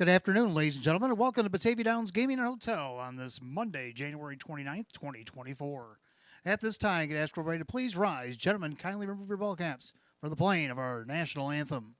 Good afternoon, ladies and gentlemen, and welcome to Batavia Downs Gaming and Hotel on this Monday, January 29th, 2024. At this time, I can ask everybody to please rise. Gentlemen, kindly remove your ball caps for the playing of our national anthem.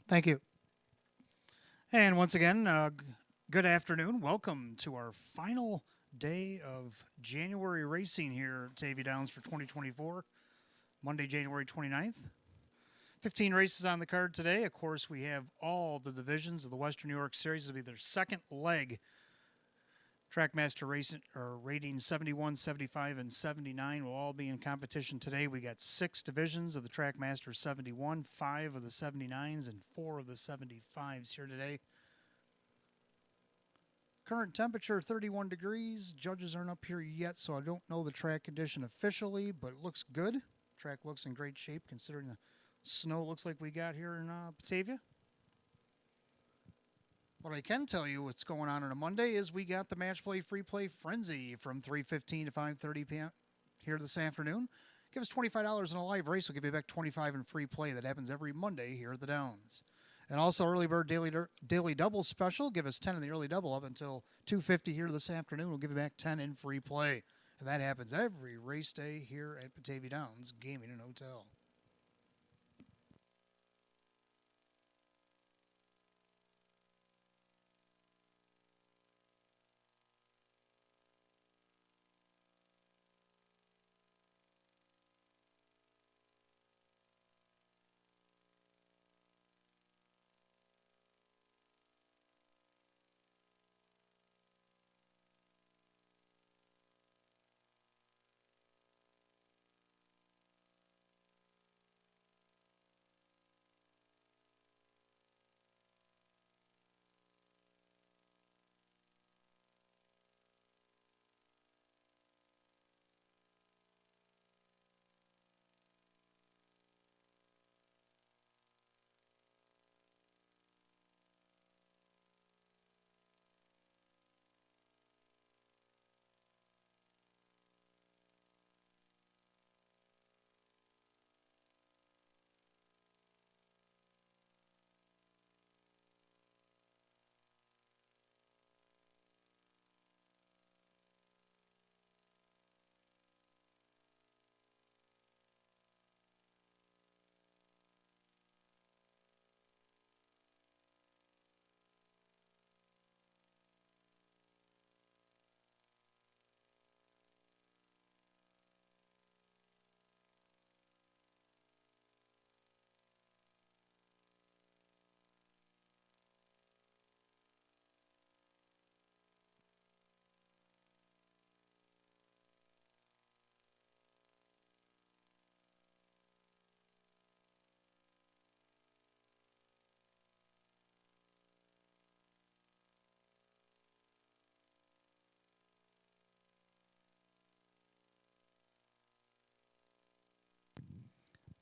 Thank you. And once again, good afternoon. Welcome to our final day of January racing here at Batavia Downs for 2024, Monday, January 29th. 15 races on the card today. Of course, we have all the divisions of the Western New York Series. It'll be their second leg. Trackmaster Racing or ratings 71, 75, and 79 will all be in competition today. We got 6 divisions of the Trackmaster 71, 5 of the 79s, and 4 of the 75s here today. Current temperature 31 degrees. Judges aren't up here yet, so I don't know the track condition officially, but it looks good. Track looks in great shape considering the snow looks like we got here in Batavia. What I can tell you what's going on a Monday is we got the Match Play Free Play Frenzy from 3:15 to 5:30 p.m. here this afternoon. Give us $25 in a live race. We'll give you back $25 in free play. That happens every Monday here at the Downs. And also Early Bird Daily Double Special. Give us 10 in the early double up until 2:50 here this afternoon. We'll give you back 10 in free play. And that happens every race day here at Batavia Downs Gaming and Hotel.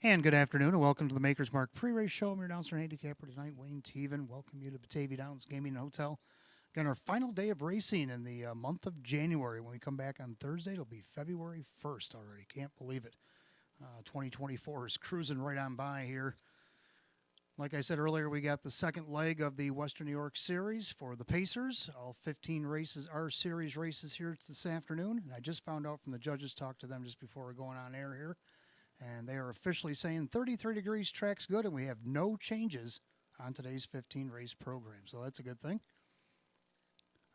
And good afternoon, and welcome to the Maker's Mark pre-race show. I'm your announcer and handicapper tonight, Wayne Teven. Welcome you to Batavia Downs Gaming and Hotel. Again, our final day of racing in the month of January. When we come back on Thursday, it'll be February 1st already. Can't believe it. 2024 is cruising right on by here. Like I said earlier, we got the second leg of the Western New York Series for the Pacers. All 15 races are series races here this afternoon. And I just found out from the judges, talked to them just before we're going on air here. And they are officially saying 33 degrees track's good, and we have no changes on today's 15 race program. So that's a good thing.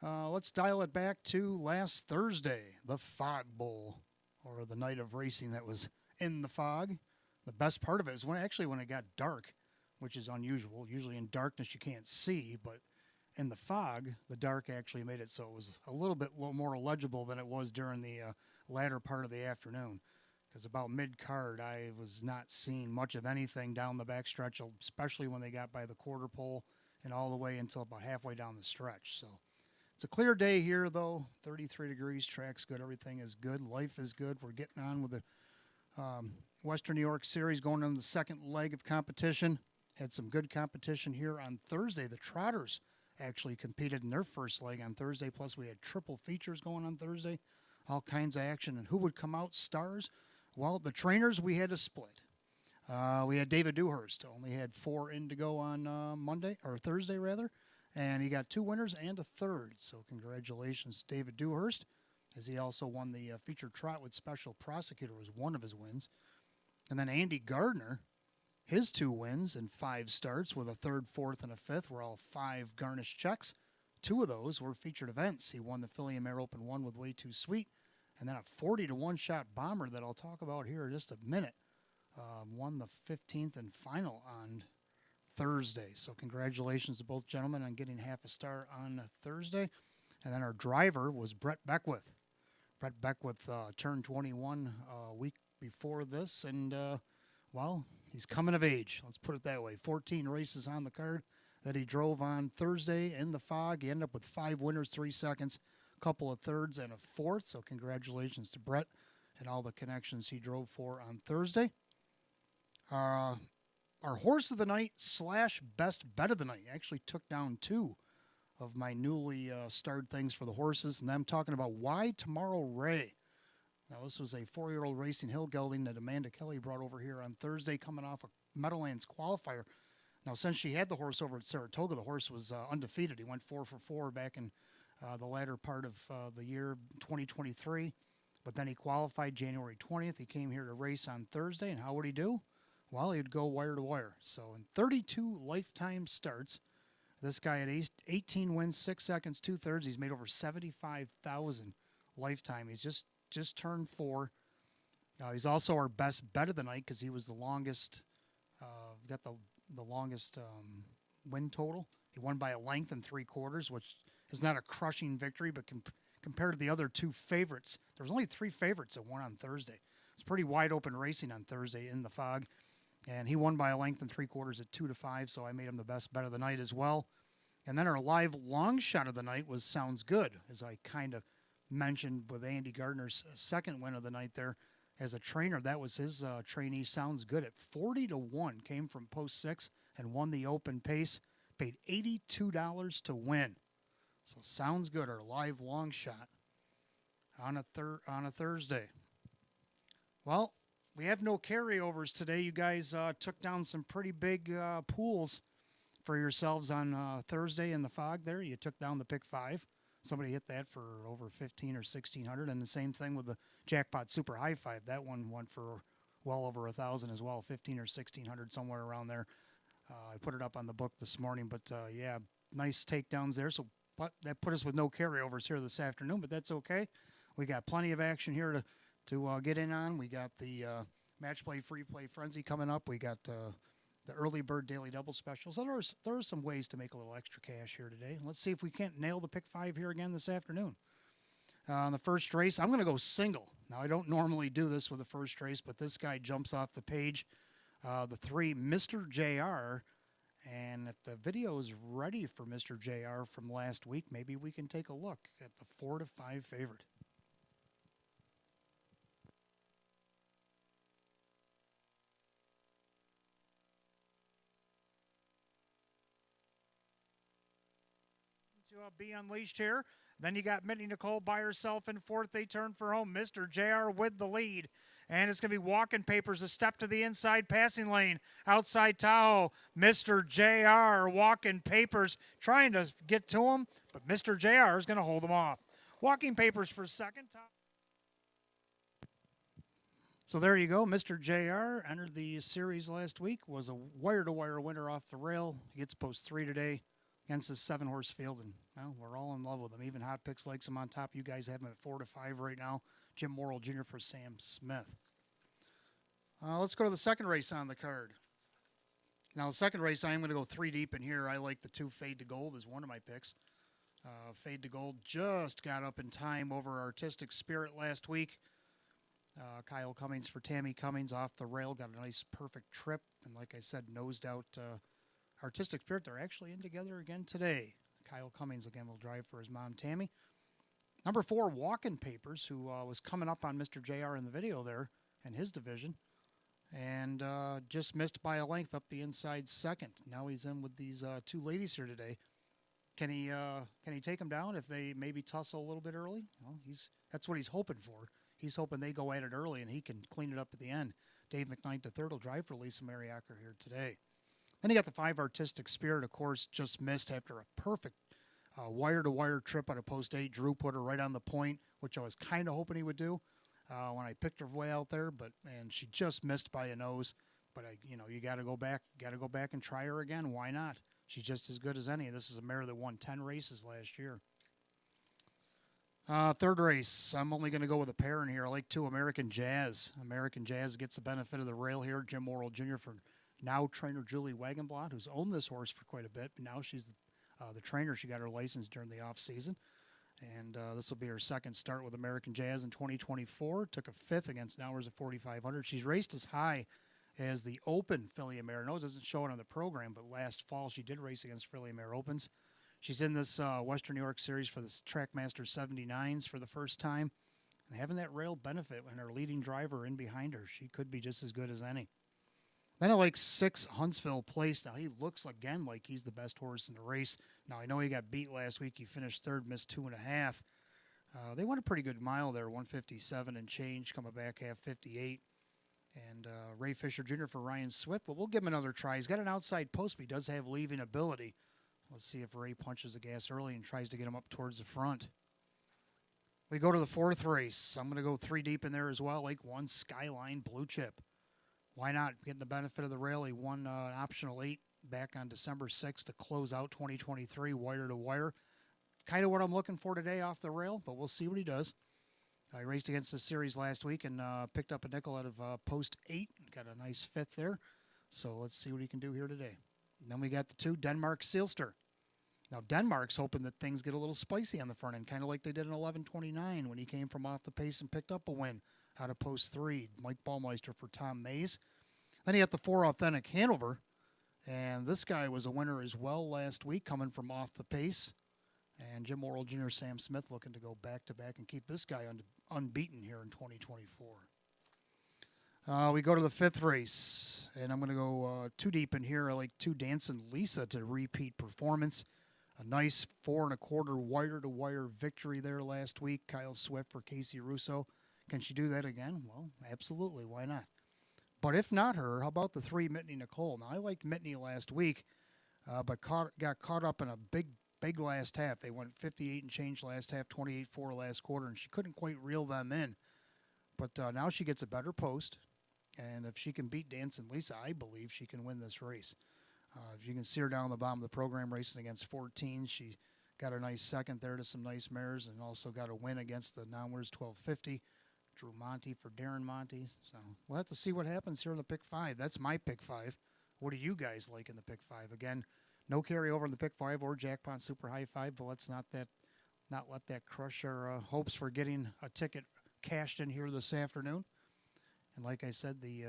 Let's dial it back to last Thursday, the Fog Bowl, or the night of racing that was in the fog. The best part of it is when it got dark, which is unusual. Usually in darkness you can't see, but in the fog, the dark actually made it so it was a little bit more legible than it was during the latter part of the afternoon. Because about mid-card, I was not seeing much of anything down the backstretch, especially when they got by the quarter pole and all the way until about halfway down the stretch. So it's a clear day here, though. 33 degrees, track's good, everything is good, life is good. We're getting on with the Western New York Series, going into the second leg of competition. Had some good competition here on Thursday. The Trotters actually competed in their first leg on Thursday, plus we had triple features going on Thursday, all kinds of action. And who would come out stars? Well, the trainers, we had a split. We had David Dewhurst, only had 4 in to go on Thursday, and he got 2 winners and a third. So congratulations to David Dewhurst, as he also won the feature trot with Special Prosecutor was one of his wins. And then Andy Gardner, his 2 wins and 5 starts with a third, fourth, and a fifth were all 5 garnished checks. 2 of those were featured events. He won the Philly and Mare Open 1 with Way Too Sweet, and then a 40-to-1 shot bomber that I'll talk about here in just a minute. Won the 15th and final on Thursday. So congratulations to both gentlemen on getting half a star on Thursday. And then our driver was Brett Beckwith. Brett Beckwith turned 21 a week before this, and, he's coming of age. Let's put it that way. 14 races on the card that he drove on Thursday in the fog. He ended up with 5 winners, 3 seconds, a couple of thirds, and a fourth. So congratulations to Brett and all the connections he drove for on Thursday. Our horse of the night / best bet of the night actually took down 2 of my newly starred things for the horses, and I'm talking about Why Tomorrow Ray. Now, this was a 4-year-old racing hill gelding that Amanda Kelly brought over here on Thursday, coming off a Meadowlands qualifier. Now, since she had the horse over at Saratoga, the horse was undefeated. He went 4 for 4 back in the latter part of the year 2023. But then he qualified January 20th. He came here to race on Thursday, and how would he do? Well, he'd go wire to wire. So in 32 lifetime starts, this guy had 18 wins, 6 seconds, 2 thirds. He's made over $75,000 lifetime. He's just turned 4. He's also our best bet of the night because he was the longest, got the longest win total. He won by a length and 3/4, which is not a crushing victory, but compared to the other 2 favorites, there was only 3 favorites that won on Thursday. It's pretty wide open racing on Thursday in the fog, and he won by a length and 3/4 at 2-5, so I made him the best bet of the night as well. And then our live long shot of the night was Sounds Good, as I kind of mentioned with Andy Gardner's second win of the night there. As a trainer, that was his trainee, Sounds Good, at 40-to-1, came from post 6 and won the open pace, paid $82 to win. So Sounds Good, our live long shot on a Thursday. Well, we have no carryovers today. You guys took down some pretty big pools for yourselves on Thursday in the fog there. You took down the pick 5. Somebody hit that for over $1,500 or $1,600, and the same thing with the jackpot super high 5. That one went for well over $1,000 as well, $1,500 or $1,600, somewhere around there. I put it up on the book this morning, but yeah, nice takedowns there. So but that put us with no carryovers here this afternoon, but that's okay. We got plenty of action here to get in on. We got the match play, free play frenzy coming up. We got the early bird daily double specials. So there are some ways to make a little extra cash here today. Let's see if we can't nail the pick 5 here again this afternoon. On the first race, I'm going to go single. Now, I don't normally do this with the first race, but this guy jumps off the page. The 3, Mr. JR. And if the video is ready for Mr. JR from last week, maybe we can take a look at the 4-5 favorite. To be unleashed here. Then you got Minnie Nicole by herself in fourth. They turn for home. Mr. JR with the lead. And it's going to be walking papers, a step to the inside passing lane. Outside Tahoe, Mr. JR walking papers, trying to get to him, but Mr. JR is going to hold him off. Walking papers for second. So there you go. Mr. JR entered the series last week, was a wire-to-wire winner off the rail. He gets post 3 today against his 7-horse field, and well, we're all in love with him. Even Hot Picks likes him on top. You guys have him at 4-5 right now. Jim Morrill Jr. for Sam Smith. Let's go to the second race on the card. Now, the second race, I'm going to go 3 deep in here. I like the 2 Fade to Gold as one of my picks. Fade to Gold just got up in time over Artistic Spirit last week. Kyle Cummings for Tammy Cummings off the rail. Got a nice, perfect trip. And like I said, nosed out Artistic Spirit. They're actually in together again today. Kyle Cummings, again, will drive for his mom, Tammy. Number 4, Walking Papers, who was coming up on Mr. JR in the video there in his division. And just missed by a length up the inside second. Now he's in with these 2 ladies here today. Can he take them down if they maybe tussle a little bit early? Well, that's what he's hoping for. He's hoping they go at it early and he can clean it up at the end. Dave McKnight III will drive for Lisa Mariacker here today. Then you got the 5 Artistic Spirit, of course, just missed after a perfect wire-to-wire trip on a post 8. Drew put her right on the point, which I was kind of hoping he would do when I picked her way out there, and she just missed by a nose. But you got to go back and try her again. Why not? She's just as good as any. This is a mare that won 10 races last year. Third race, I'm only going to go with a pair in here. I like 2 American Jazz. American Jazz gets the benefit of the rail here. Jim Morrill Jr. for now trainer Julie Wagenblatt, who's owned this horse for quite a bit. But now she's the trainer. She got her license during the off season. And this will be her second start with American Jazz in 2024. Took a 5th against Nowers at 4,500. She's raced as high as the Open Filly Mare. I know it doesn't show it on the program, but last fall she did race against Filly Mare Opens. She's in this Western New York Series for the Trackmaster 79s for the first time. And having that rail benefit when her leading driver in behind her, she could be just as good as any. Then I like 6 Huntsville Place. Now he looks again like he's the best horse in the race. Now I know he got beat last week. He finished 3rd, missed 2.5. They went a pretty good mile there, 157 and change, coming back half 58. And Ray Fisher Jr. for Ryan Swift. But we'll give him another try. He's got an outside post, but he does have leaving ability. Let's see if Ray punches the gas early and tries to get him up towards the front. We go to the 4th race. I'm going to go 3 deep in there as well. Like 1 Skyline Blue Chip. Why not? Getting the benefit of the rail. He won an optional 8 back on December 6th to close out 2023 wire to wire. Kind of what I'm looking for today off the rail, but we'll see what he does. He raced against the series last week and picked up a nickel out of post 8. Got a nice 5th there. So let's see what he can do here today. And then we got the 2 Denmark Sealster. Now, Denmark's hoping that things get a little spicy on the front end, kind of like they did in 11:29 when he came from off the pace and picked up a win out of post 3. Mike Ballmeister for Tom Mays. Then you got the 4 Authentic Hanover, and this guy was a winner as well last week, coming from off the pace. And Jim Morrill Jr., Sam Smith looking to go back-to-back and keep this guy unbeaten here in 2024. We go to the 5th race, and I'm going to go 2 deep in here. I like 2 Dancing Lisa to repeat performance. A nice 4 1/4 wire-to-wire victory there last week. Kyle Swift for Casey Russo. Can she do that again? Well, absolutely. Why not? But if not her, how about the 3 Mitney Nicole? Now, I liked Mitney last week, but got caught up in a big last half. They went 58 and change last half, 28-4 last quarter, and she couldn't quite reel them in. But now she gets a better post, and if she can beat Dancing Lisa, I believe she can win this race. If you can see her down the bottom of the program racing against 14, she got a nice second there to some nice mares and also got a win against the non-winners 1250. Drew Monty for Darren Monty. So we'll have to see what happens here in the pick 5. That's my pick 5. What do you guys like in the pick 5? Again, no carryover in the pick 5 or jackpot super high 5, but let's not let that crush our hopes for getting a ticket cashed in here this afternoon. And like I said, the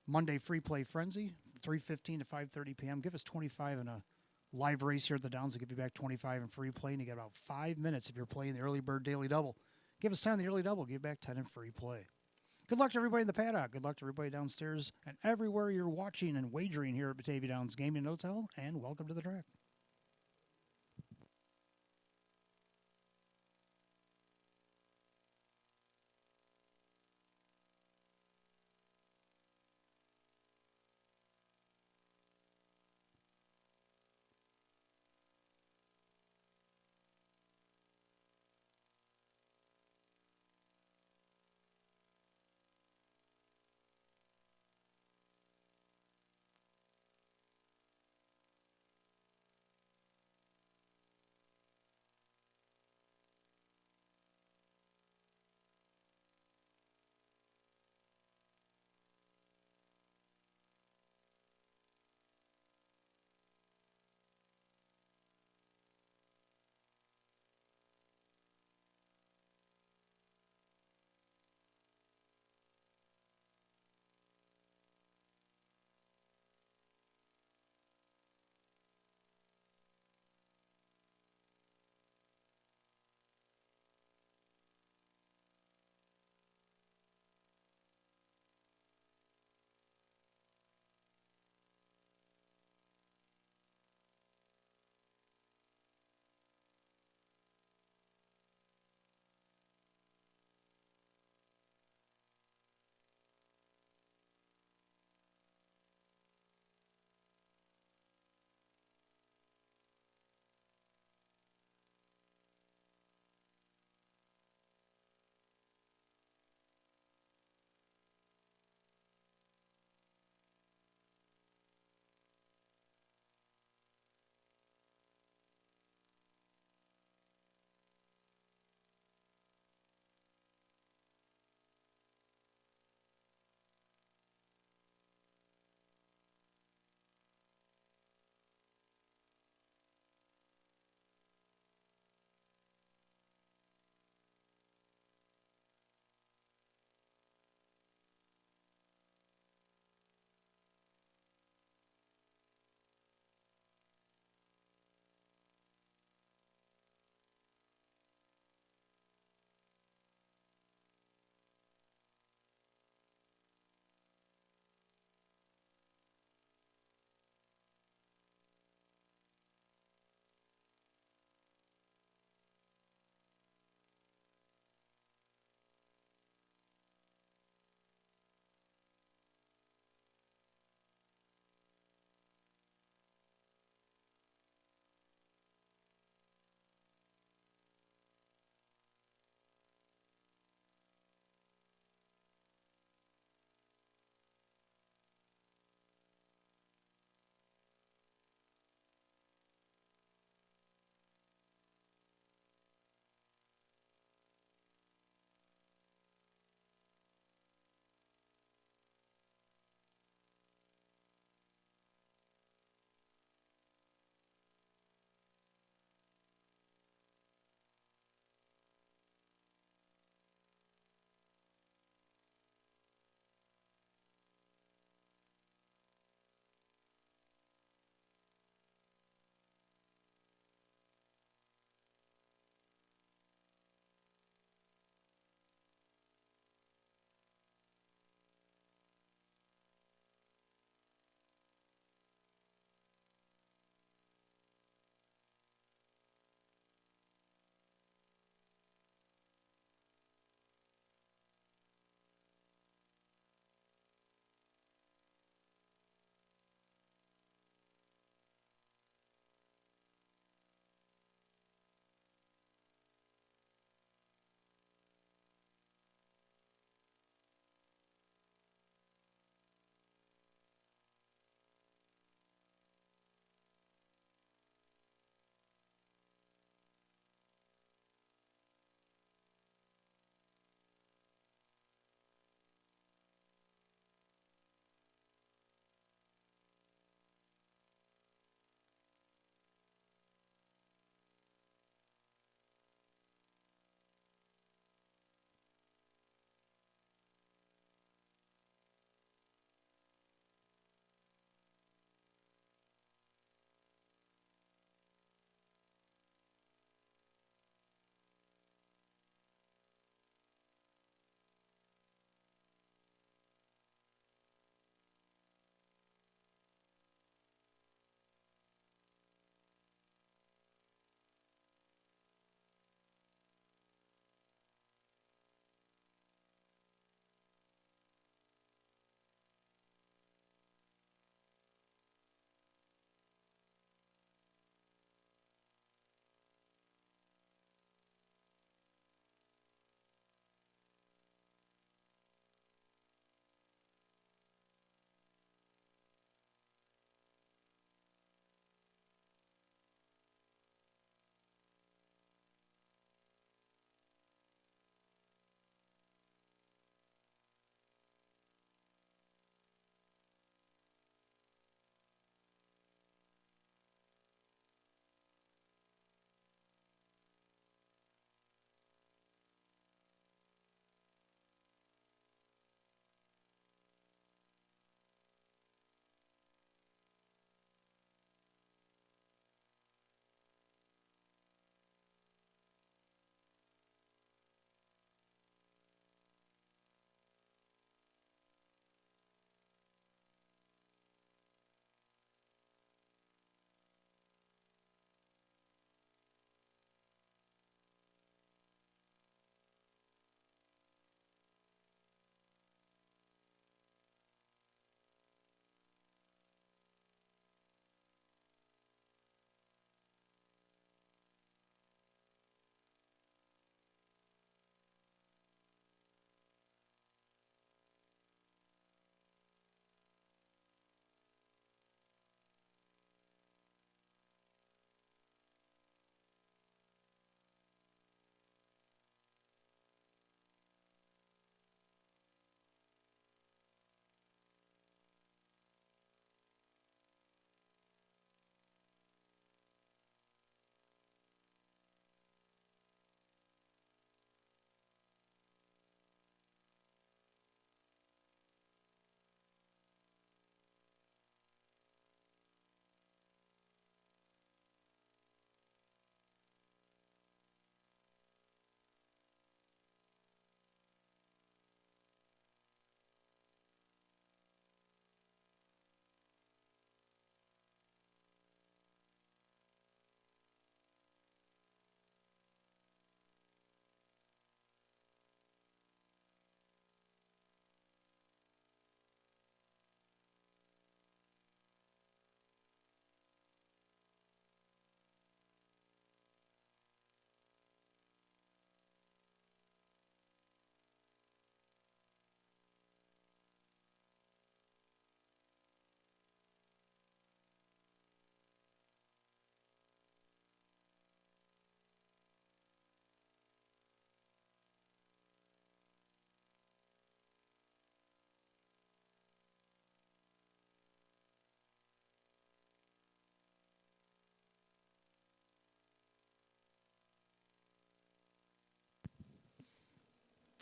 Monday free play frenzy, 3:15 to 5:30 p.m. Give us 25 in a live race here at the Downs. Will give you back 25 in free play, and you get about 5 minutes if you're playing the early bird daily double. Give us 10 in the early double. Give back 10 in free play. Good luck to everybody in the paddock. Good luck to everybody downstairs and everywhere you're watching and wagering here at Batavia Downs Gaming and Hotel. And welcome to the track.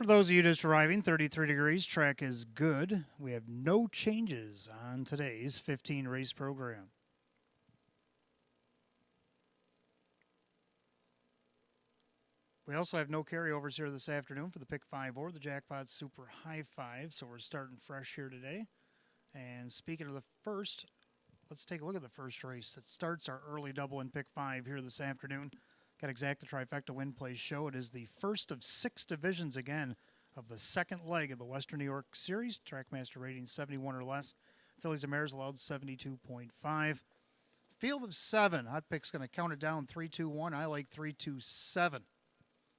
For those of you just arriving, 33 degrees, track is good. We have no changes on today's 15 race program. We also have no carryovers here this afternoon for the Pick 5 or the Jackpot Super High 5, so we're starting fresh here today. And speaking of the first, let's take a look at the first race that starts our early double in Pick 5 here this afternoon. Got Exacta Trifecta Win Place Show. It is the first of 6 divisions again of the second leg of the Western New York Series. Trackmaster rating 71 or less. Fillies and Mares allowed 72.5. Field of 7. Hot Pick's going to count it down 3-2-1. I like 3-2-7.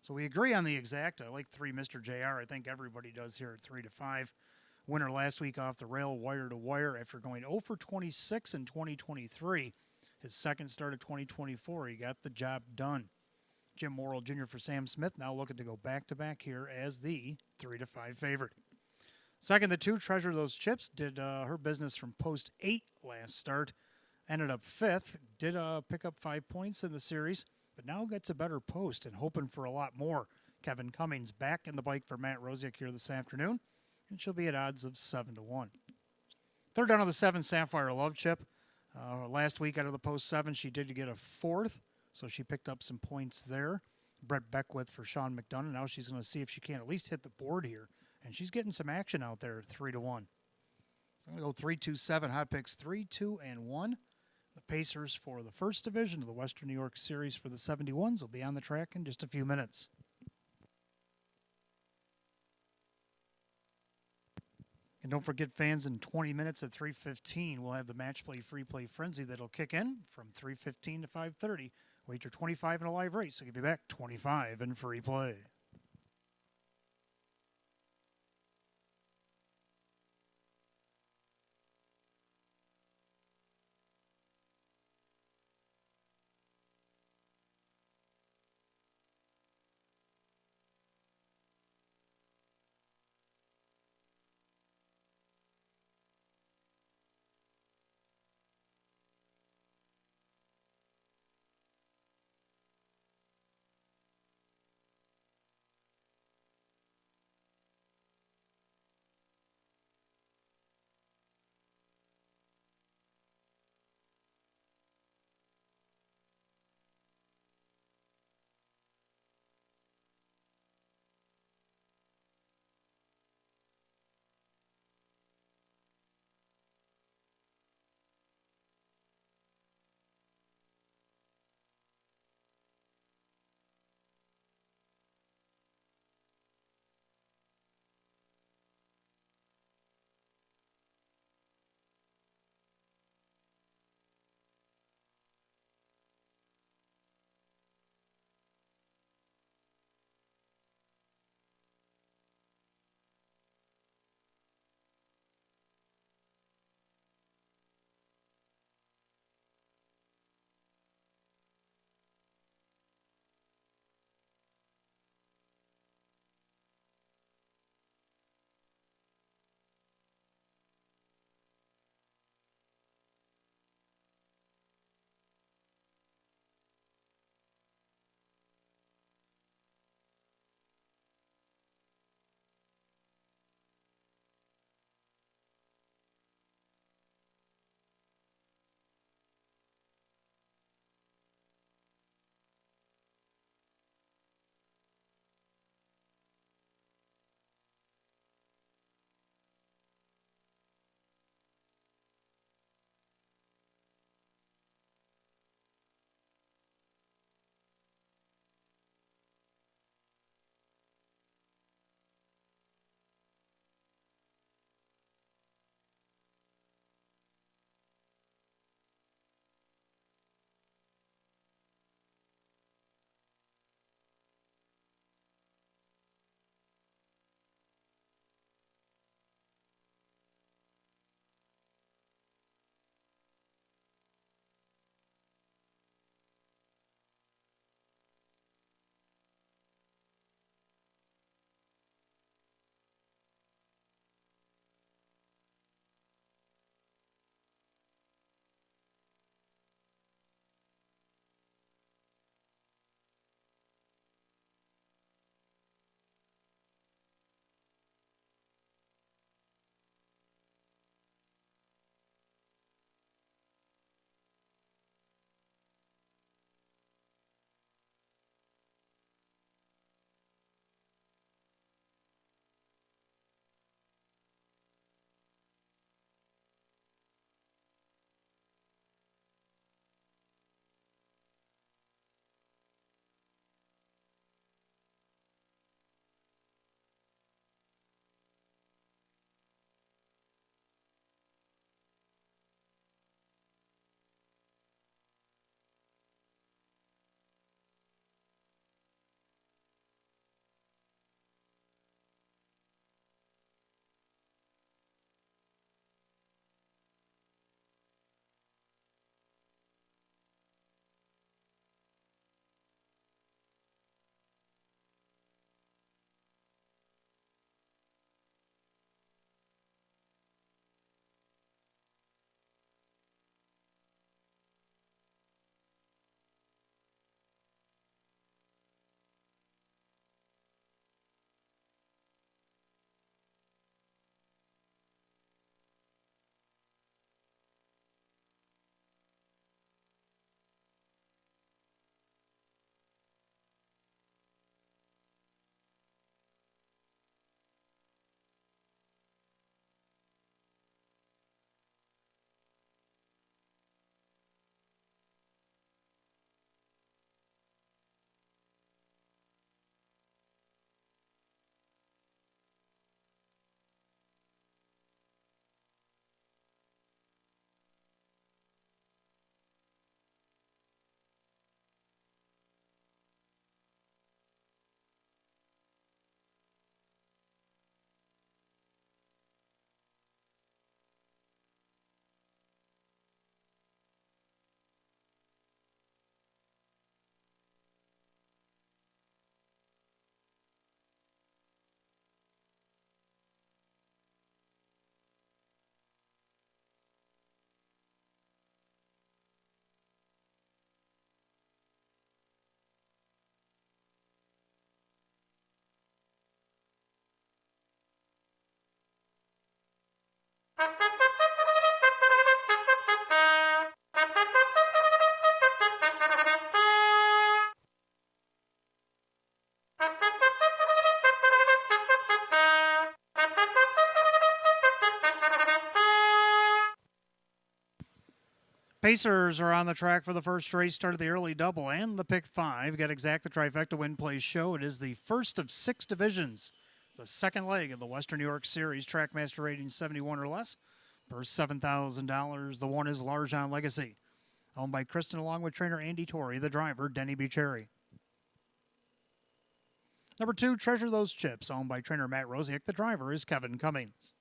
So we agree on the exact. I like 3 Mr. JR. I think everybody does here at 3-5. Winner last week off the rail, wire to wire, after going 0 for 26 in 2023. His second start of 2024, he got the job done. Jim Morrill Jr. for Sam Smith, now looking to go back-to-back here as the 3-5 favorite. Second, the 2, Treasure Those Chips, did her business from post 8 last start. Ended up 5th, did pick up 5 points in the series, but now gets a better post and hoping for a lot more. Kevin Cummings back in the bike for Matt Rosiak here this afternoon, and she'll be at odds of 7-1. Third down of the 7, Sapphire Love Chip. Last week out of the post 7, she did get a 4th, so she picked up some points there. Brett Beckwith for Sean McDonough. Now she's going to see if she can at least hit the board here, and she's getting some action out there at 3-1. So I'm going to go 3-2-7. Hot Picks 3-2-1. The Pacers for the first division of the Western New York Series for the 71s will be on the track in just a few minutes. And don't forget, fans, in 20 minutes at 3:15, we'll have the Match Play Free Play Frenzy that'll kick in from 3:15 to 5:30. Wager 25 in a live race, so give you back 25 in free play. Pacers are on the track for the first race, started the early double and the pick five. Got exact the trifecta win place show. It is the first of 6 divisions. The second leg of the Western New York Series, Trackmaster rating 71 or less, per $7,000. The one is Larjon Legacy, owned by Kristen along with trainer Andy Torrey, the driver Denny Bucherri. Number 2, Treasure Those Chips, owned by trainer Matt Rosiak, the driver is Kevin Cummings.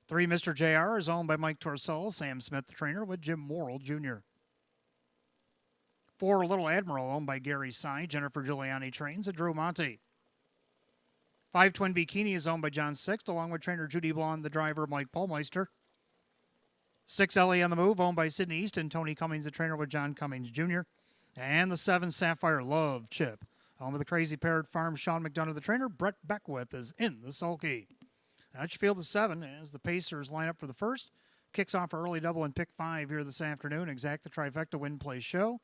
3, Mr. JR is owned by Mike Torcell, Sam Smith, the trainer, with Jim Morrill Jr. 4, Little Admiral, owned by Gary Sy, Jennifer Giuliani trains, and Drew Monte. 5, Twin Bikini is owned by John Sixt, along with trainer Judy Blonde, the driver Mike Paulmeister. 6, LA on the Move, owned by Sydney East and Tony Cummings, the trainer, with John Cummings Jr. And the 7, Sapphire Love Chip, owned by the Crazy Parrot Farm, Sean McDonough, the trainer. Brett Beckwith is in the sulky. That should field the 7 as the Pacers line up for the first. Kicks off early double and pick 5 here this afternoon. Exact the trifecta win play show.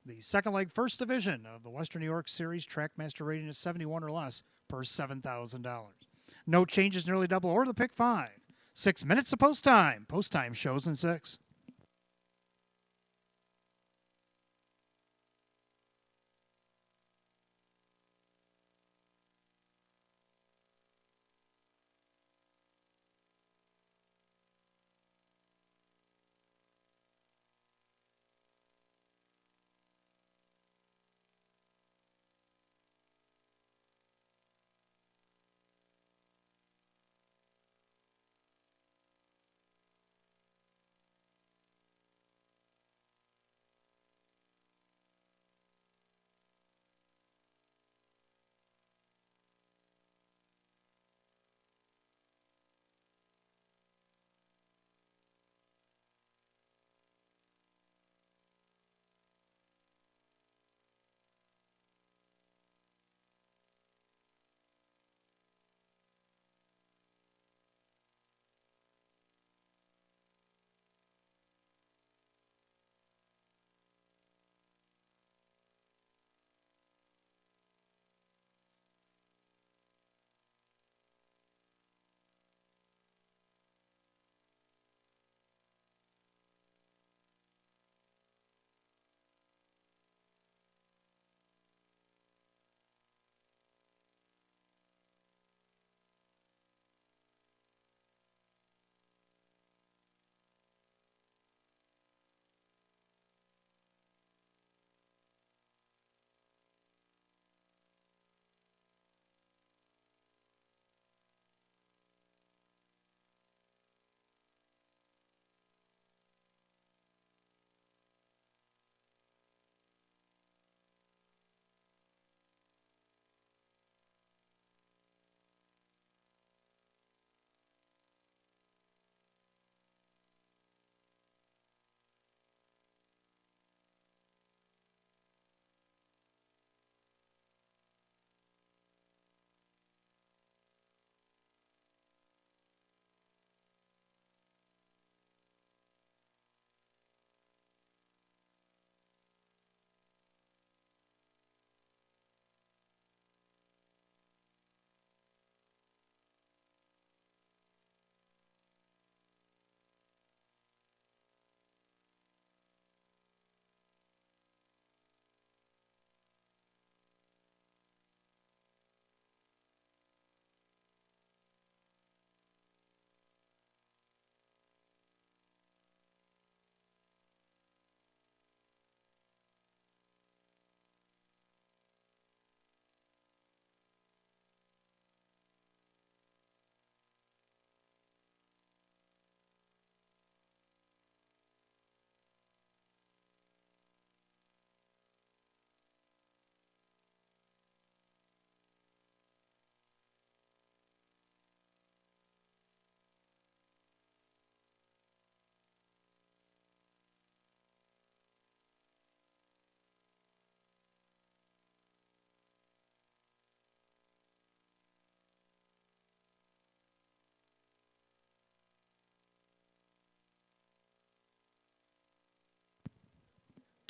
The second leg first division of the Western New York Series, Trackmaster rating is 71 or less, per $7,000. No changes in early double or the pick 5. 6 minutes of post time. Post time shows in 6.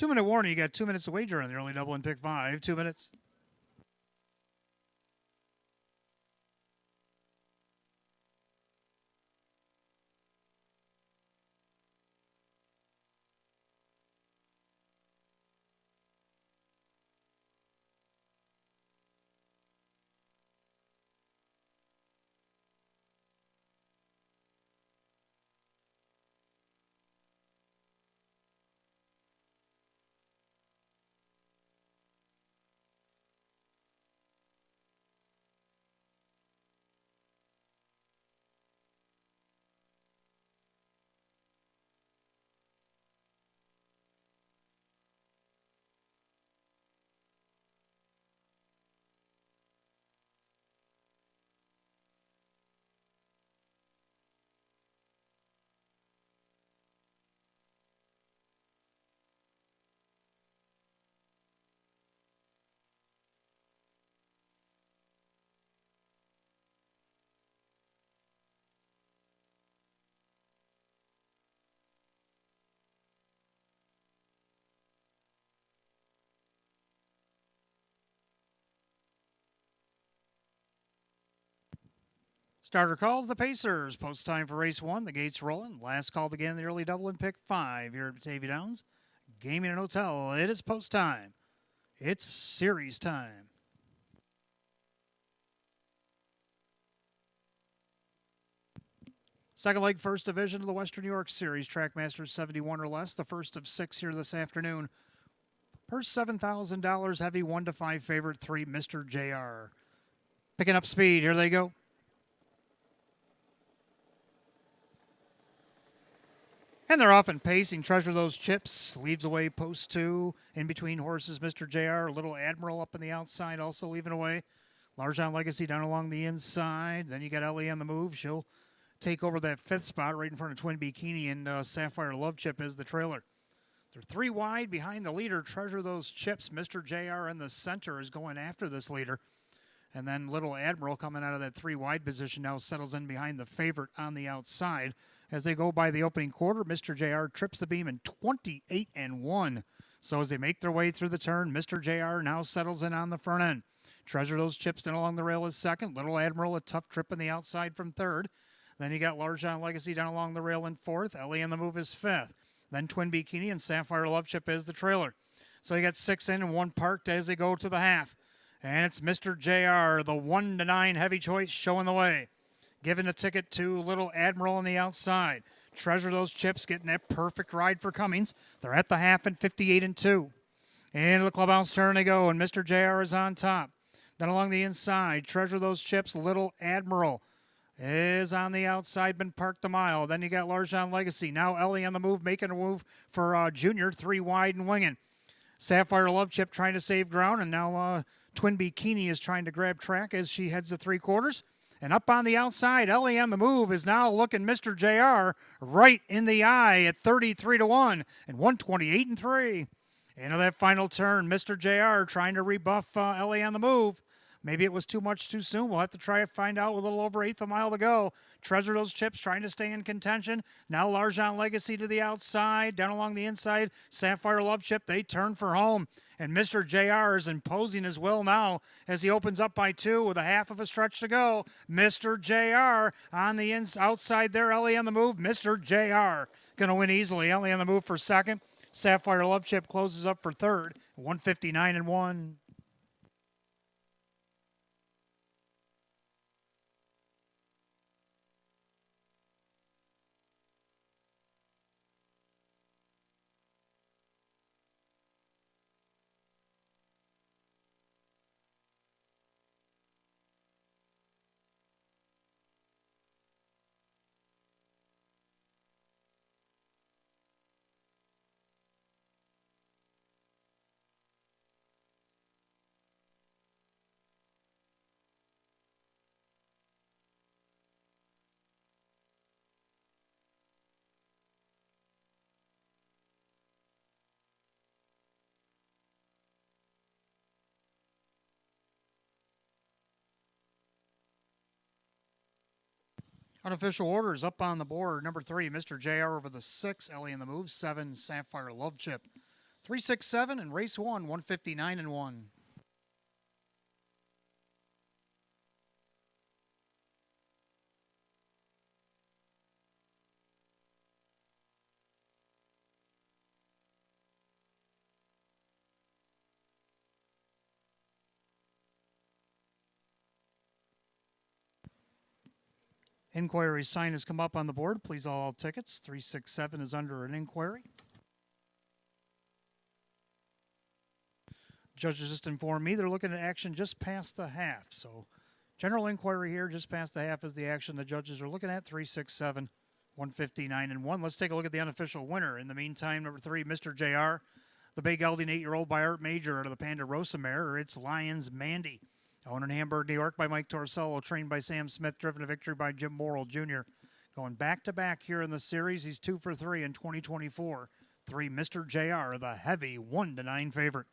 2-minute warning. You got 2 minutes to wager on the early double and pick 5. 2 minutes. Starter calls the Pacers. Post time for race 1. The gates rolling. Last called again in the early double and pick 5 here at Batavia Downs. Gaming and Hotel. It is post time. It's series time. Second leg, first division of the Western New York Series. Trackmasters 71 or less. The first of 6 here this afternoon. Purse $7,000. Heavy 1-5 favorite 3, Mr. JR. Picking up speed. Here they go. And they're off and pacing. Treasure those chips. Leaves away post 2. In between horses, Mr. JR. Little Admiral up on the outside, also leaving away. Largeon Legacy down along the inside. Then you got Ellie on the move. She'll take over that 5th spot right in front of Twin Bikini, and Sapphire Love Chip is the trailer. They're 3 wide behind the leader. Treasure those chips. Mr. JR in the center is going after this leader. And then Little Admiral coming out of that 3 wide position now settles in behind the favorite on the outside. As they go by the opening quarter, Mr. JR trips the beam in 28-1. So as they make their way through the turn, Mr. JR now settles in on the front end. Treasure those chips down along the rail is second. Little Admiral, a tough trip on the outside from third. Then you got Largeon Legacy down along the rail in fourth. Ellie on the move is fifth. Then Twin Bikini and Sapphire Love Chip is the trailer. So you got 6 in and 1 parked as they go to the half. And it's Mr. JR, the 1-9 heavy choice, showing the way. Giving a ticket to Little Admiral on the outside. Treasure those chips, getting that perfect ride for Cummings. They're at the half in 58-2. Into the clubhouse turn they go, and Mr. JR is on top. Then along the inside, Treasure those chips, Little Admiral is on the outside, been parked a mile. Then you got Largeon Legacy. Now Ellie on the move, making a move for Junior, 3 wide and winging. Sapphire Love Chip trying to save ground, and now Twin Bikini is trying to grab track as she heads to 3/4. And up on the outside, Ellie on the move is now looking Mr. JR right in the eye at 33-1 and 128-3. Into that final turn, Mr. JR trying to rebuff Ellie on the move. Maybe it was too much too soon. We'll have to try to find out with a little over 1/8 mile to go. Treasure those chips, trying to stay in contention. Now Largeon Legacy to the outside, down along the inside. Sapphire Love Chip, they turn for home. And Mr. JR is imposing his will now as he opens up by 2 with a half of a stretch to go. Mr. JR on the outside there. Ellie on the move. Mr. JR going to win easily. Ellie on the move for second. Sapphire Love Chip closes up for third. 159-1. Unofficial orders up on the board. Number 3, Mr. JR over the 6. Ellie in the move. 7, Sapphire Love Chip. 367 and race 159 and 1. Inquiry sign has come up on the board. Please all tickets. 367 is under an inquiry. Judges just informed me they're looking at action just past the half. So general inquiry here, just past the half is the action the judges are looking at. 367, 159 and 1. Let's take a look at the unofficial winner. In the meantime, number 3, Mr. JR, the Bay Gelding 8-year-old by Art Major out of the Ponderosa mare. It's Lions Mandy. Owned in Hamburg, New York by Mike Torsello, trained by Sam Smith, driven to victory by Jim Morrill Jr. Going back-to-back here in the series, he's 2 for 3 in 2024. 3, Mr. JR, the heavy 1-9 favorite.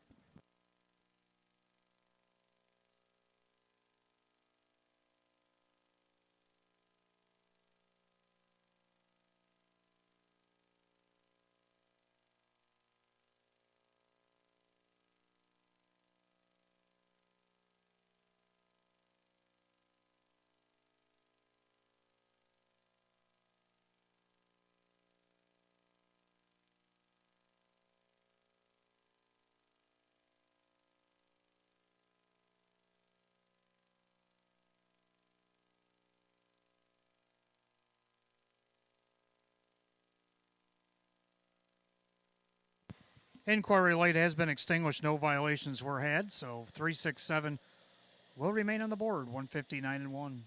Inquiry light has been extinguished. No violations were had, so 367 will remain on the board. 159 and 1.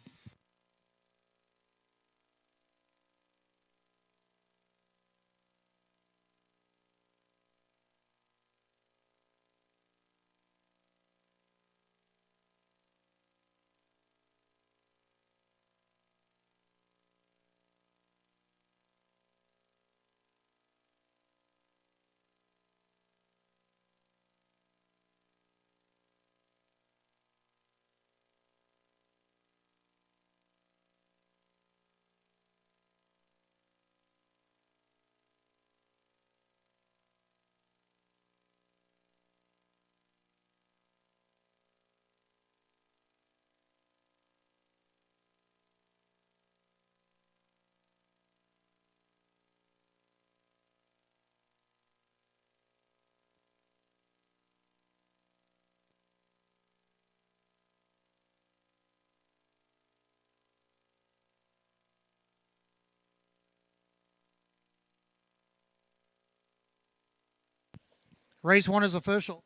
Race 1 is official.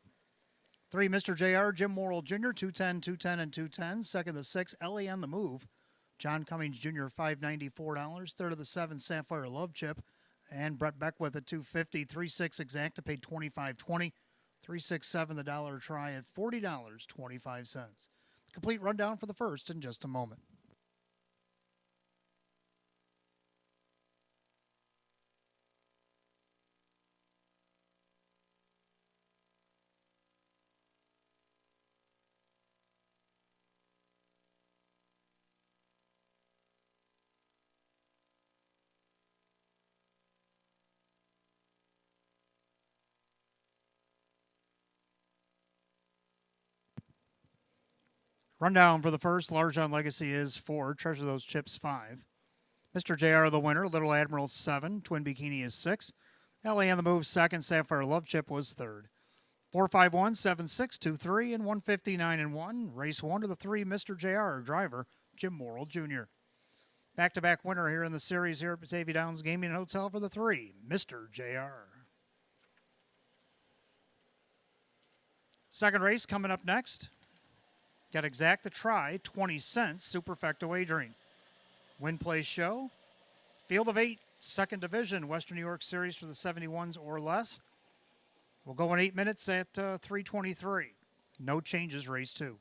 3, Mr. JR, Jim Morrill Jr., 210, 210, and 210. Second, the 6, Ellie on the Move. John Cummings Jr., $594. Third of the 7, Sapphire Love Chip. And Brett Beckwith at $250. 3-6 Exacta paid $25.20. 367 the dollar try at $40.25. Complete rundown for the first in just a moment. Rundown for the first. Large on Legacy is 4. Treasure Those Chips 5. Mr. JR the winner. Little Admiral 7. Twin Bikini is 6. LA on the Move 2nd. Sapphire Love Chip was 3rd. 451, 7623, and 159 and 1. Race 1 to the 3, Mr. JR, driver Jim Morrill Jr. Back-to-back winner here in the series here at Batavia Downs Gaming and Hotel for the 3, Mr. JR. Second race coming up next. Got Exacta Try, 20 cents, Superfecta wagering. Win, play, show. Field of 8, second division, Western New York Series for the 71s or less. We'll go in 8 minutes at 3:23. No changes, race 2.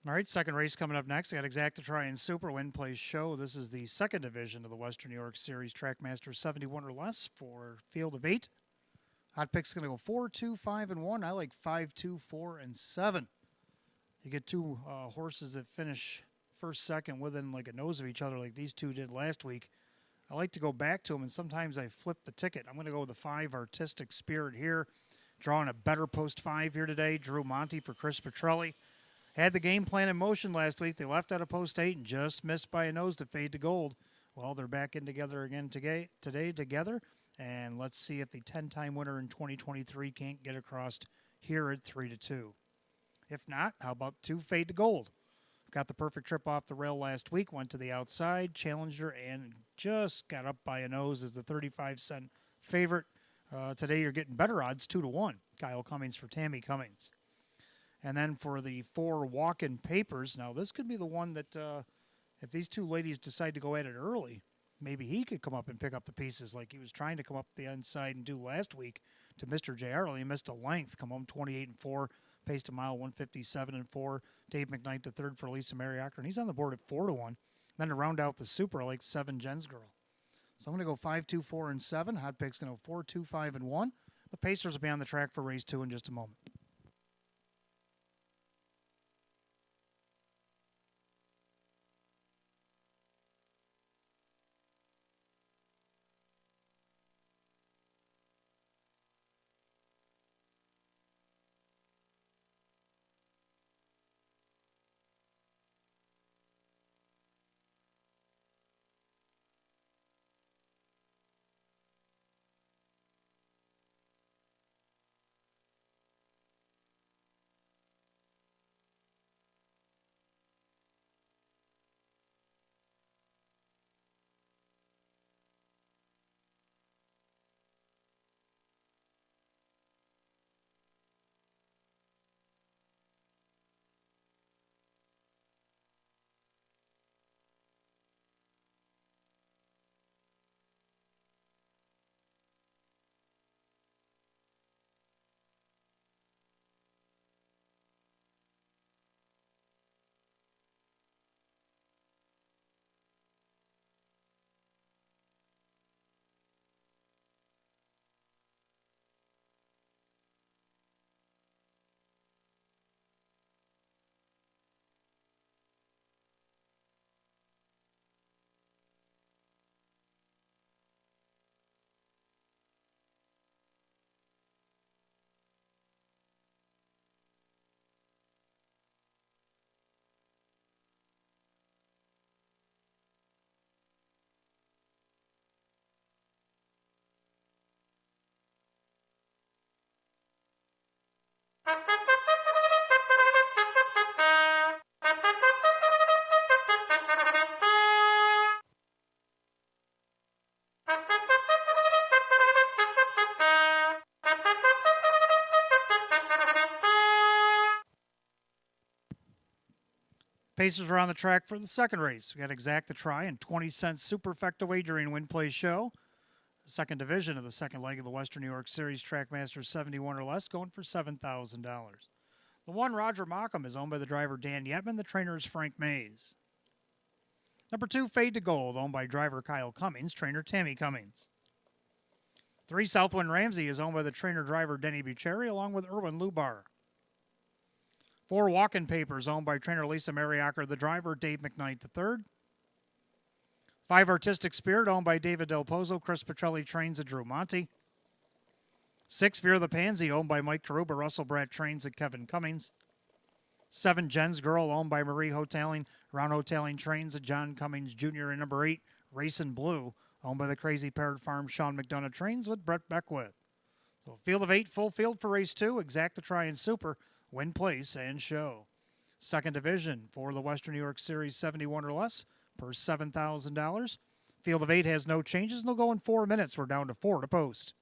All right, second race coming up next. I got Exacta Try and Super Win Place Show. This is the second division of the Western New York Series Trackmaster 71 or less for field of 8. Hot pick's going to go 4, 2, 5, and 1. I like 5, 2, 4, and 7. You get two horses that finish first, second within like a nose of each other like these two did last week. I like to go back to them, and sometimes I flip the ticket. I'm going to go with the 5 Artistic Spirit here. Drawing a better post 5 here today. Drew Monty for Chris Petrelli. Had the game plan in motion last week. They left out of post 8 and just missed by a nose to fade to gold. Well, they're back in together again today together. And let's see if the 10-time winner in 2023 can't get across here at 3-2. If not, how about 2 fade to gold? Got the perfect trip off the rail last week, went to the outside, challenger, and just got up by a nose as the 35-cent favorite. Today you're getting better odds, 2-1. Kyle Cummings for Tammy Cummings. And then for the 4 walk-in papers, now this could be the one that if these two ladies decide to go at it early, maybe he could come up and pick up the pieces like he was trying to come up the inside and do last week to Mr. J. Arley. He missed a length, come home 28-4, paced a mile 157-4. Dave McKnight to third for Lisa Mariacker, and he's on the board at 4-1. Then to round out the super, I like 7 Jen's Girl. So I'm going to go 5, 2, 4, and 7. Hot pick's going to go 4, 2, 5, and 1. The Pacers will be on the track for race 2 in just a moment. Pacers are on the track for the second race. We got Exacta Try and 20-cent Superfecta wagering win play show. The second division of the second leg of the Western New York Series Trackmaster 71 or less, going for $7,000. The 1 Roger Mockham is owned by the driver Dan Yetman. The trainer is Frank Mays. Number 2 Fade to Gold, owned by driver Kyle Cummings, trainer Tammy Cummings. 3 Southwind Ramsey is owned by the trainer driver Denny Bucheri, along with Erwin Lubar. 4 Walk-In Papers, owned by trainer Lisa Mariacker, the driver Dave McKnight III. 5 Artistic Spirit, owned by David Del Pozo, Chris Petrelli trains at Drew Monty. 6 Fear the Pansy, owned by Mike Karuba, Russell Bratt trains at Kevin Cummings. 7 Jen's Girl, owned by Marie Hoteling, Ron Hoteling trains at John Cummings Jr. And number 8 Racin' Blue, owned by the Crazy Parrot Farm, Sean McDonough trains with Brett Beckwith. So field of 8, full field for race 2, Exacta Try and Super, win place and show. Second division for the Western New York Series 71 or less per $7,000. Field of 8 has no changes, and they'll go in 4 minutes. We're down to 4 to post.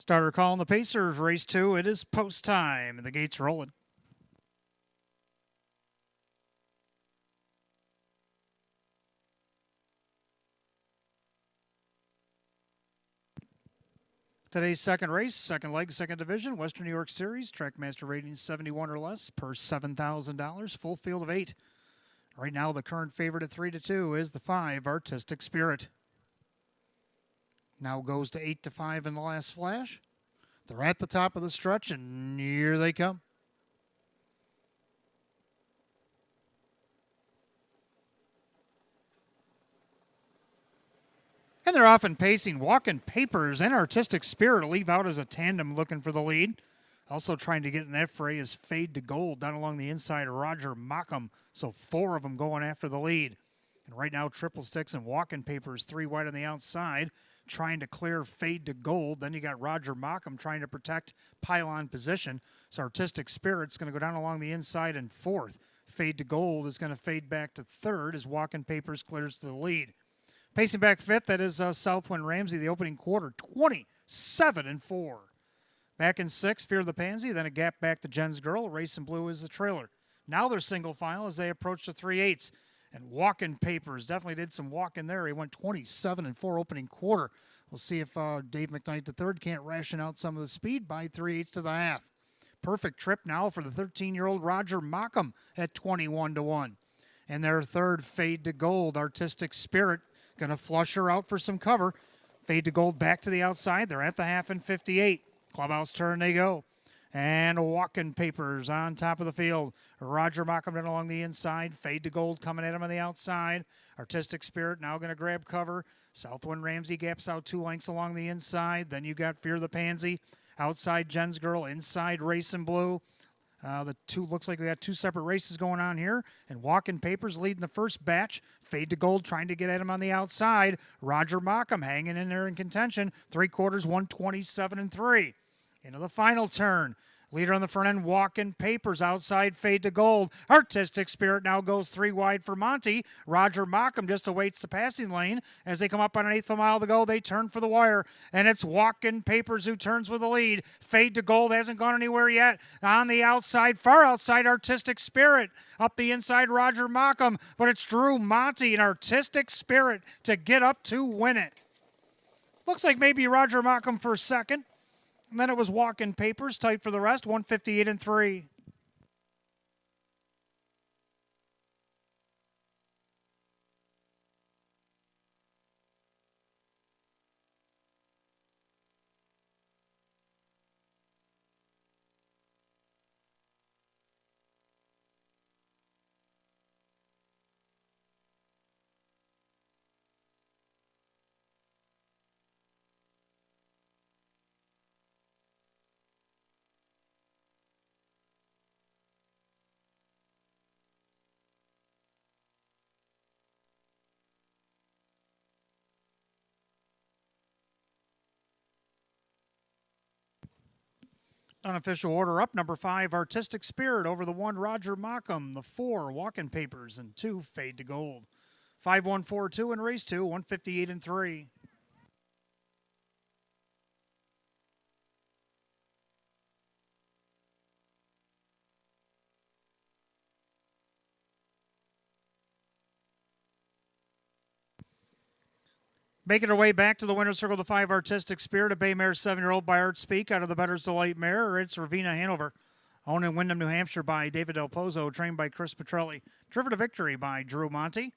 Starter calling the Pacers, race 2. It is post time, and the gate's rolling. Today's second race, second leg, second division, Western New York Series, Trackmaster rating 71 or less per $7,000, full field of 8. Right now, the current favorite at 3-2 is the 5, Artistic Spirit. Now goes to 8-5 in the last flash. They're at the top of the stretch, and here they come. And they're often pacing. Walking Papers and Artistic Spirit leave out as a tandem looking for the lead. Also trying to get in that fray is Fade to Gold down along the inside of Roger Mockham. So 4 of them going after the lead. And right now, Triple Sticks and Walking Papers 3 wide on the outside, trying to clear Fade to Gold. Then you got Roger Mockham trying to protect pylon position. So Artistic Spirit's going to go down along the inside in 4th. Fade to Gold is going to fade back to 3rd as Walking Papers clears to the lead. Pacing back 5th, that is Southwind Ramsey, the opening quarter, 27-4. Back in 6th, Fear the Pansy, then a gap back to Jen's Girl. Racing Blue is the trailer. Now they're single file as they approach the 3/8. And Walking Papers definitely did some walking there. He went 27-4 opening quarter. We'll see if Dave McKnight III can't ration out some of the speed by 3/8 to the half. Perfect trip now for the 13-year-old Roger Mockham at 21-1. And their 3rd, Fade to Gold, Artistic Spirit, going to flush her out for some cover. Fade to Gold back to the outside. They're at the half in 58. Clubhouse turn they go. And Walking Papers on top of the field. Roger Mockham along the inside. Fade to Gold coming at him on the outside. Artistic Spirit now going to grab cover. Southwind Ramsey gaps out 2 lengths along the inside. Then you got Fear the Pansy. Outside Jen's Girl. Inside Racing Blue. The two looks like we got 2 separate races going on here. And Walking Papers leading the first batch. Fade to Gold trying to get at him on the outside. Roger Mockham hanging in there in contention. 3/4, 127-3. Into the final turn. Leader on the front end, Walking Papers. Outside, Fade to Gold. Artistic Spirit now goes 3 wide for Monty. Roger Mockham just awaits the passing lane. As they come up on an 1/8 mile to go, they turn for the wire. And it's Walking Papers who turns with the lead. Fade to Gold hasn't gone anywhere yet. On the outside, far outside, Artistic Spirit. Up the inside, Roger Mockham. But it's Drew Monty and Artistic Spirit to get up to win it. Looks like maybe Roger Mockham for a second. And then it was Walking Papers, tight for the rest, 158-3. Unofficial order up, number 5, Artistic Spirit over the 1, Roger Mockham, the 4, Walking Papers, and 2, Fade to Gold. 5-1-4-2 in race 2, 158-3. Making her way back to the winner's circle, the 5, Artistic Spirit, a bay mare 7-year-old by Art Speak out of the Better's Delight mare. It's Ravina Hanover. Owned in Windham, New Hampshire by David Del Pozo, trained by Chris Petrelli. Driven to victory by Drew Monty.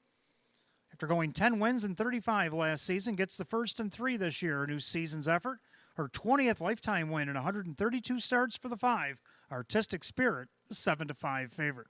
After going 10 wins and 35 last season, gets the 1st and 3 this year, a new season's effort. Her 20th lifetime win in 132 starts for the 5, Artistic Spirit, the 7-5 favorite.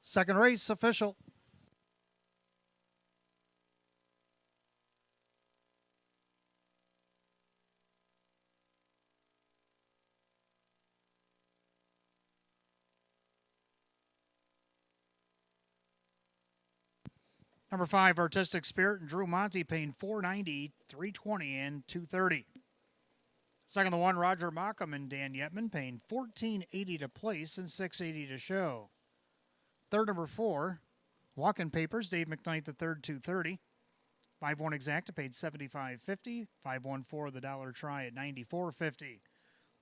Second race official. Number 5, Artistic Spirit, and Drew Monty paying $490, $320, and $230. Second, the 1, Roger Markham and Dan Yetman paying $14.80 to place and $6.80 to show. Third, number 4, Walk-In Papers, Dave McKnight the third, $230. 5-1 Exacta paid $75.50. 5-1-4 the dollar try at $94.50.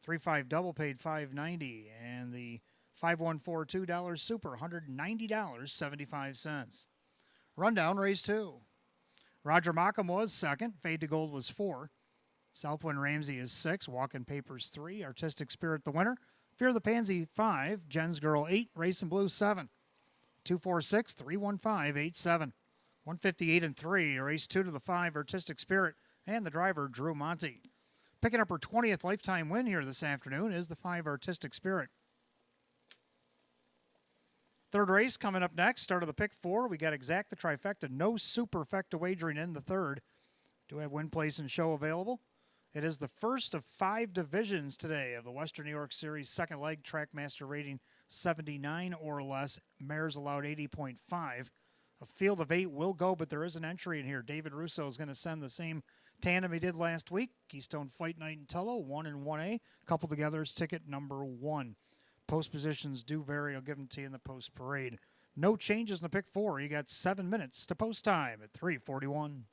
3-5 double paid $5.90, and the 5-1-4 $2 super $190.75. Rundown race 2. Roger Markham was second. Fade to Gold was 4. Southwind Ramsey is 6. Walk-In Papers 3. Artistic Spirit the winner. Fear the Pansy 5. Jen's Girl 8. Racing Blue 7. 246 315 87. 158 and 3. Race 2 to the 5. Artistic Spirit and the driver Drew Monty. Picking up her 20th lifetime win here this afternoon is the 5 Artistic Spirit. Third race coming up next. Start of the pick 4. We got Exacta Trifecta. No superfecta wagering in the third. Do have win, place, and show available. It is the first of 5 divisions today of the Western New York Series second leg. Trackmaster rating 79 or less. Mares allowed 80.5. A field of 8 will go, but there is an entry in here. David Russo is going to send the same tandem he did last week. Keystone Fight Night and Tello, 1 and 1A. Coupled together is ticket number 1. Post positions do vary. I'll give them to you in the post parade. No changes in the pick 4. You got 7 minutes to post time at 3:41.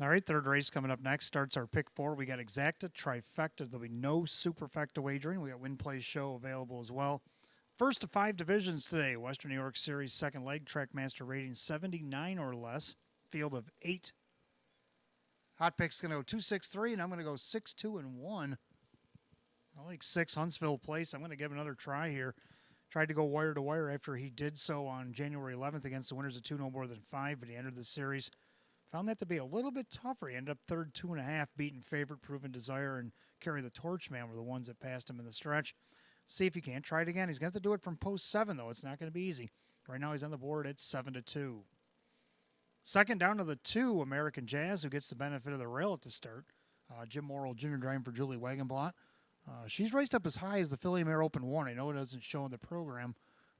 All right, third race coming up next starts our pick four. We got exacta, trifecta. There'll be no superfecta wagering. We got win, play, show available as well. First of 5 divisions today. Western New York Series second leg, Trackmaster rating 79 or less. Field of 8. Hot pick's going to go 2-6-3, and I'm going to go 6-2-1. I like 6 Huntsville Place. I'm going to give another try here. Tried to go wire to wire after he did so on January 11th against the winners of 2 no more than 5, but he entered the series. Found that to be a little bit tougher. He ended up third, 2.5, beaten favorite, proven desire, and carry the torch man were the ones that passed him in the stretch. See if he can. Try it again. He's going to have to do it from post 7, though. It's not going to be easy. Right now he's on the board at 7-2. Second down to the 2, American Jazz, who gets the benefit of the rail at the start. Jim Morrill Jr. driving for Julie Wagenblatt. She's raced up as high as the Philly Mare Open 1. I know it doesn't show in the program,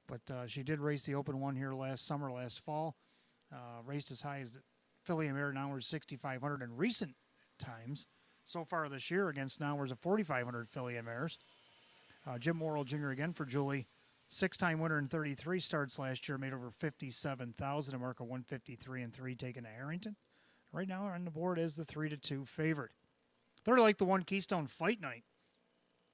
but she did race the Open 1 here last fall. Raced as high as the Philly Mare Nowers 6,500 in recent times. So far this year against Nowers of 4,500 Philly Mares. Jim Morrill Jr. again for Julie. 6-time winner in 33 starts last year, made over 57,000, a mark of 153-3 taken to Harrington. Right now on the board is the 3-2 favorite. Third like the 1 Keystone Fight Night.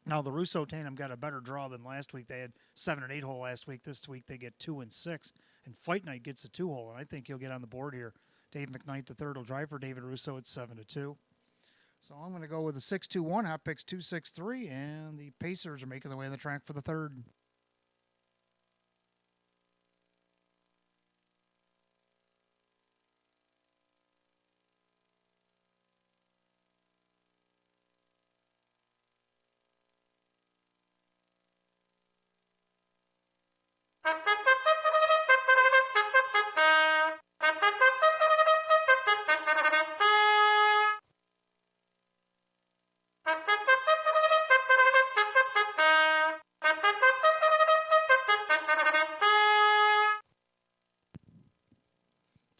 Now the Russo Tandem got a better draw than last week. They had 7 and 8 hole last week. This week they get 2 and 6, and Fight Night gets a 2 hole, and I think he'll get on the board here. Dave McKnight, the third, will drive for David Russo at 7-2. So I'm going to go with a 6-2-1. Hot picks 2-6-3, and the Pacers are making their way on the track for the third.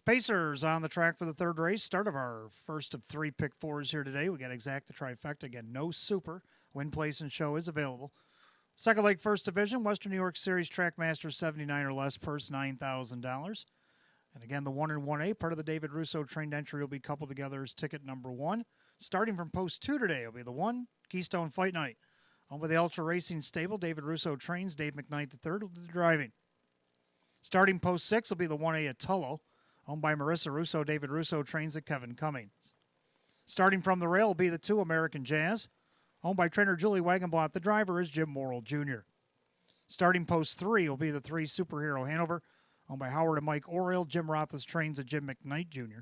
Pacers on the track for the third race. Start of our first of 3 pick fours here today. We got exacta, trifecta. Again, no super. Win, place, and show is available. Second leg, first division. Western New York Series Trackmaster 79 or less, purse $9,000. And again, the 1 and 1A, part of the David Russo trained entry, will be coupled together as ticket number 1. Starting from post 2 today will be the 1 Keystone Fight Night. On with the Ultra Racing Stable, David Russo trains. Dave McKnight III will do the driving. Starting post 6 will be the 1A at Tullow. Owned by Marissa Russo, David Russo trains at Kevin Cummings. Starting from the rail will be the 2 American Jazz. Owned by trainer Julie Wagenblatt. The driver is Jim Morrill Jr. Starting post 3 will be the 3 Superhero Hanover. Owned by Howard and Mike Oriel. Jim Rothfuss trains at Jim McKnight Jr.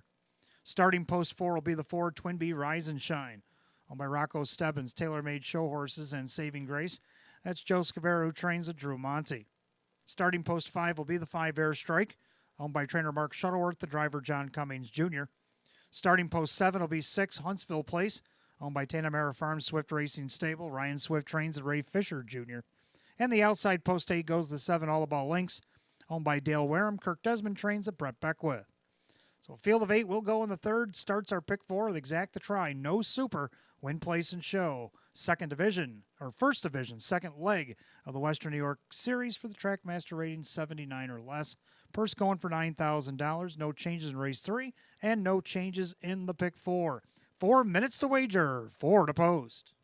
Starting post 4 will be the 4 Twin Bee Rise and Shine. Owned by Rocco Stebbins, Tailor-Made Show Horses, and Saving Grace. That's Joe Scavera, who trains at Drew Monte. Starting post 5 will be the 5 Airstrike. Owned by trainer Mark Shuttleworth, the driver John Cummings Jr. Starting post 7 will be 6 Huntsville Place, owned by Tanamera Farm Swift Racing Stable. Ryan Swift trains at Ray Fisher Jr. And the outside post 8 goes the 7 All About Links, owned by Dale Wareham. Kirk Desmond trains at Brett Beckwith. So a field of 8 will go in the third. Starts our pick 4 with exacta try. No super. Win, place, and show. Second division, or first division, second leg of the Western New York Series for the Trackmaster rating 79 or less. Purse going for $9,000. No changes in race 3, and no changes in the pick 4. 4 minutes to wager, 4 to post.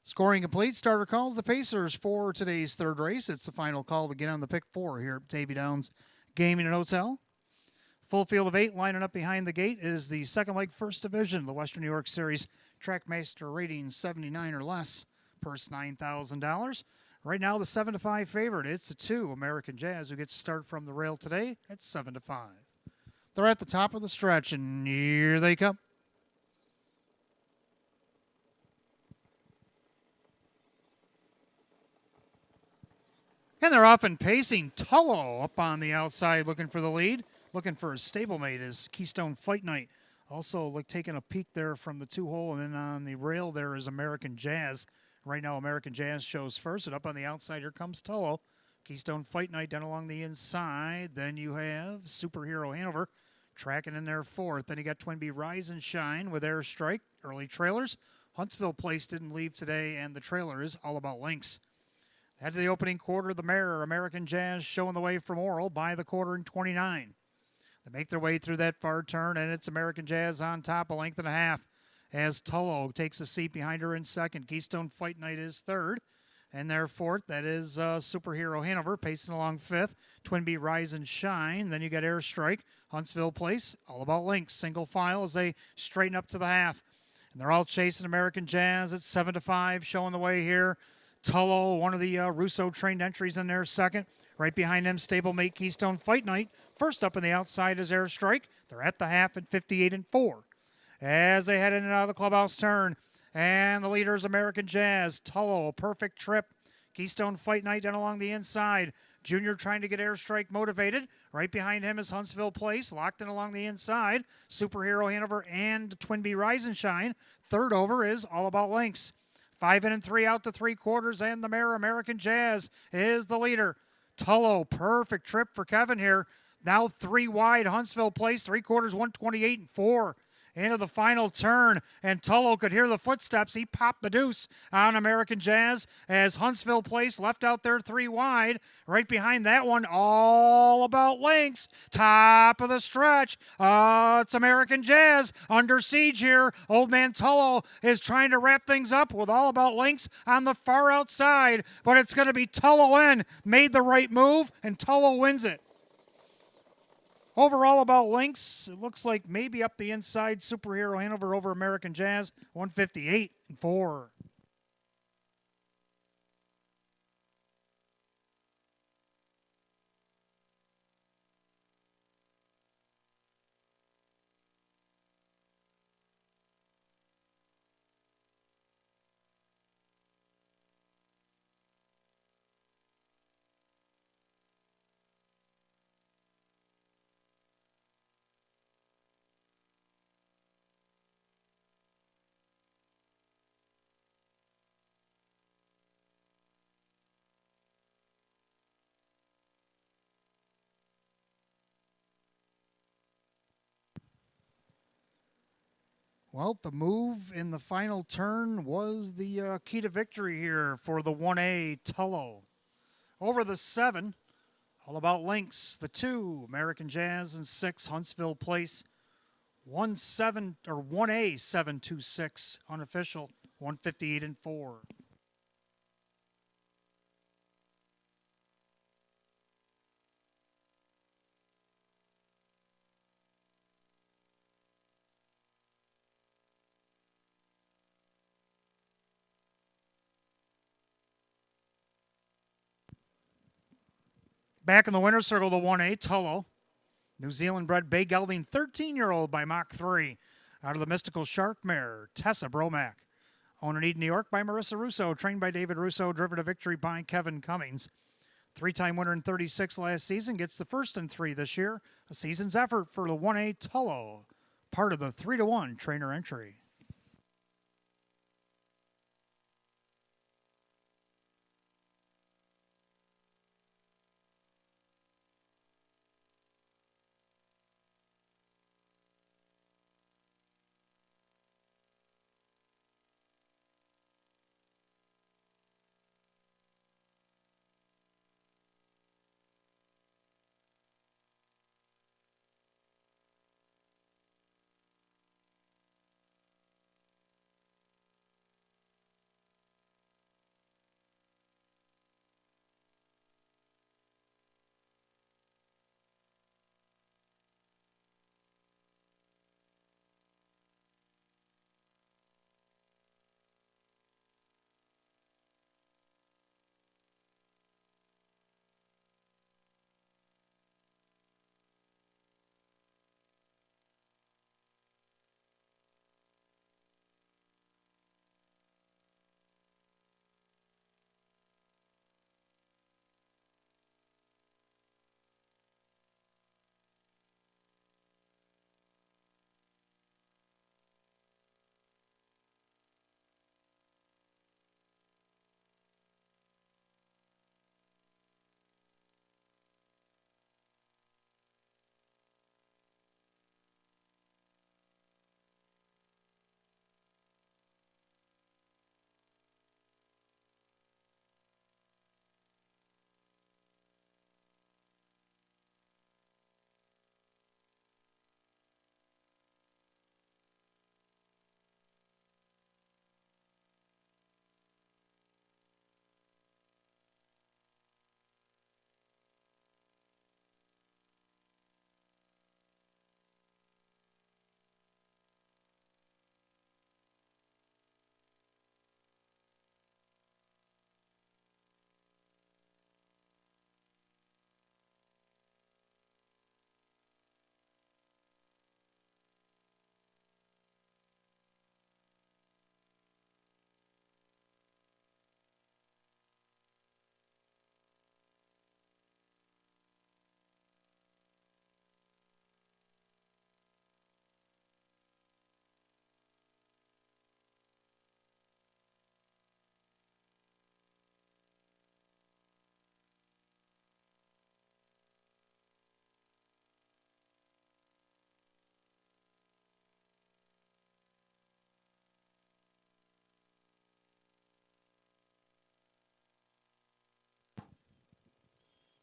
Scoring complete. Starter calls the Pacers for today's third race. It's the final call to get on the pick 4 here at Batavia Downs Gaming and Hotel. Full field of 8 lining up behind the gate is the second leg first division, the Western New York Series. Trackmaster rating 79 or less. Purse $9,000. Right now the 7-5 favorite. It's a 2 American Jazz who gets to start from the rail today at 7-5. They're at the top of the stretch and here they come. And they're off and pacing. Tullo up on the outside looking for the lead. Looking for his stablemate is Keystone Fight Night. Also taking a peek there from the 2-hole. And then on the rail there is American Jazz. Right now American Jazz shows first. And up on the outside here comes Tullo. Keystone Fight Night down along the inside. Then you have Superhero Hanover tracking in there fourth. Then you got Twin B Rise and Shine with Airstrike. Early trailers. Huntsville Place didn't leave today. And the trailer is All About Links. Head to the opening quarter, the mare, American Jazz, showing the way from Oral by the quarter in 29. They make their way through that far turn, and it's American Jazz on top, a length and a half, as Tullo takes a seat behind her in second. Keystone Fight Night is third, and their fourth, that is Superhero Hanover, pacing along fifth. Twin B Rise and Shine. Then you got Airstrike, Huntsville Place, All About Links. Single file as they straighten up to the half. And they're all chasing American Jazz at 7-5, showing the way here. Tullo, one of the Russo-trained entries in there, second. Right behind them, stablemate Keystone Fight Night. First up on the outside is Airstrike. They're at the half at 58-4. As they head in and out of the clubhouse turn. And the leader is American Jazz. Tullo, perfect trip. Keystone Fight Night down along the inside. Junior trying to get Airstrike motivated. Right behind him is Huntsville Place, locked in along the inside. Superhero Hanover and Twin B Rise and Shine. Third over is All About Links. 5 in and 3 out to 3/4, and the mare American Jazz is the leader. Tullo, perfect trip for Kevin here. Now 3 wide, Huntsville Place, 3/4, 128-4. Into the final turn, and Tullo could hear the footsteps. He popped the deuce on American Jazz as Huntsville Place left out there 3 wide. Right behind that one, All About Links. Top of the stretch. It's American Jazz under siege here. Old man Tullo is trying to wrap things up with All About Links on the far outside, but it's going to be Tullo in. Made the right move, and Tullo wins it. Overall, About Links, it looks like maybe up the inside, Superhero Hanover over American Jazz, 158-4. Well, the move in the final turn was the key to victory here for the 1A Tullo. Over the 7, All About Links, the 2, American Jazz, and 6, Huntsville Place. 1A 726 unofficial, 158-4. Back in the winner's circle, the 1A, Tullo. New Zealand-bred bay gelding 13-year-old by Mach 3. Out of the mystical shark mare, Tessa Bromack. Owned in Eden, New York by Marissa Russo. Trained by David Russo. Driven to victory by Kevin Cummings. 3-time winner in 36 last season. Gets the first in 3 this year. A season's effort for the 1A Tullo. Part of the 3-1 trainer entry.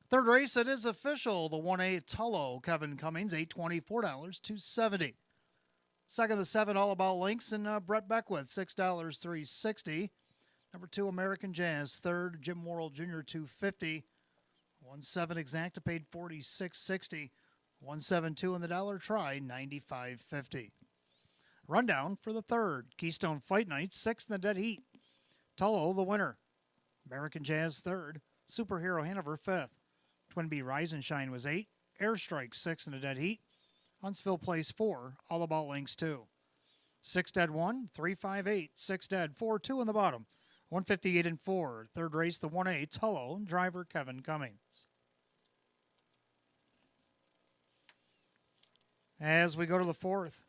Third race, it is official. The 1A Tullo, Kevin Cummings, $824, $270. Second, the 7 All About Links and Brett Beckwith, $6, $360. Number 2, American Jazz. Third, Jim Worrell Jr., $250. 1-7 Exacta paid $46.60. 1-7-2 in the dollar try, $95.50. Rundown for the third, Keystone Fight Night, 6th in the dead heat. Tullo, the winner. American Jazz, third. Superhero Hanover, 5th. Twin B Rise and Shine was 8. Airstrike, 6th in the dead heat. Huntsville Place, 4. All About Links, 2. 6 dead 1, 3-5-8. 6 dead 4-2 in the bottom. 158 and 4. Third race, the 1A Tullo, driver Kevin Cummings. As we go to the fourth,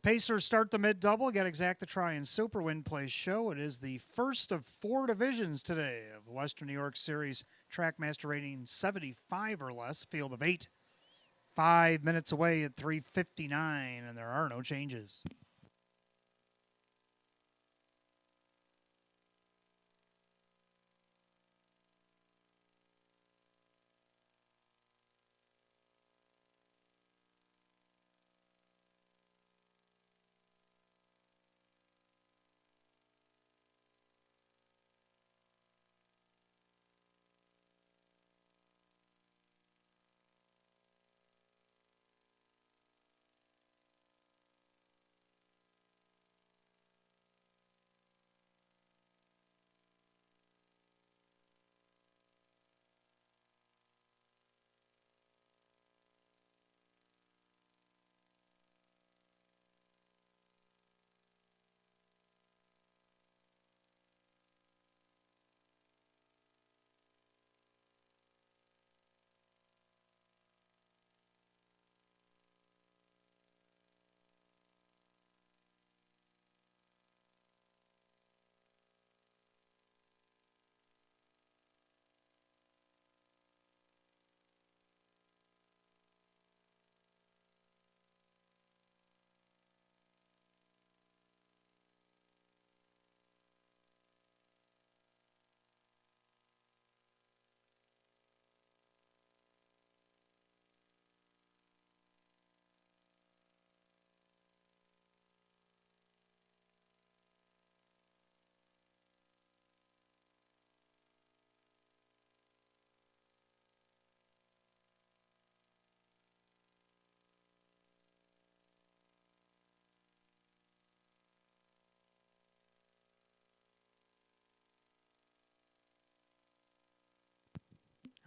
Pacers start the mid-double. Get Exacta Try and Super Win Place show. It is the first of 4 divisions today of the Western New York Series Trackmaster rating 75 or less, field of 8. 5 minutes away at 3:59, and there are no changes.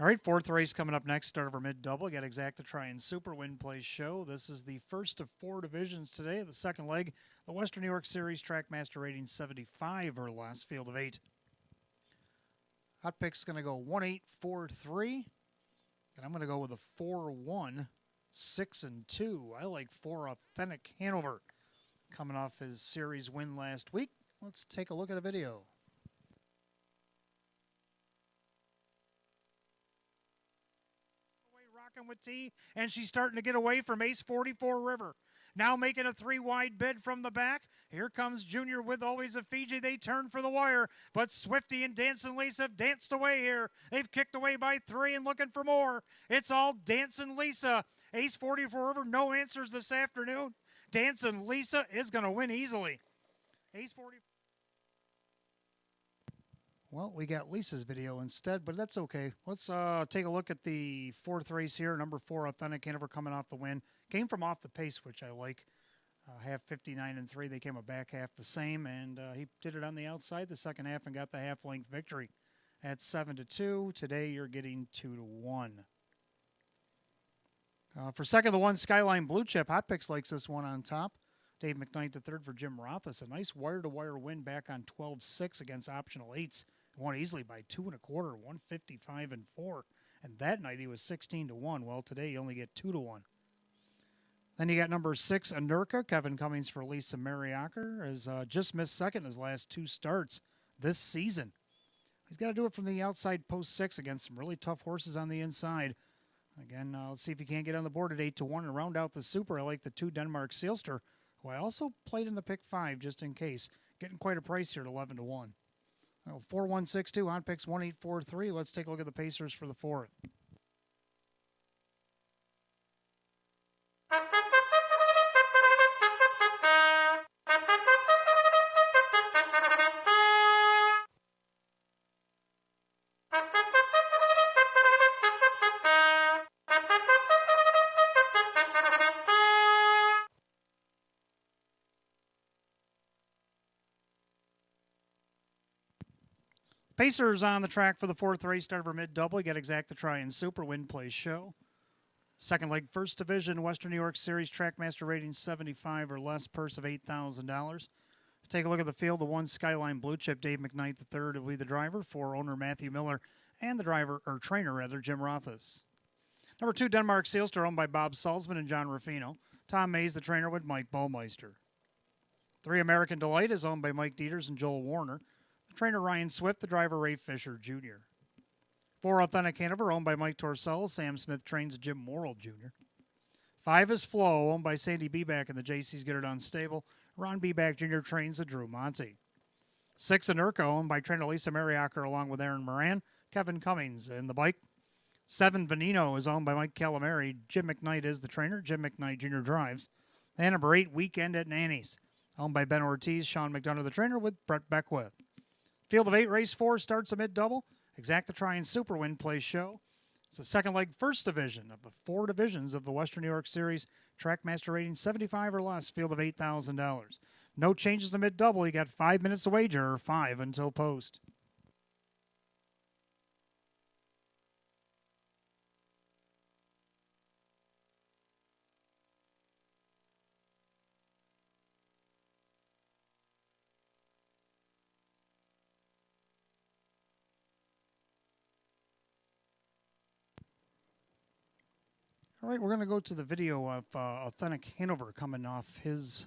All right, fourth race coming up next. Start of our mid-double. Get Exacta Try and Super Win Place show. This is the first of 4 divisions today. The second leg, the Western New York Series Trackmaster rating 75 or less, field of 8. Hot pick's going to go 1-8-4-3. And I'm going to go with a 4-1, 6-2. I like 4 Authentic Hanover. Coming off his series win last week. Let's take a look at a video. Rocking with T, and she's starting to get away from Ace 44 River. Now making a 3-wide bid from the back. Here comes Junior with Always a Fiji. They turn for the wire, but Swifty and Dancing Lisa have danced away here. They've kicked away by 3 and looking for more. It's all Dancing Lisa. Ace 44 River, no answers this afternoon. Dancing Lisa is going to win easily. Ace 44. Well, we got Lisa's video instead, but that's okay. Let's take a look at the fourth race here. Number 4, Authentic Hanover coming off the win. Came from off the pace, which I like. Half 59 and 3. They came a back half the same, and he did it on the outside the second half and got the half-length victory at 7-2. Today you're getting 2-1. For second, the 1 Skyline Blue Chip. Hot Picks likes this one on top. Dave McKnight the third for Jim Rothus. A nice wire-to-wire win back on 12-6 against optional 8s. Won easily by 2 1/4, 155 and 4. And that night he was 16-1. Well, today you only get 2-1. Then you got number 6, Anurka. Kevin Cummings for Lisa Mariacker has just missed second in his last 2 starts this season. He's got to do it from the outside post 6 against some really tough horses on the inside. Again, let's see if he can't get on the board at 8-1 and round out the super. I like the 2 Denmark Sealster, who I also played in the pick 5 just in case. Getting quite a price here at 11-1. 4162 on picks 1843. Let's take a look at the Pacers for the fourth. Pacers on the track for the fourth race. Start over mid-double. You got Exacta Try and Super. Win, Play, Show. Second leg, First Division, Western New York Series, Trackmaster rating 75 or less, purse of $8,000. Take a look at the field. The one Skyline Blue Chip, Dave McKnight III, will be the driver. For owner Matthew Miller and the driver, or trainer rather, Jim Rothus. Number 2, Denmark Sealster, owned by Bob Salzman and John Ruffino. Tom Mays, the trainer, with Mike Baumeister. 3, American Delight, is owned by Mike Dieters and Joel Warner. The trainer, Ryan Swift, the driver, Ray Fisher Jr. 4, Authentic Hanover, owned by Mike Torcell. Sam Smith trains Jim Morrill Jr. 5 is Flow, owned by Sandy Beback and the JC's Get It Done stable. Ron Beback Jr. trains the Drew Monty. 6, Anurka, owned by trainer Lisa Mariacker along with Aaron Moran. Kevin Cummings in the bike. 7, Veneno, is owned by Mike Calamari. Jim McKnight is the trainer. Jim McKnight Jr. drives. And number 8, Weekend at Nanny's, owned by Ben Ortiz. Sean McDonough, the trainer, with Brett Beckwith. Field of 8, race 4 starts a mid-double. Exacta Try and Super. Win, Play, Show. It's the second leg, First Division of the 4 divisions of the Western New York Series. Trackmaster rating 75 or less. Field of $8,000. No changes to mid-double. You got 5 minutes to wager, or 5 until post. All right, we're going to go to the video of Authentic Hanover coming off his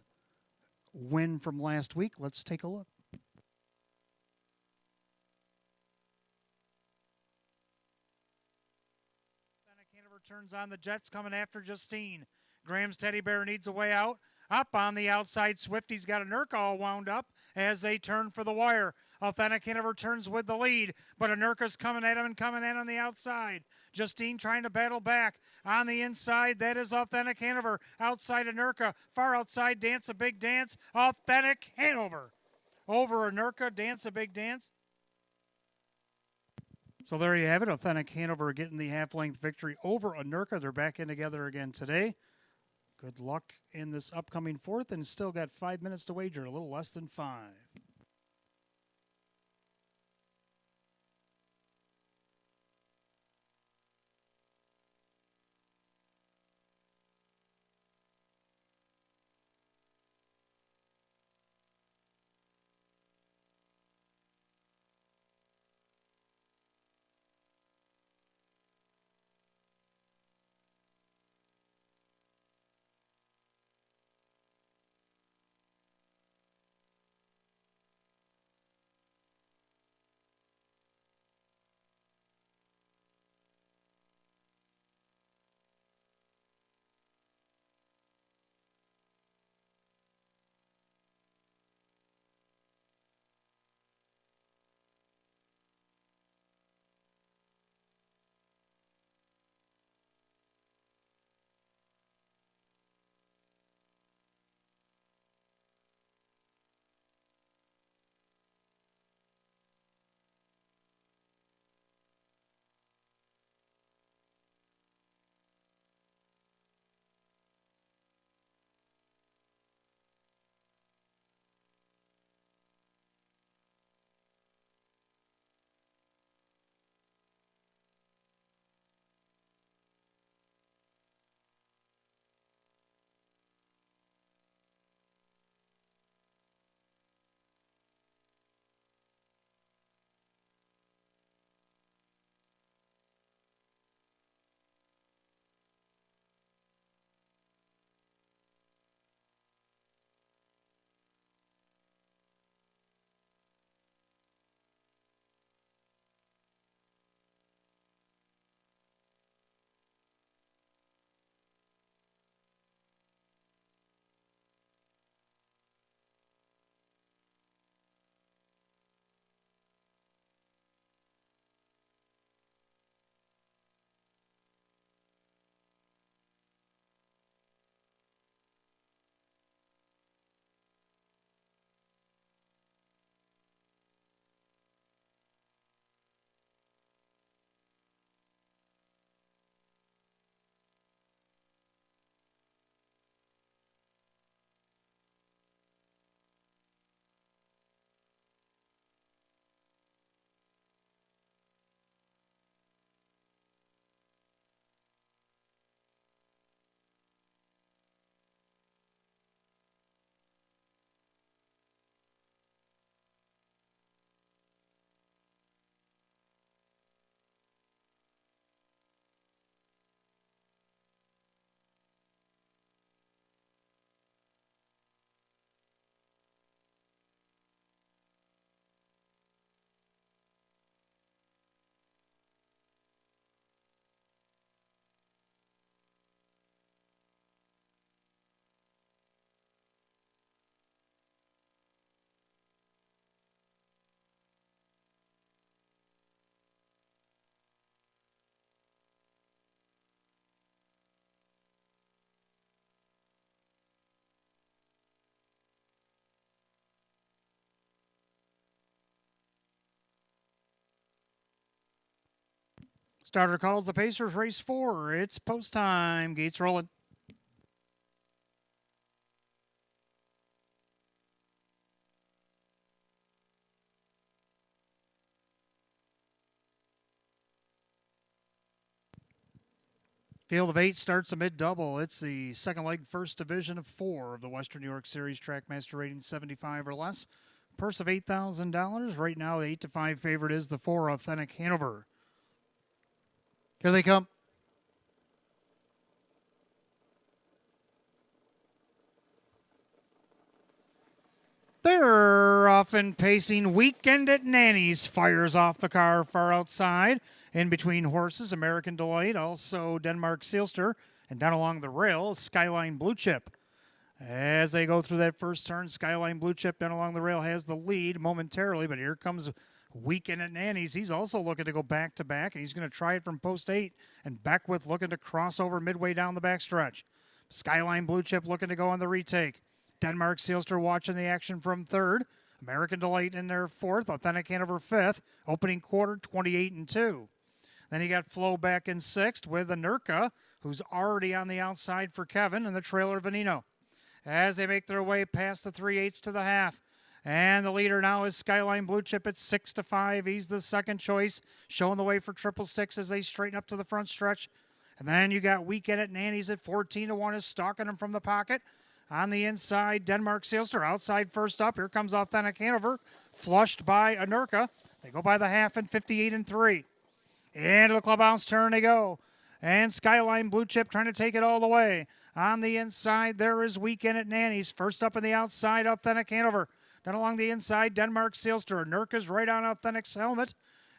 win from last week. Let's take a look. Authentic Hanover turns on the Jets, coming after Justine. Graham's Teddy Bear needs a way out. Up on the outside, Swifty's got a Nurk all wound up as they turn for the wire. Authentic Hanover turns with the lead, but Anurka's coming at him and coming in on the outside. Justine trying to battle back. On the inside, that is Authentic Hanover. Outside Anurka, far outside, Dance a Big Dance. Authentic Hanover. Over Anurka, Dance a Big Dance. So there you have it. Authentic Hanover getting the half-length victory over Anurka. They're back in together again today. Good luck in this upcoming fourth, and still got 5 minutes to wager, a little less than 5. Starter calls the Pacers race 4. It's post time. Gates rolling. Field of 8 starts a mid-double. It's the second leg, first division of 4 of the Western New York Series. Trackmaster rating 75 or less. Purse of $8,000. Right now, the 8-5 favorite is the 4 Authentic Hanover. Here they come. They're often pacing. Weekend at Nanny's fires off the car far outside. In between horses, American Delight, also Denmark Sealster, and down along the rail, Skyline Blue Chip. As they go through that first turn, Skyline Blue Chip down along the rail has the lead momentarily, but here comes Weekend at Nanny's. He's also looking to go back to back, and he's going to try it from post 8, and Beckwith looking to cross over midway down the backstretch. Skyline Blue Chip looking to go on the retake. Denmark Sealster watching the action from third. American Delight in their fourth. Authentic Hanover fifth. Opening quarter 28-2. Then you got Flo back in sixth with Anurka, who's already on the outside for Kevin, and the trailer Venino. As they make their way past the 3/8 to the half. And the leader now is Skyline Blue Chip at 6-5. He's the second choice, showing the way for 666 as they straighten up to the front stretch. And then you got Weekend at Nanny's at 14-1 is stalking him from the pocket. On the inside, Denmark Sealster outside first up. Here comes Authentic Hanover, flushed by Anurka. They go by the half in 58-3. Into the clubhouse turn they go. And Skyline Blue Chip trying to take it all the way. On the inside, there is Weekend at Nanny's. First up on the outside, Authentic Hanover. Then along the inside, Denmark Sealster. Nurka's right on Authentic's helmet.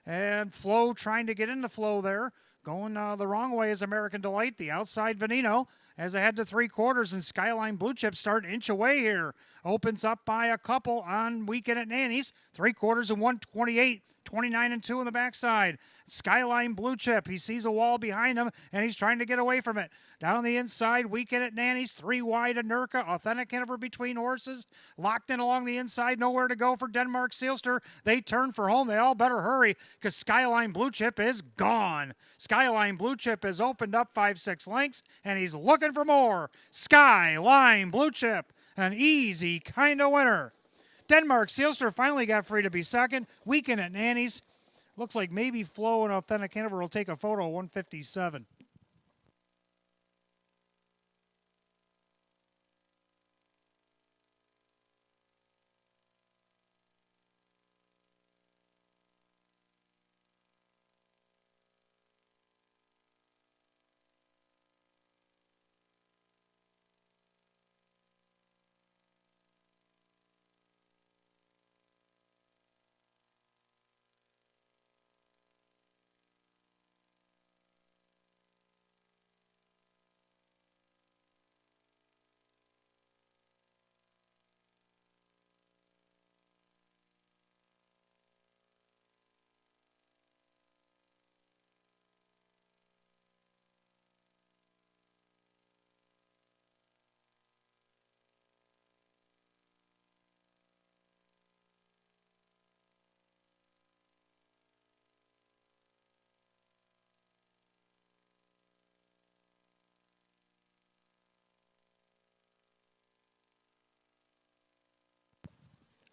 And Flo trying to get into Flo there. Going the wrong way is American Delight. The outside, Venino. As they head to 3/4, and Skyline Blue Chip start inch away here. Opens up by a couple on Weekend at Nanny's. 3/4 and 128. 29-2 on the backside. Skyline Blue Chip. He sees a wall behind him, and he's trying to get away from it. Down the inside, Weekend at Nanny's. 3 wide, Anurka. Authentic Hanover between horses. Locked in along the inside. Nowhere to go for Denmark Sealster. They turn for home. They all better hurry because Skyline Blue Chip is gone. Skyline Blue Chip has opened up 5-6 lengths, and he's looking for more. Skyline Blue Chip, an easy kind of winner. Denmark Sealster finally got free to be second. Weekend at Nanny's. Looks like maybe Flo and Authentic Hanover will take a photo of 157.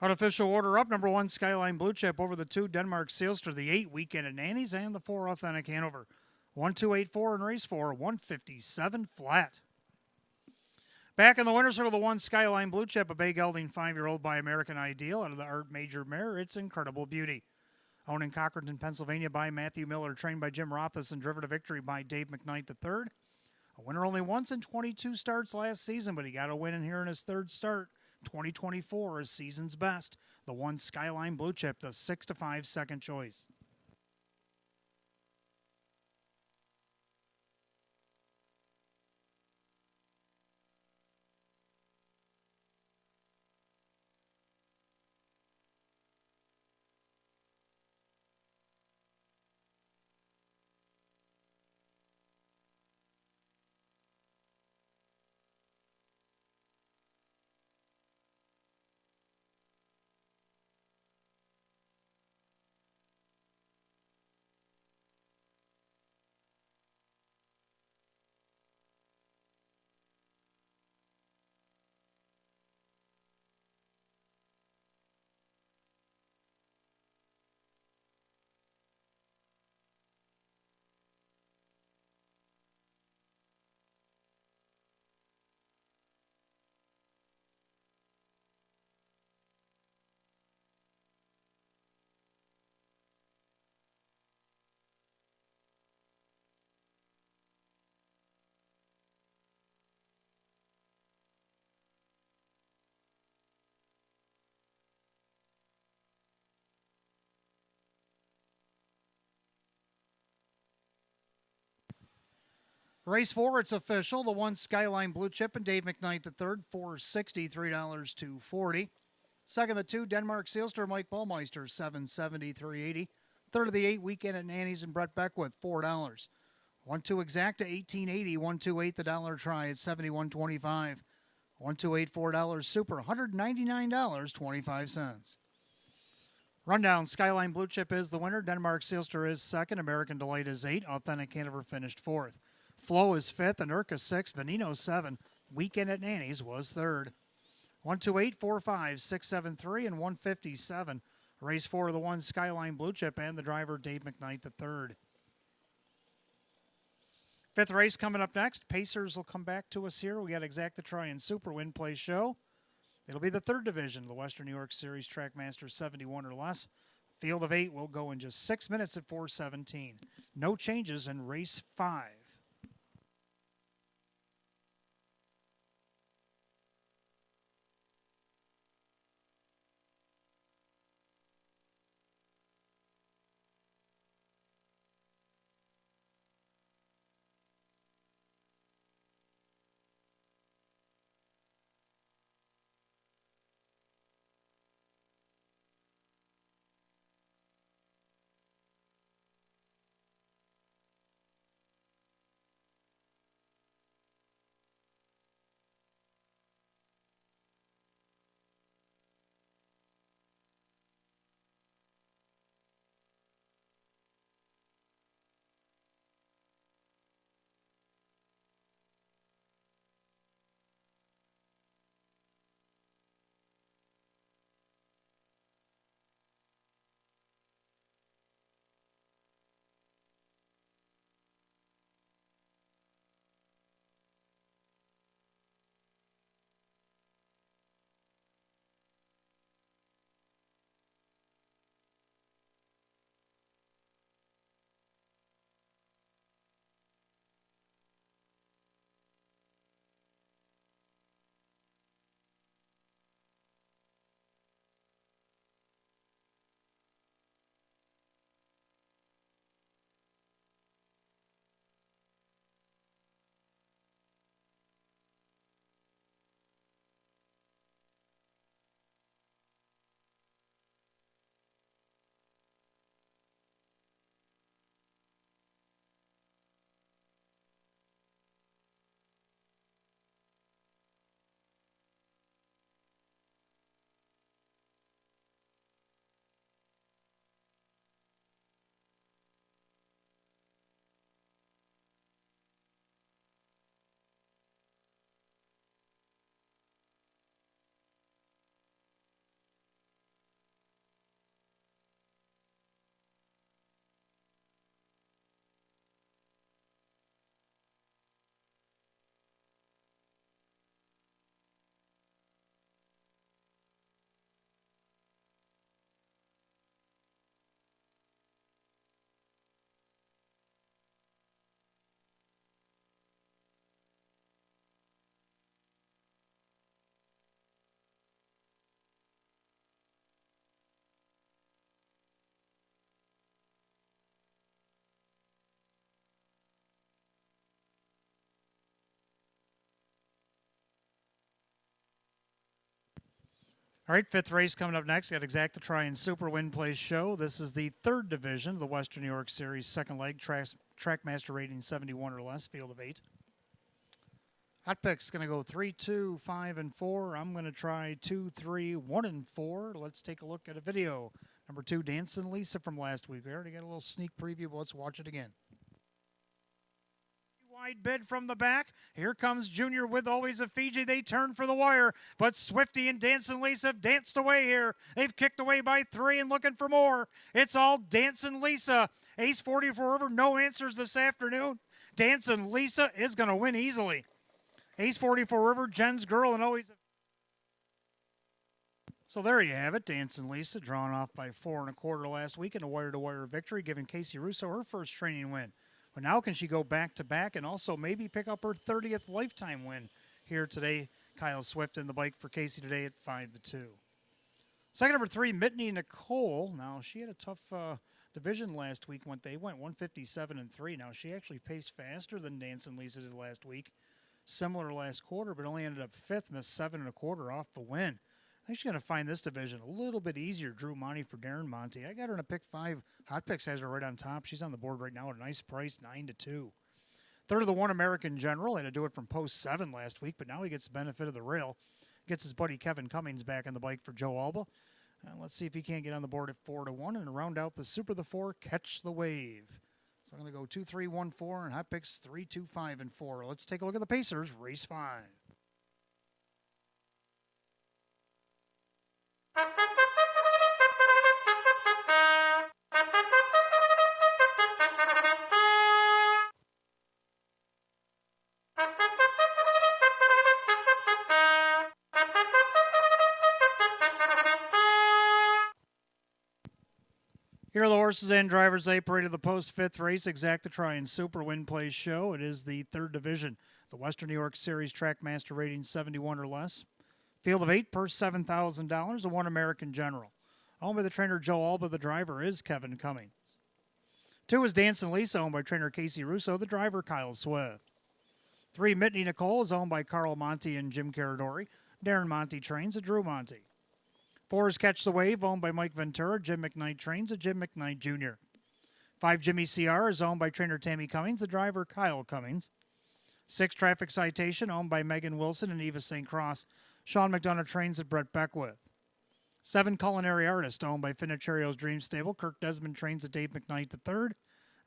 Unofficial order up. Number 1, Skyline Blue Chip over the 2, Denmark Sealster. The 8, Weekend at Nanny's, and the 4, Authentic Hanover. 1-2-8-4 in race 4, 157 flat. Back in the winner's circle, the 1, Skyline Blue Chip, a bay gelding 5-year-old by American Ideal out of the Art Major mare. It's Incredible Beauty. Owned in Cochranton, Pennsylvania by Matthew Miller, trained by Jim Rothfuss, and driven to victory by Dave McKnight III. A winner only once in 22 starts last season, but he got a win in here in his third start. 2024 is season's best. The 1, Skyline Blue Chip, the 6-5 second choice. Race 4, it's official. The 1 Skyline Blue Chip and Dave McKnight the third, $460, $3 to $40. Second, the 2 Denmark Sealster, Mike Ballmeister, $770, $380. Third of the 8 Weekend at Nanny's and Brett Beckwith, $4. 1-2 Exacta, $18.80. 1-2-8 the dollar try at $71.25. 1-2-8 $4 Super, $199.25. Rundown, Skyline Blue Chip is the winner. Denmark Sealster is second. American Delight is 8. Authentic Hanover finished 4th. Flow is 5th. And Urca 6th. Veneno 7. Weekend at Nanny's was 3rd. 1-2-8 4-5 6-7-3 and 157. Race 4 of the 1 Skyline Blue Chip and the driver Dave McKnight the third. 5th race coming up next. Pacers will come back to us here. We got Exacta Try and Super Win Play Show. It'll be the 3rd division, the Western New York Series Trackmaster 71 or less. Field of 8 will go in just 6 minutes at 4:17. No changes in race 5. All right, 5th race coming up next. Got Exacta Try and Super Win Play Show. This is the 3rd division of the Western New York Series, second leg, Trackmaster rating 71 or less, field of 8. Hot Pick's going to go 3, 2, 5, and 4. I'm going to try 2, 3, 1, and 4. Let's take a look at a video. Number 2, Dancing Lisa from last week. We already got a little sneak preview, but let's watch it again. Wide bid from the back. Here comes Junior with Always a Fiji. They turn for the wire, but Swifty and Dancing Lisa have danced away here. They've kicked away by 3 and looking for more. It's all Dancing Lisa. Ace 44 River, no answers this afternoon. Dancing Lisa is going to win easily. Ace 44 River, Jen's Girl, and Always a... So there you have it. Dancing Lisa drawn off by 4 1/4 last week in a wire-to-wire victory, giving Casey Russo her first training win. But now can she go back-to-back and also maybe pick up her 30th lifetime win here today? Kyle Swift in the bike for Casey today at 5-2. Second, number 3, Mitney Nicole. Now, she had a tough division last week they went 157-3. Now she actually paced faster than Dancing Lisa did last week. Similar last quarter, but only ended up fifth, missed 7.25 off the win. I think she's going to find this division a little bit easier. Drew Monty for Darren Monty. I got her in a pick 5. Hot Picks has her right on top. She's on the board right now at a nice price, 9-2. Third of the One American General. Had to do it from post 7 last week, but now he gets the benefit of the rail. Gets his buddy Kevin Cummings back on the bike for Joe Alba. Let's see if he can't get on the board at 4-1 and round out the Super the 4, Catch the Wave. So I'm going to go 2, 3, 1, 4, and Hot Picks 3, 2, 5, and 4. Let's take a look at the Pacers, race 5. Here are the horses and drivers. They paraded the post 5th race, Exacta Try and Super Win Place Show. It is the 3rd division, the Western New York Series Trackmaster rating 71 or less. Field of 8, purse $7,000, a One American General. Owned by the trainer Joe Alba, the driver is Kevin Cummings. 2 is Dancing Lisa, owned by trainer Casey Russo, the driver Kyle Swift. 3, Mitney Nicole is owned by Carl Monty and Jim Caradori. Darren Monty trains a Drew Monty. 4 is Catch the Wave, owned by Mike Ventura. Jim McKnight trains a Jim McKnight Jr. 5, Jimmy CR is owned by trainer Tammy Cummings, the driver Kyle Cummings. 6, Traffic Citation, owned by Megan Wilson and Eva St. Cross. Sean McDonough trains at Brett Beckwith. 7, Culinary Artist, owned by Finicherio's Dream Stable. Kirk Desmond trains at Dave McKnight III.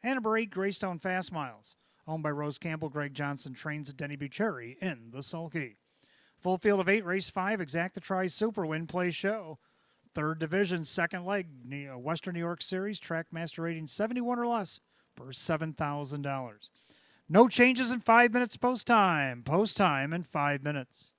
And number 8, Greystone Fast Miles, owned by Rose Campbell. Greg Johnson trains at Denny Bucherri in the Sulky. Full field of 8, race 5, Exacta Try Super Win Play Show. 3rd division, 2nd leg, Western New York Series, Trackmaster rating 71 or less, per $7,000. No changes in 5 minutes post time. Post time in 5 minutes.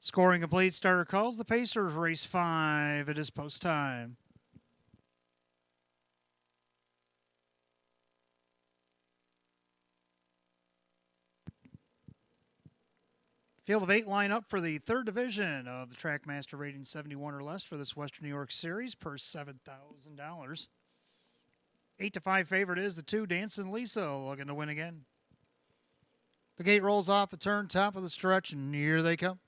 Scoring complete, starter calls. The Pacers race 5. It is post time. Field of 8 lineup for the third division of the Trackmaster rating 71 or less for this Western New York Series, purse $7,000. 8-5 favorite is the 2, Dancing Lisa, looking to win again. The gate rolls off the turn, top of the stretch, and here they come.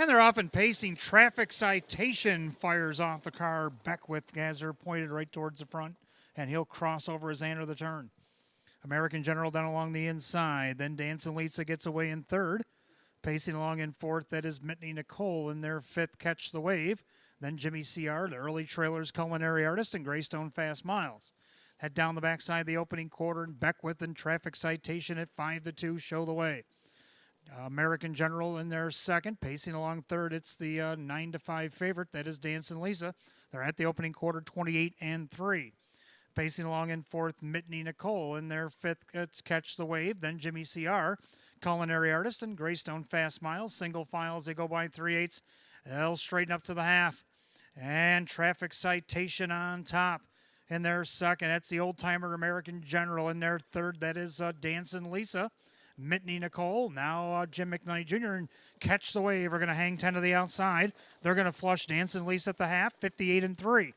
And they're often pacing. Traffic Citation fires off the car. Beckwith has her pointed right towards the front, and he'll cross over as they enter the turn. American General down along the inside. Then Dancing Lisa gets away in third. Pacing along in fourth, that is Mitney Nicole in their fifth, Catch the Wave. Then Jimmy C.R., the early trailers, Culinary Artist, and Greystone Fast Miles. Head down the backside the opening quarter, and Beckwith and Traffic Citation at 5-2 show the way. American General in their second, pacing along third. It's the 9-5 favorite. That is Dancing Lisa. They're at the opening quarter, 28-3. Pacing along in fourth, Mitney Nicole in their fifth. It's Catch the Wave. Then Jimmy C.R., Culinary Artist, and Greystone Fast Miles. Single files, they go by 3/8. They'll straighten up to the half. And Traffic Citation on top in their second. That's the old-timer American General in their third. That is Dancing Lisa. Mitney Nicole, now Jim McKnight Jr. and Catch the Wave are going to hang 10 to the outside. They're going to flush Dancing Lisa at the half, 58-3.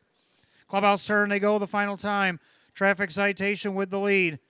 Clubhouse turn, they go the final time. Traffic Citation with the lead.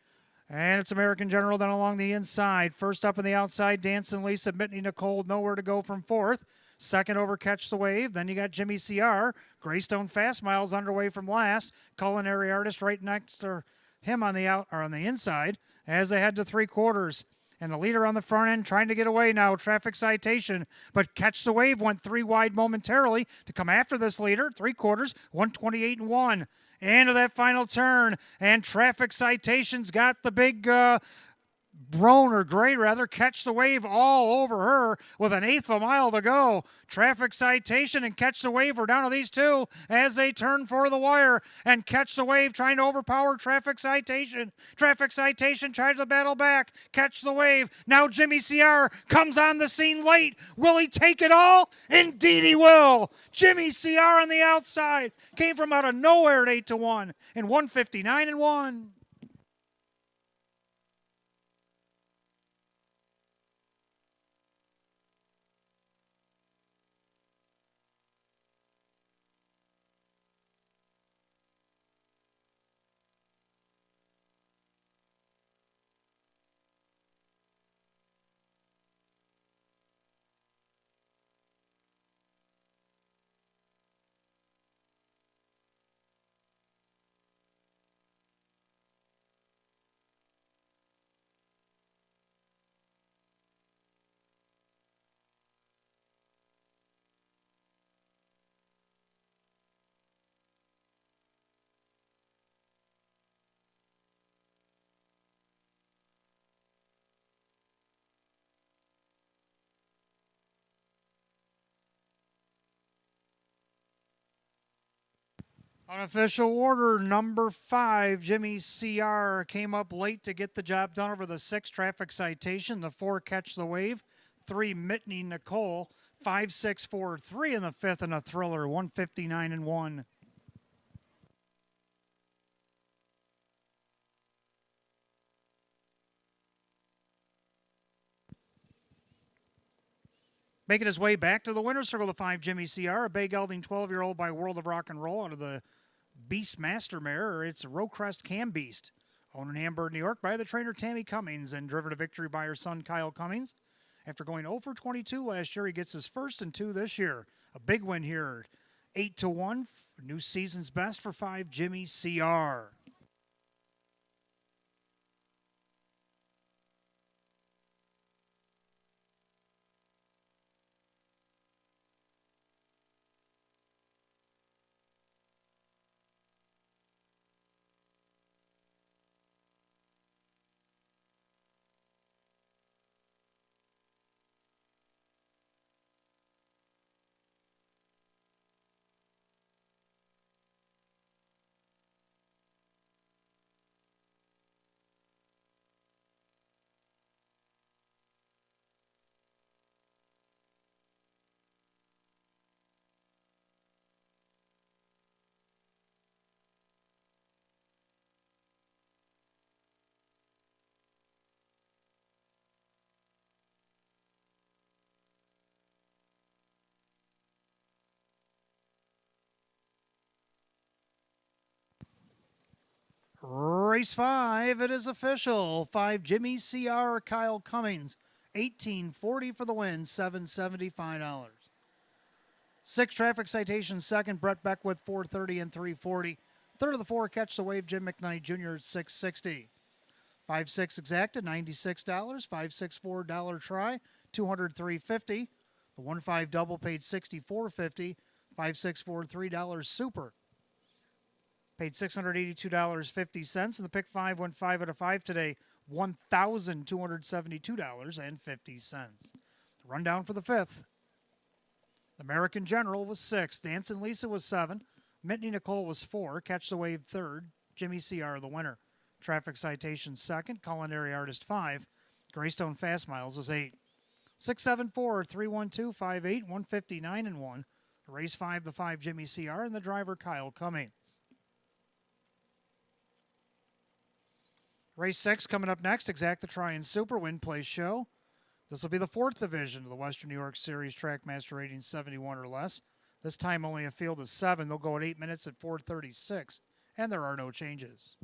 And it's American General down along the inside. First up on the outside, Dancing Lisa, Mitney Nicole, nowhere to go from fourth. Second over, Catch the Wave. Then you got Jimmy C.R. Greystone Fast Miles underway from last. Culinary Artist right next to him on the inside as they head to three quarters. And the leader on the front end trying to get away now, Traffic Citation. But Catch the Wave went 3 wide momentarily to come after this leader. Three quarters, 128-1. Into that final turn. And Traffic Citation's got the big Brown or Gray rather, Catch the Wave all over her with an eighth of a mile to go. Traffic Citation and Catch the Wave are down to these two as they turn for the wire. And Catch the Wave trying to overpower Traffic Citation. Traffic Citation tries to battle back. Catch the Wave. Now Jimmy C.R. comes on the scene late. Will he take it all? Indeed he will. Jimmy C.R. on the outside came from out of nowhere at 8-1 and 159-1. Unofficial order number 5, Jimmy C.R. came up late to get the job done over the 6, Traffic Citation. The 4, Catch the Wave. 3, Mitney Nicole. 5, 6, 4, 3 in the 5th, and a thriller, 159-1. Making his way back to the winner's circle, the 5, Jimmy C.R., a bay gelding 12-year-old by World of Rock and Roll out of the Beast Master Mare. It's a Rowcrest Cam Beast. Owned in Hamburg, New York by the trainer Tammy Cummings and driven to victory by her son Kyle Cummings. After going 0 for 22 last year, he gets his first and 2 this year. A big win here, 8-1, new season's best for 5, Jimmy C.R. Race 5, it is official. 5, Jimmy C.R. Kyle Cummings, $18.40 for the win, $775. 6, Traffic Citation, second, Brett Beckwith, $4.30 and $3.40. Third of the 4, Catch the Wave, Jim McKnight Jr. at $6.60. 5-6 Exacta, $96. 5-6 $4 try, $203.50. The 1-5 double paid $64.50. 5-6 4 $3 super paid $682.50. And the pick 5 went 5 out of 5 today, $1,272.50. The rundown for the 5th. American General was 6. Dancing Lisa was 7. Mitney Nicole was 4. Catch the Wave 3rd. Jimmy C.R. the winner. Traffic Citation 2nd. Culinary Artist 5. Greystone Fast Miles was 8. 674 312 58 159 and 1. Race 5, the 5 Jimmy C.R. and the driver Kyle Cummings. Race 6 coming up next. Exacta Try and Super Win Place Show. This will be the 4th division of the Western New York Series Trackmaster rating 71 or less. This time only a field of 7. They'll go at 8 minutes at 4:36, and there are no changes.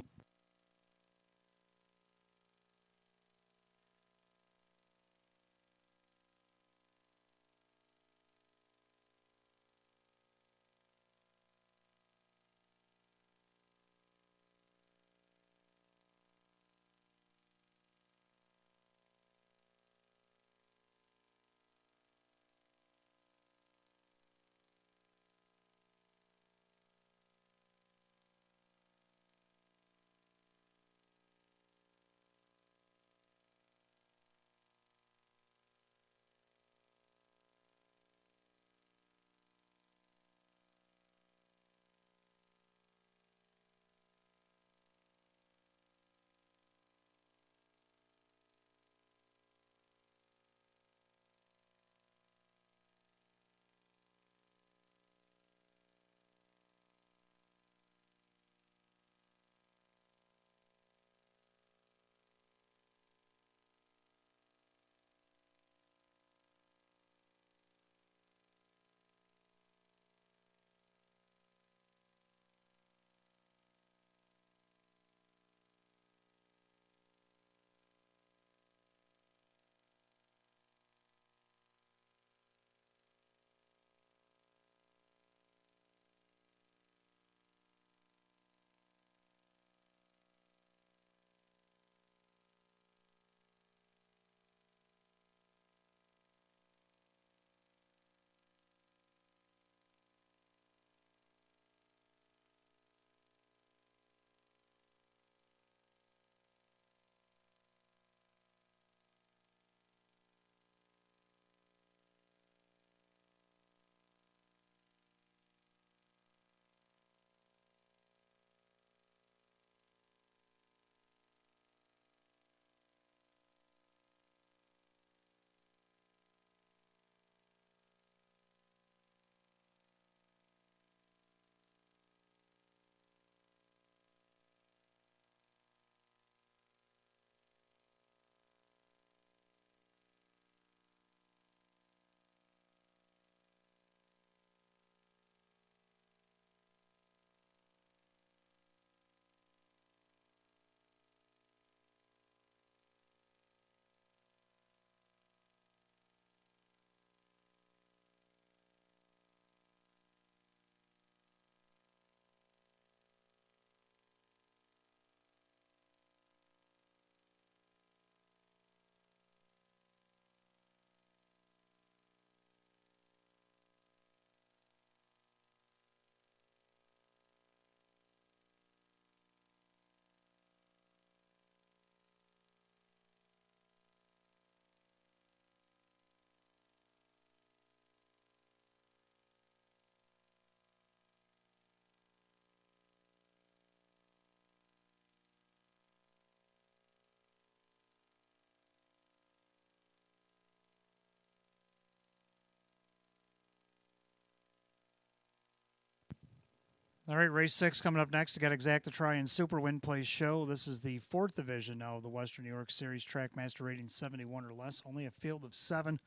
All right, race 6 coming up next. We got Exacta Try and Super Win Place Show. This is the 4th division now of the Western New York Series Trackmaster rating 71 or less. Only a field of 7.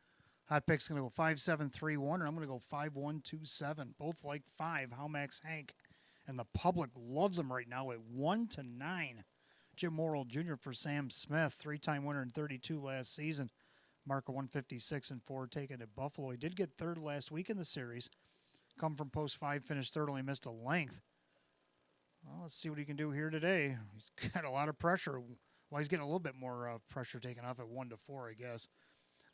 Hot Pick's going to go 5-7-3-1, and I'm going to go 5-1-2-7. Both like 5. How Max Hank. And the public loves them right now at 1-9. Jim Morrill Jr. for Sam Smith, three-time winner in 32 last season. Mark of 156-4 taken at Buffalo. He did get third last week in the series. Come from post 5, finished third, only missed a length. Well, let's see what he can do here today. He's got a lot of pressure. Well, he's getting a little bit more pressure taken off at 1-4, I guess.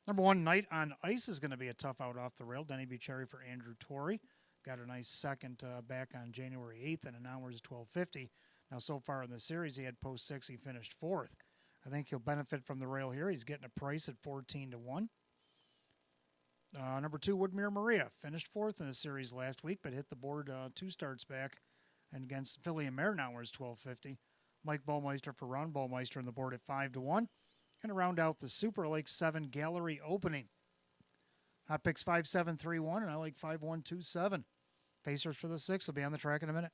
Number 1, Night on Ice is going to be a tough out off the rail. Denny Bucherri for Andrew Torrey. Got a nice second back on January 8th and an hours 12:50. Now, so far in the series, he had post 6. He finished 4th. I think he'll benefit from the rail here. He's getting a price at 14-1. Number 2, Woodmere Maria. Finished 4th in the series last week, but hit the board 2 starts back. And against Philly and Mare now is 12:50. Mike Ballmeister for Ron Ballmeister on the board at 5-1. And to round out the Super Lake 7 Gallery opening. Hot picks 5-7-3-1, and I like 5-1-2-7. Pacers for the 6 will be on the track in a minute.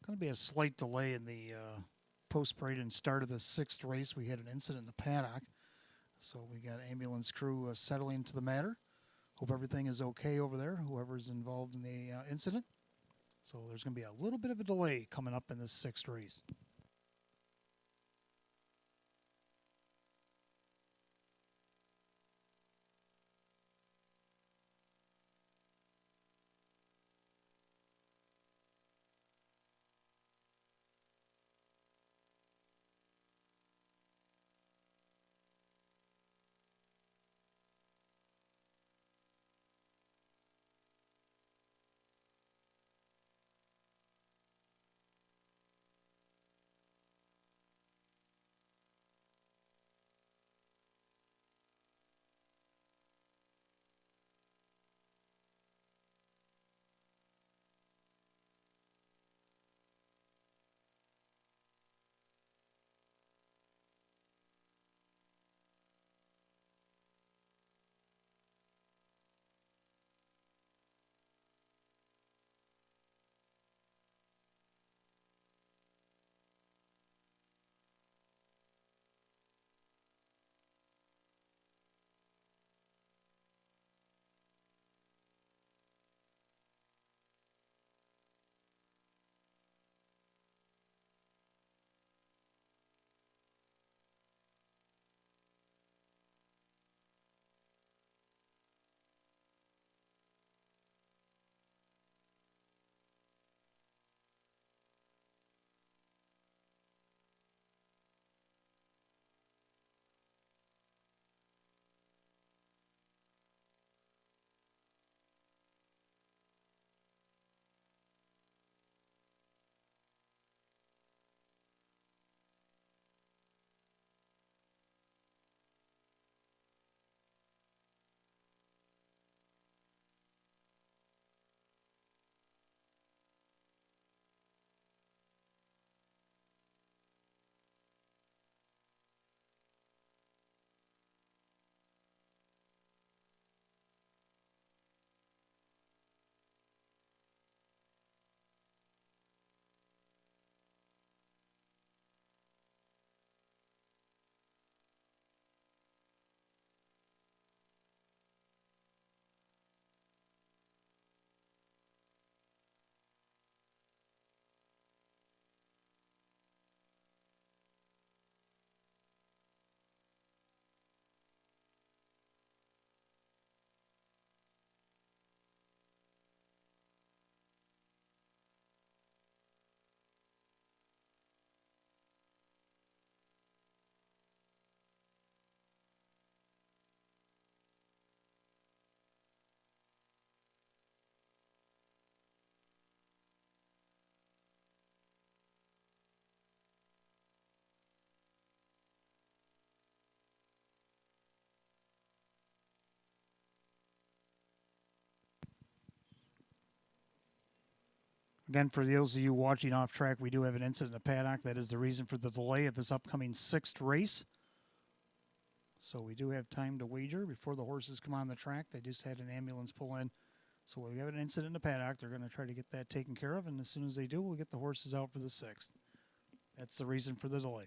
Going to be a slight delay in the post-parade and start of the 6th race. We had an incident in the paddock, so we got ambulance crew settling into the matter. Hope everything is okay over there, whoever's involved in the incident. So there's going to be a little bit of a delay coming up in this 6th race. Again, for those of you watching off track, we do have an incident in the paddock. That is the reason for the delay of this upcoming 6th race. So we do have time to wager before the horses come on the track. They just had an ambulance pull in. So we have an incident in the paddock. They're going to try to get that taken care of. And as soon as they do, we'll get the horses out for the 6th. That's the reason for the delay.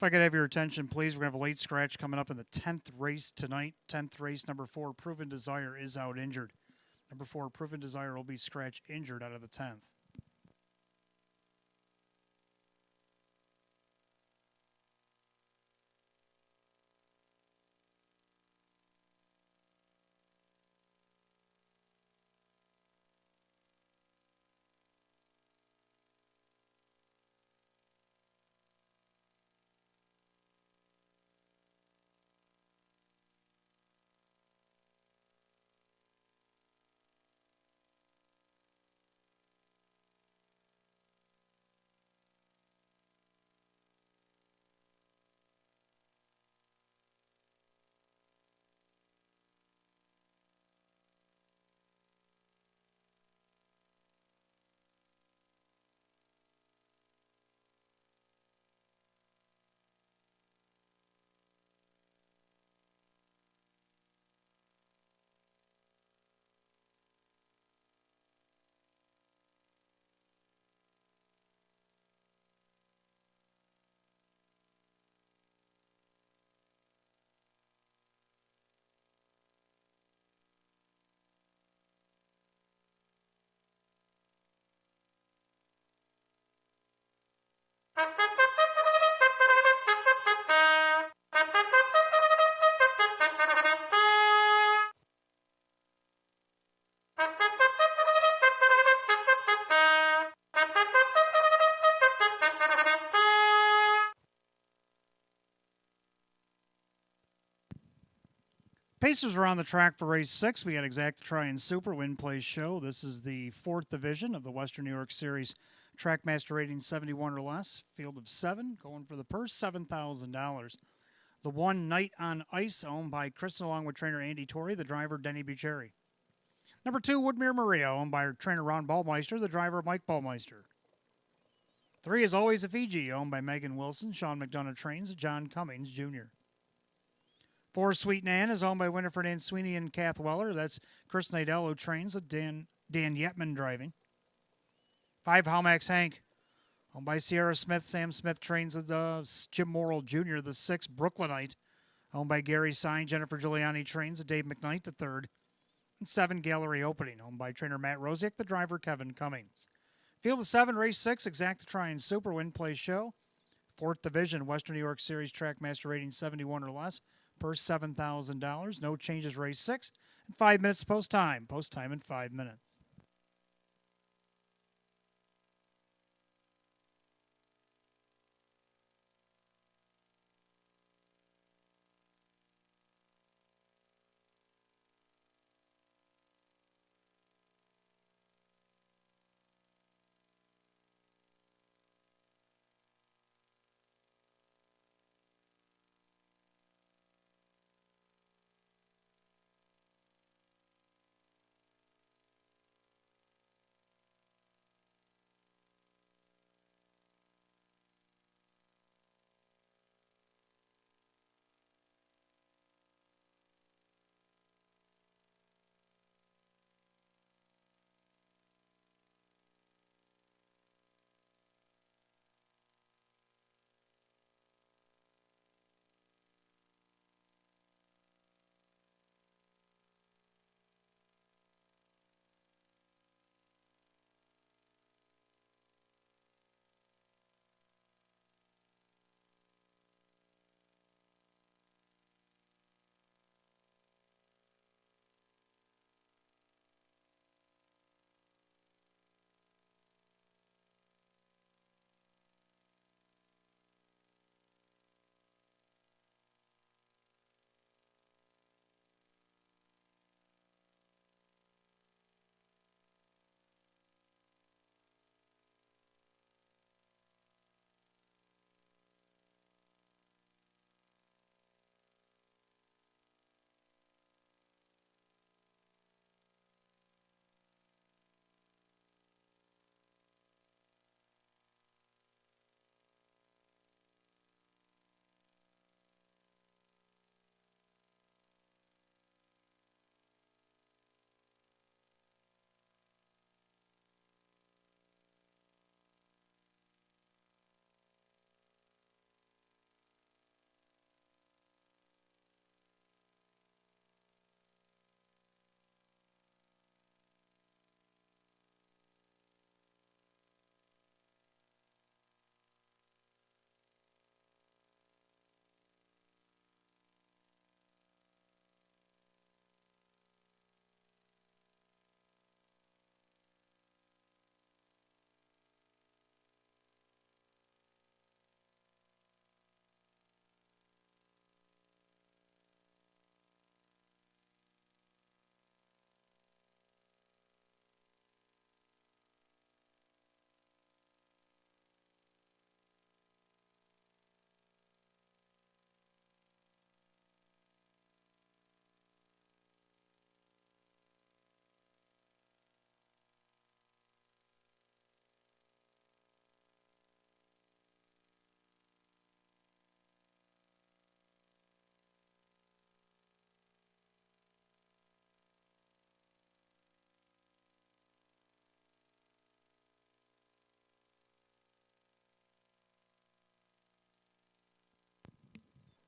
If I could have your attention, please. We're going to have a late scratch coming up in the 10th race tonight. 10th race, number 4, Proven Desire, is out injured. Number 4, Proven Desire, will be scratch injured out of the 10th. Pacers are on the track for race 6. We got Exacta Try and Super Win Place Show. This is the 4th division of the Western New York Series. Trackmaster rating 71 or less. Field of 7. Going for the purse, $7,000. The one Night on Ice, owned by Kristen along with trainer Andy Torrey, the driver Denny Bucheri. Number 2, Woodmere Maria, owned by trainer Ron Ballmeister, the driver Mike Ballmeister. 3 is Always a Fiji, owned by Megan Wilson, Sean McDonough trains, John Cummings Jr. 4, Sweet Nan is owned by Winifred Ann Sweeney and Kath Weller. That's Chris Nadello trains, Dan Yetman driving. 5, Halmax Hank, owned by Sierra Smith. Sam Smith trains with Jim Morrill Jr. The 6, Brooklynite, owned by Gary Sine. Jennifer Giuliani trains with Dave McKnight the 3rd. And 7, Gallery Opening, owned by trainer Matt Rosiak, the driver Kevin Cummings. Field of 7, race 6, Exacta Try and Super Win Place Show. 4th division, Western New York Series, Trackmaster rating 71 or less. Purse $7,000. No changes, race 6. And 5 minutes post time. Post time in 5 minutes.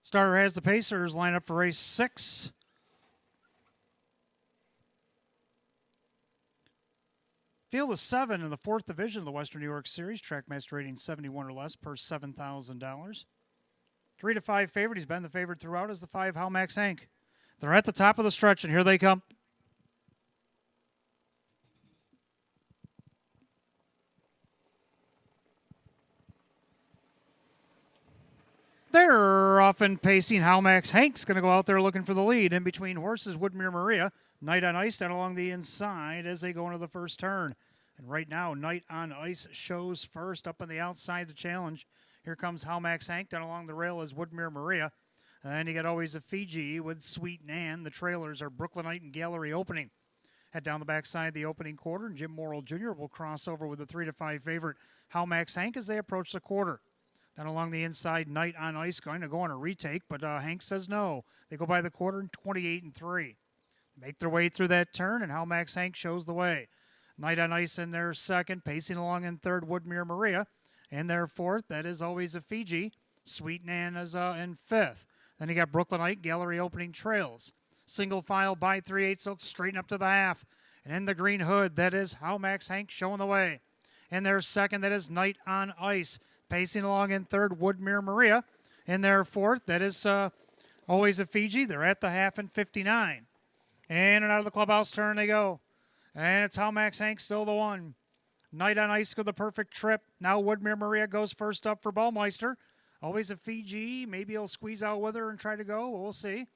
Starter has the Pacers line up for race 6. Field of 7 in the 4th division of the Western New York Series. Trackmaster rating 71 or less, purse $7,000. 3 to 5 favorite. He's been the favorite throughout as the 5, Halmax Hank. They're at the top of the stretch, and here they come. They're off Tough and pacing Halmax Hank's going to go out there looking for the lead. In between horses, Woodmere Maria, Night on Ice down along the inside as they go into the first turn. And right now, Night on Ice shows first up on the outside the challenge. Here comes Halmax Hank down along the rail as Woodmere Maria. And you got Always a Fiji with Sweet Nan. The trailers are Brooklynite and Gallery Opening. Head down the backside the opening quarter, and Jim Morrill Jr. will cross over with the 3-5 favorite Halmax Hank as they approach the quarter. Down along the inside, Night on Ice going to go on a retake, but Hank says no. They go by the quarter in 28-3. Make their way through that turn, and Halmax Hank shows the way. Night on Ice in their second, pacing along in third, Woodmere Maria. In their fourth, that is Always a Fiji. Sweet Nan is in fifth. Then you got Brooklynite, Gallery Opening trails. Single file by 3/8 Oaks, straighten up to the half. And in the green hood, that is Halmax Hank showing the way. In their second, that is Night on Ice. Pacing along in third, Woodmere Maria. In their fourth, that is Always a Fiji. They're at the half in 59. In and out of the clubhouse turn they go. And it's Halmax Hank still the one. Night on Ice with the perfect trip. Now Woodmere Maria goes first up for Ballmeister. Always a Fiji. Maybe he'll squeeze out with her and try to go. We'll see.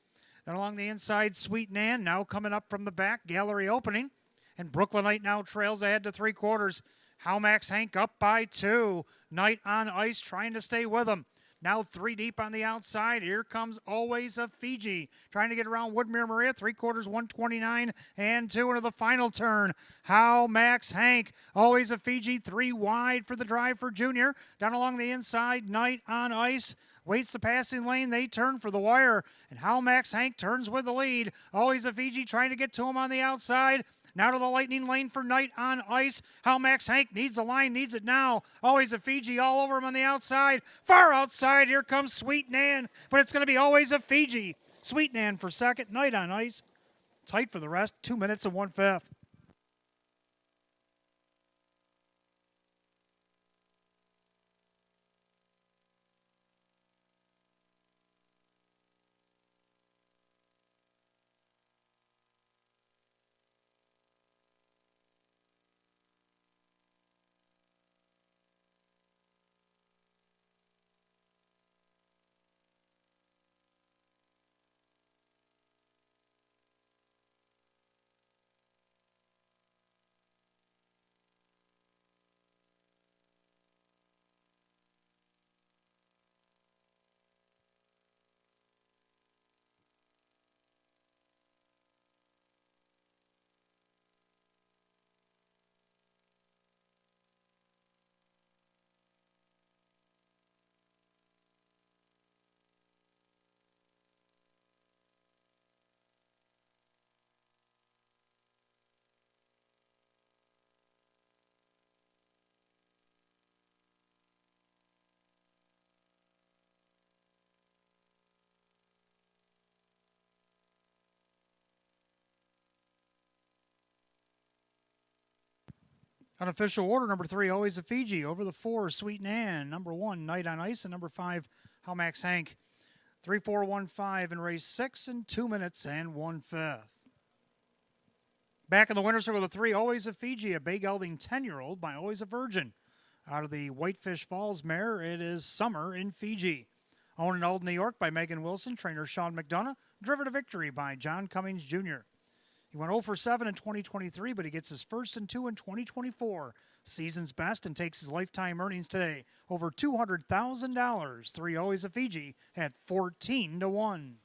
And along the inside, Sweet Nan now coming up from the back. Gallery Opening. And Brooklynite now trails ahead to 3/4. Halmax Hank up by 2. Night on Ice trying to stay with him. Now 3 deep on the outside. Here comes Always a Fiji. Trying to get around Woodmere Maria. 3/4, 129 and 2 into the final turn. Halmax Hank. Always a Fiji. 3 wide for the drive for Junior. Down along the inside, Night on Ice. Waits the passing lane. They turn for the wire. And Halmax Hank turns with the lead. Always a Fiji trying to get to him on the outside. Now to the lightning lane for Night on Ice. Halmax Hank needs the line, needs it now. Always a Fiji all over him on the outside. Far outside, here comes Sweet Nan. But it's going to be Always a Fiji. Sweet Nan for second, Night on Ice. Tight for the rest, 2 minutes and 1/5. Unofficial order, number 3, Always a Fiji. Over the 4, Sweet Nan. Number 1, Night on Ice. And number 5, Halmax Hank. 3-4-1-5 in race 6 in 2 minutes and 1/5. Back in the winner's circle, the 3, Always a Fiji, a bay gelding 10-year-old by Always a Virgin. Out of the Whitefish Falls mare, it is Summer in Fiji. Owned in Old New York by Megan Wilson, trainer Sean McDonough. Driven to victory by John Cummings Jr. He went 0 for 7 in 2023, but he gets his first and 2 in 2024. Season's best and takes his lifetime earnings today. Over $200,000. 3 Always a Fiji at 14-1.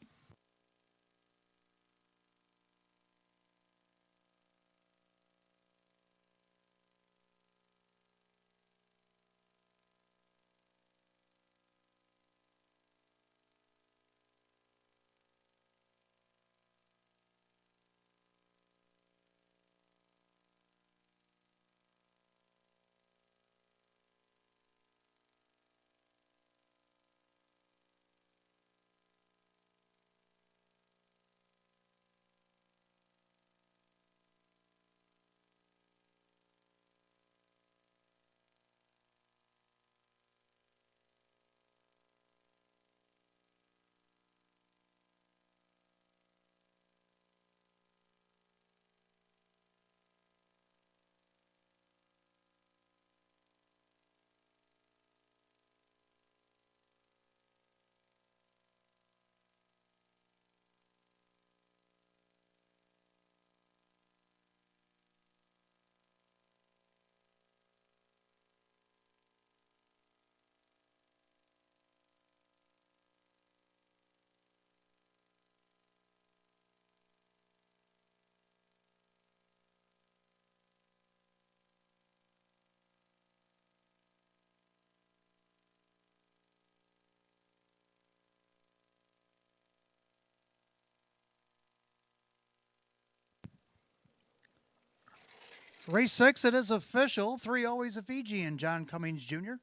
Race 6, it is official. 3 always a Fijian, John Cummings Jr.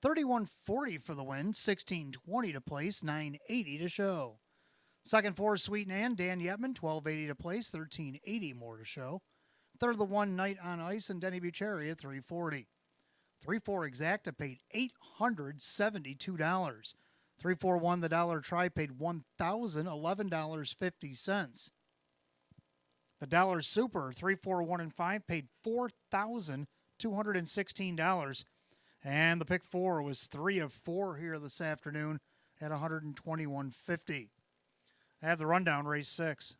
31.40 for the win, 16.20 to place, 9.80 to show. Second 4, Sweet Nan, Dan Yetman, 12.80 to place, 13.80 more to show. Third, the 1, Night on Ice, and Denny Bucheri at 3.40. 3-4 Exacta paid $872. 3-4-1 the Dollar Try paid $1,011.50. The Dollar Super 3-4-1 and 5 paid $4,216. And the pick 4 was 3 of 4 here this afternoon at $121.50. I have the rundown. Race 6.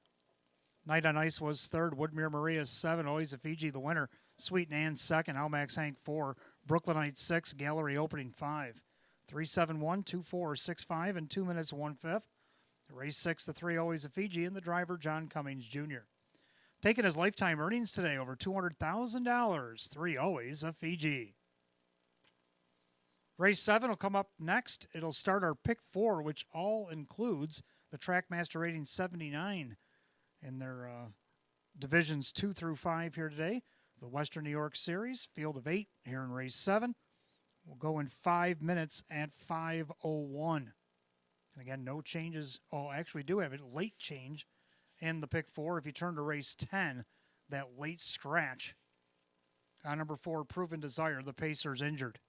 Night on Ice was third. Woodmere Maria 7. Always a Fiji the winner. Sweet Nan second. Almax Hank 4. Brooklynite 6. Gallery opening 5. 3-7-1, 2-4, 6-5, and 2 minutes 1/5. Race 6, the 3 always a Fiji, and the driver John Cummings Jr. Taking his lifetime earnings today over $200,000. 3 always a Fiji. Race 7 will come up next. It'll start our pick 4, which all includes the Trackmaster rating 79 in their divisions 2 through 5 here today. The Western New York Series, field of 8 here in race 7. We'll go in 5 minutes at 5:01. And again, no changes. Oh, actually, we do have a late change in the pick 4. If you turn to race 10, that late scratch on number 4, Proven Desire, the Pacer's injured.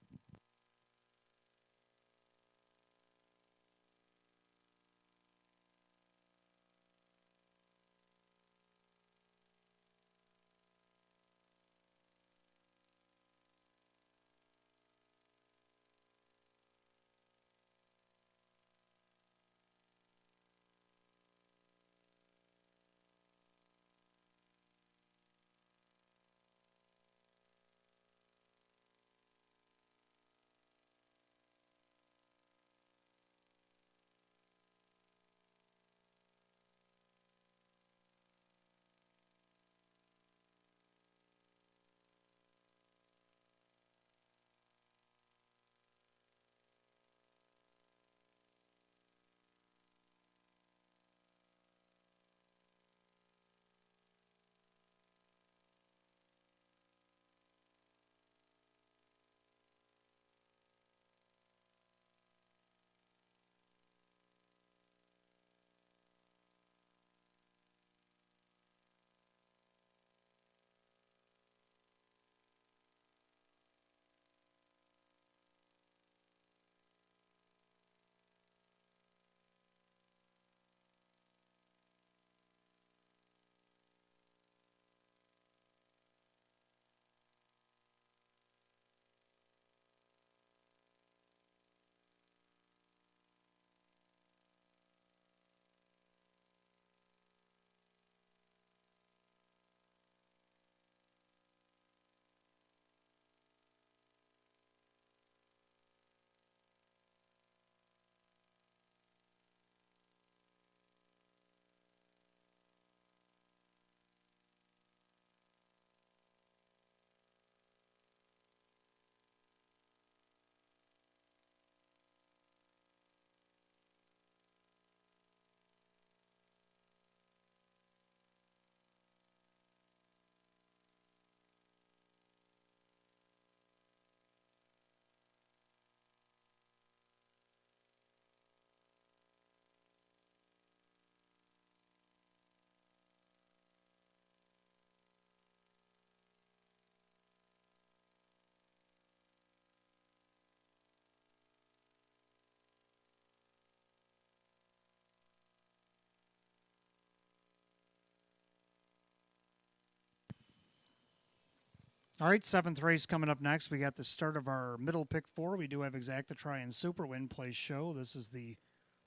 All right, 7th race coming up next. We got the start of our middle pick 4. We do have Exacta Try and Super Win Place show. This is the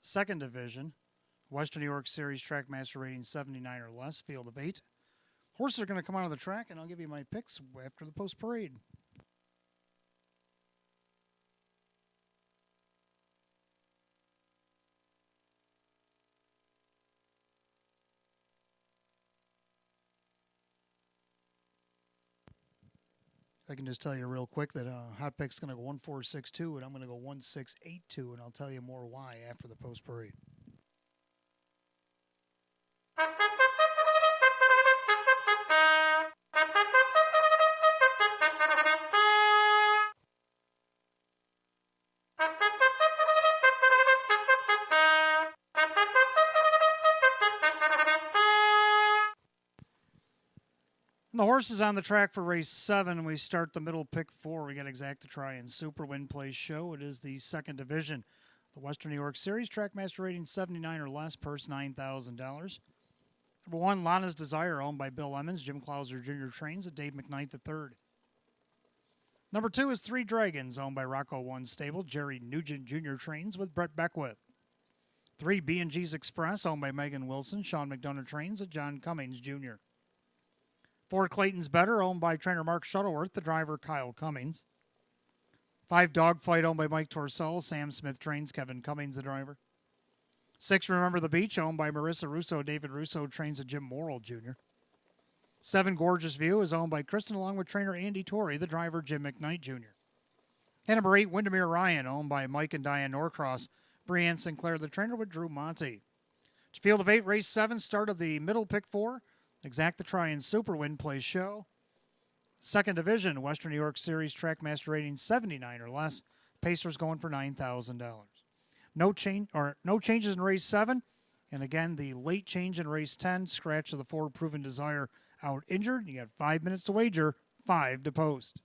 second division. Western New York Series Trackmaster rating 79 or less, field of 8. Horses are going to come out of the track, and I'll give you my picks after the post parade. I can just tell you real quick that Hot Pick's going to go 1-4-6-2, and I'm going to go 1-6-8-2, and I'll tell you more why after the post parade. And the horses on the track for race 7. We start the middle pick 4. We got Exacta Try and Super Win Place Show. It is the second division. The Western New York Series, Trackmaster rating 79 or less, purse $9,000. Number 1, Lana's Desire, owned by Bill Emmons. Jim Clauser Jr. trains at Dave McKnight III. Number 2 is 3 Dragons, owned by Rocco One Stable. Jerry Nugent Jr. trains with Brett Beckwith. 3 B&G's Express, owned by Megan Wilson. Sean McDonough trains at John Cummings Jr. 4 Clayton's Better, owned by trainer Mark Shuttleworth. The driver Kyle Cummings. 5 Dogfight, owned by Mike Torcell. Sam Smith trains, Kevin Cummings the driver. 6 Remember the Beach, owned by Marissa Russo. David Russo trains at Jim Morrill Jr. 7 Gorgeous View is owned by Kristen along with trainer Andy Torrey, the driver Jim McKnight Jr. And number 8, Windermere Ryan, owned by Mike and Diane Norcross. Brianne Sinclair, the trainer with Drew Monty. Field of 8, race 7, start of the middle pick 4. Exacta Try and Super Win Place Show. Second division, Western New York Series, Trackmaster rating 79 or less. Pacers going for $9,000. No changes in race 7. And again, the late change in race 10, scratch of the Ford Proven Desire out injured. You got 5 minutes to wager, 5 to post.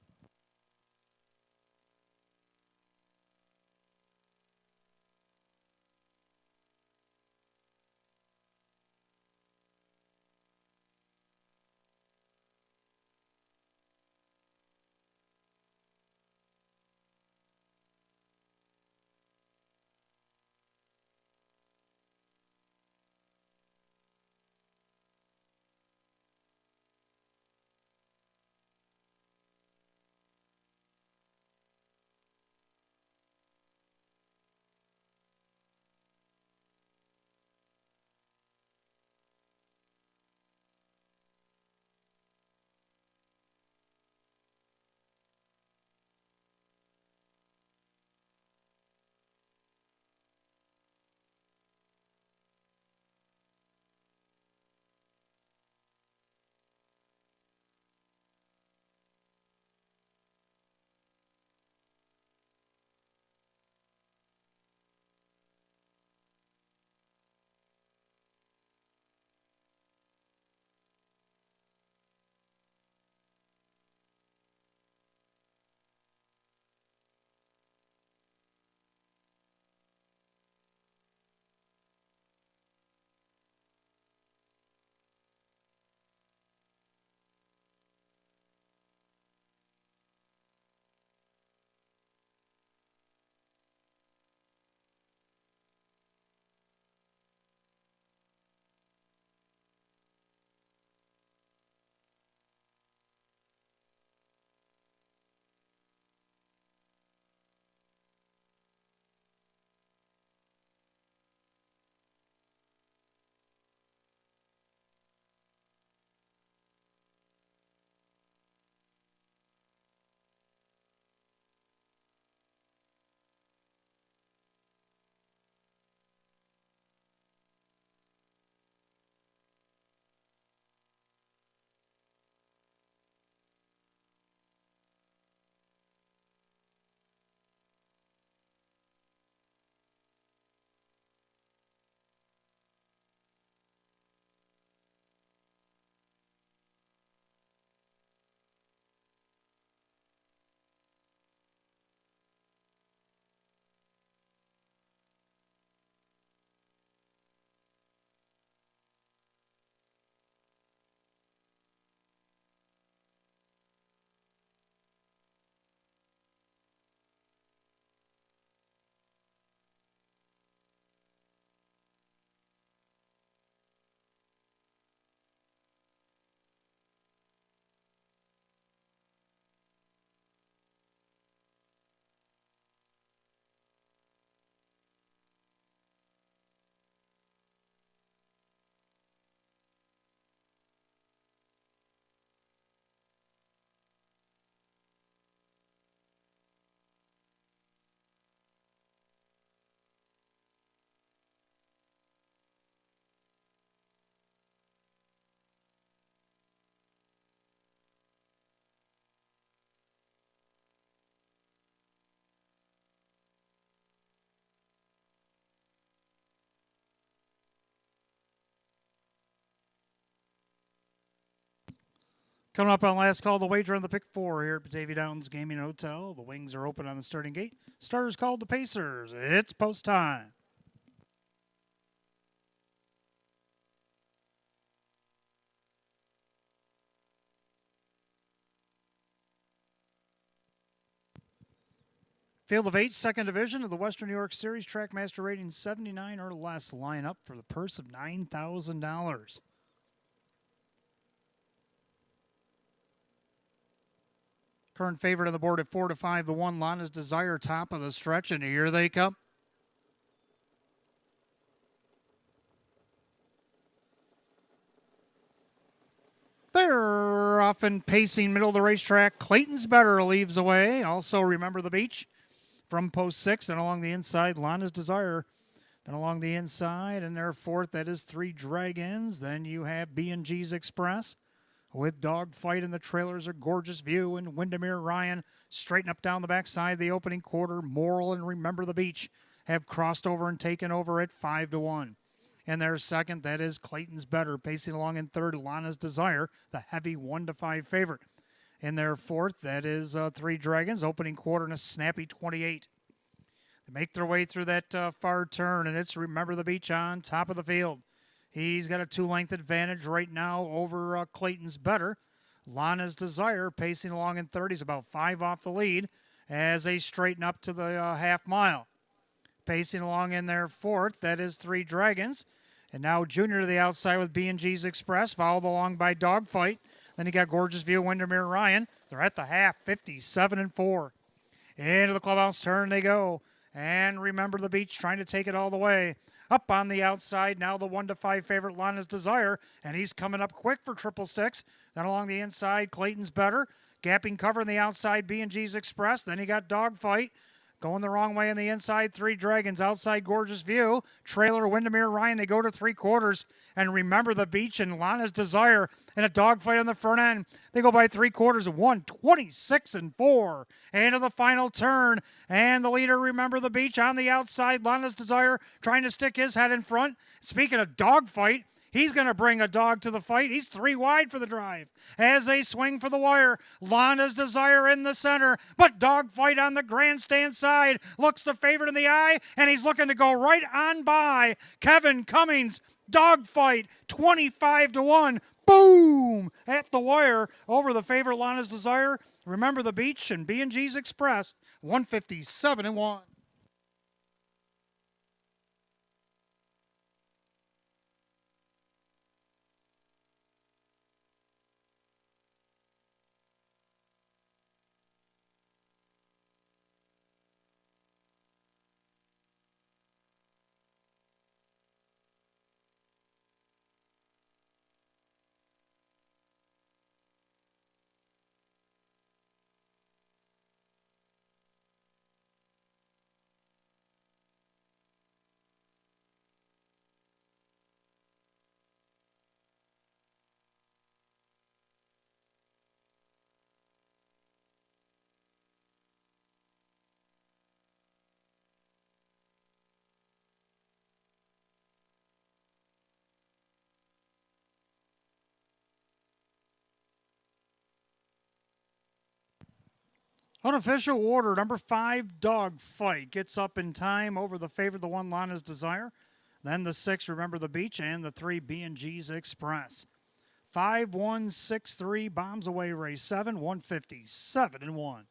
Coming up on last call, the wager on the pick four here at Batavia Downs Gaming Hotel. The wings are open on the starting gate. Starters called the Pacers. It's post time. Field of 8, second division of the Western New York Series. Trackmaster rating 79 or less. Line up for the purse of $9,000. Current favorite on the board at 4-5 to 1. Lana's Desire, top of the stretch, and here they come. They're often pacing middle of the racetrack. Clayton's Better leaves away. Also, Remember the Beach from post 6 and along the inside. Lana's Desire. And along the inside, and their fourth, that is 3 Dragons. Then you have B&G's Express with Dogfight, and the trailers are Gorgeous View and Windermere Ryan. Straighten up down the backside of the opening quarter. Moral and Remember the Beach have crossed over and taken over at 5 to 1. And their second, that is Clayton's Better, pacing along in third. Lana's Desire, the heavy 1-5 favorite. In their fourth, that is 3 Dragons, opening quarter and a snappy 28. They make their way through that far turn, and it's Remember the Beach on top of the field. He's got a 2-length advantage right now over Clayton's Better. Lana's Desire pacing along in third. He's about 5 off the lead as they straighten up to the half mile. Pacing along in their fourth, that is 3 Dragons. And now Junior to the outside with B&G's Express, followed along by Dogfight. Then you got Gorgeous View, Windermere Ryan. They're at the half, 57-4. Into the clubhouse turn they go. And Remember the Beach trying to take it all the way. Up on the outside, now the 1-5 favorite, Lana's Desire. And he's coming up quick for triple six. Then along the inside, Clayton's Better. Gapping cover on the outside, B&G's Express. Then you got Dogfight. Going the wrong way on the inside, 3 Dragons. Outside, Gorgeous View. Trailer, Windermere Ryan. They go to 3/4. And Remember the Beach and Lana's Desire in a dogfight on the front end. They go by 3/4 of 126-4. Into the final turn. And the leader, Remember the Beach, on the outside. Lana's Desire trying to stick his head in front. Speaking of dogfight, he's going to bring a dog to the fight. He's 3 wide for the drive. As they swing for the wire, Lana's Desire in the center, but Dogfight on the grandstand side looks the favorite in the eye, and he's looking to go right on by Kevin Cummings. Dogfight, 25 to 1. Boom! At the wire over the favorite Lana's Desire. Remember the Beach and B&G's Express, 157-1. Unofficial order, number 5, Dogfight, gets up in time over the favorite, the 1, Lana's Desire. Then the 6, Remember the Beach, and the 3, B&G's Express. 5-1-6-3, bombs away race 7, 157-1.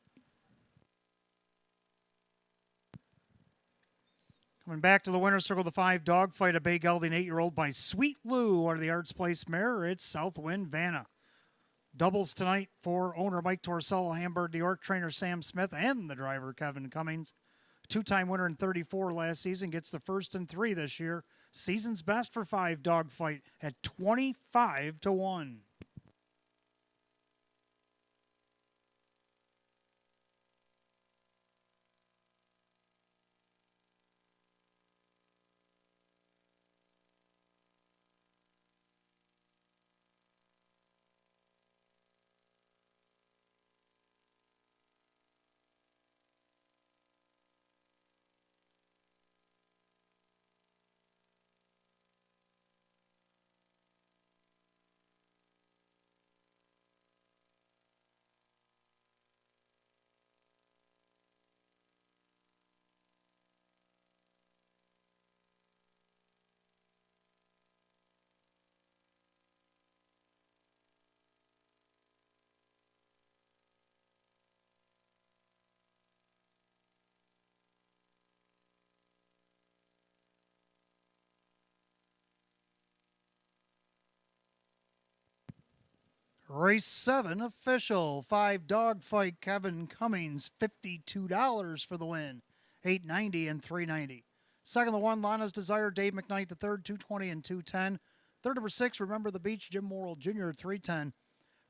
Coming back to the winner's circle, the 5, Dogfight, a bay gelding 8-year-old by Sweet Lou out of the Arts Place mare. It's Southwind Vanna. Doubles tonight for owner Mike Torcella, Hamburg, New York, trainer Sam Smith, and the driver Kevin Cummings. 2-time winner in 34 last season, gets the first in 3 this year. Season's best for 5, Dogfight at 25 to 1. Race 7 official. 5 Dogfight Kevin Cummings, $52 for the win. $8.90 and $3.90. Second, the 1 Lana's Desire, Dave McKnight the third, $2.20 and $2.10. Third, number 6, Remember the Beach, Jim Morrill Jr. $3.10.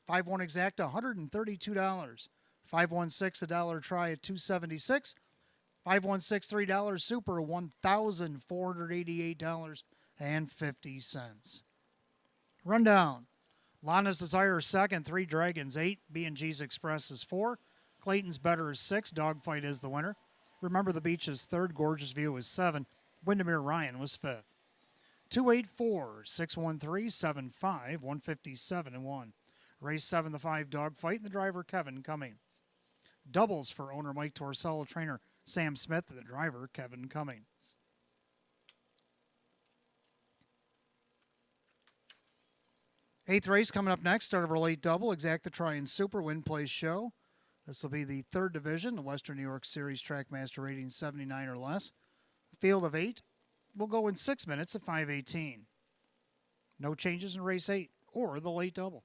5-1 Exacta, $132. 5-1-6, a dollar try at $2.76. 5-1-6, $3 Super, $1,488.50. Rundown. Lana's Desire is second, 3 Dragons 8, B&G's Express is 4, Clayton's Better is 6, Dogfight is the winner. Remember the Beach is third, Gorgeous View is 7, Windermere Ryan was 5th. 284-613-75, 157 and 1. Race 7, the 5 Dogfight, and the driver Kevin Cummings. Doubles for owner Mike Torsello, trainer Sam Smith, and the driver Kevin Cummings. Eighth race coming up next. Start of our late double. Exacta Try and Super Win Place Show. This will be the third division, the Western New York Series Trackmaster rating 79 or less. Field of 8 will go in 6 minutes at 5:18. No changes in race 8 or the late double.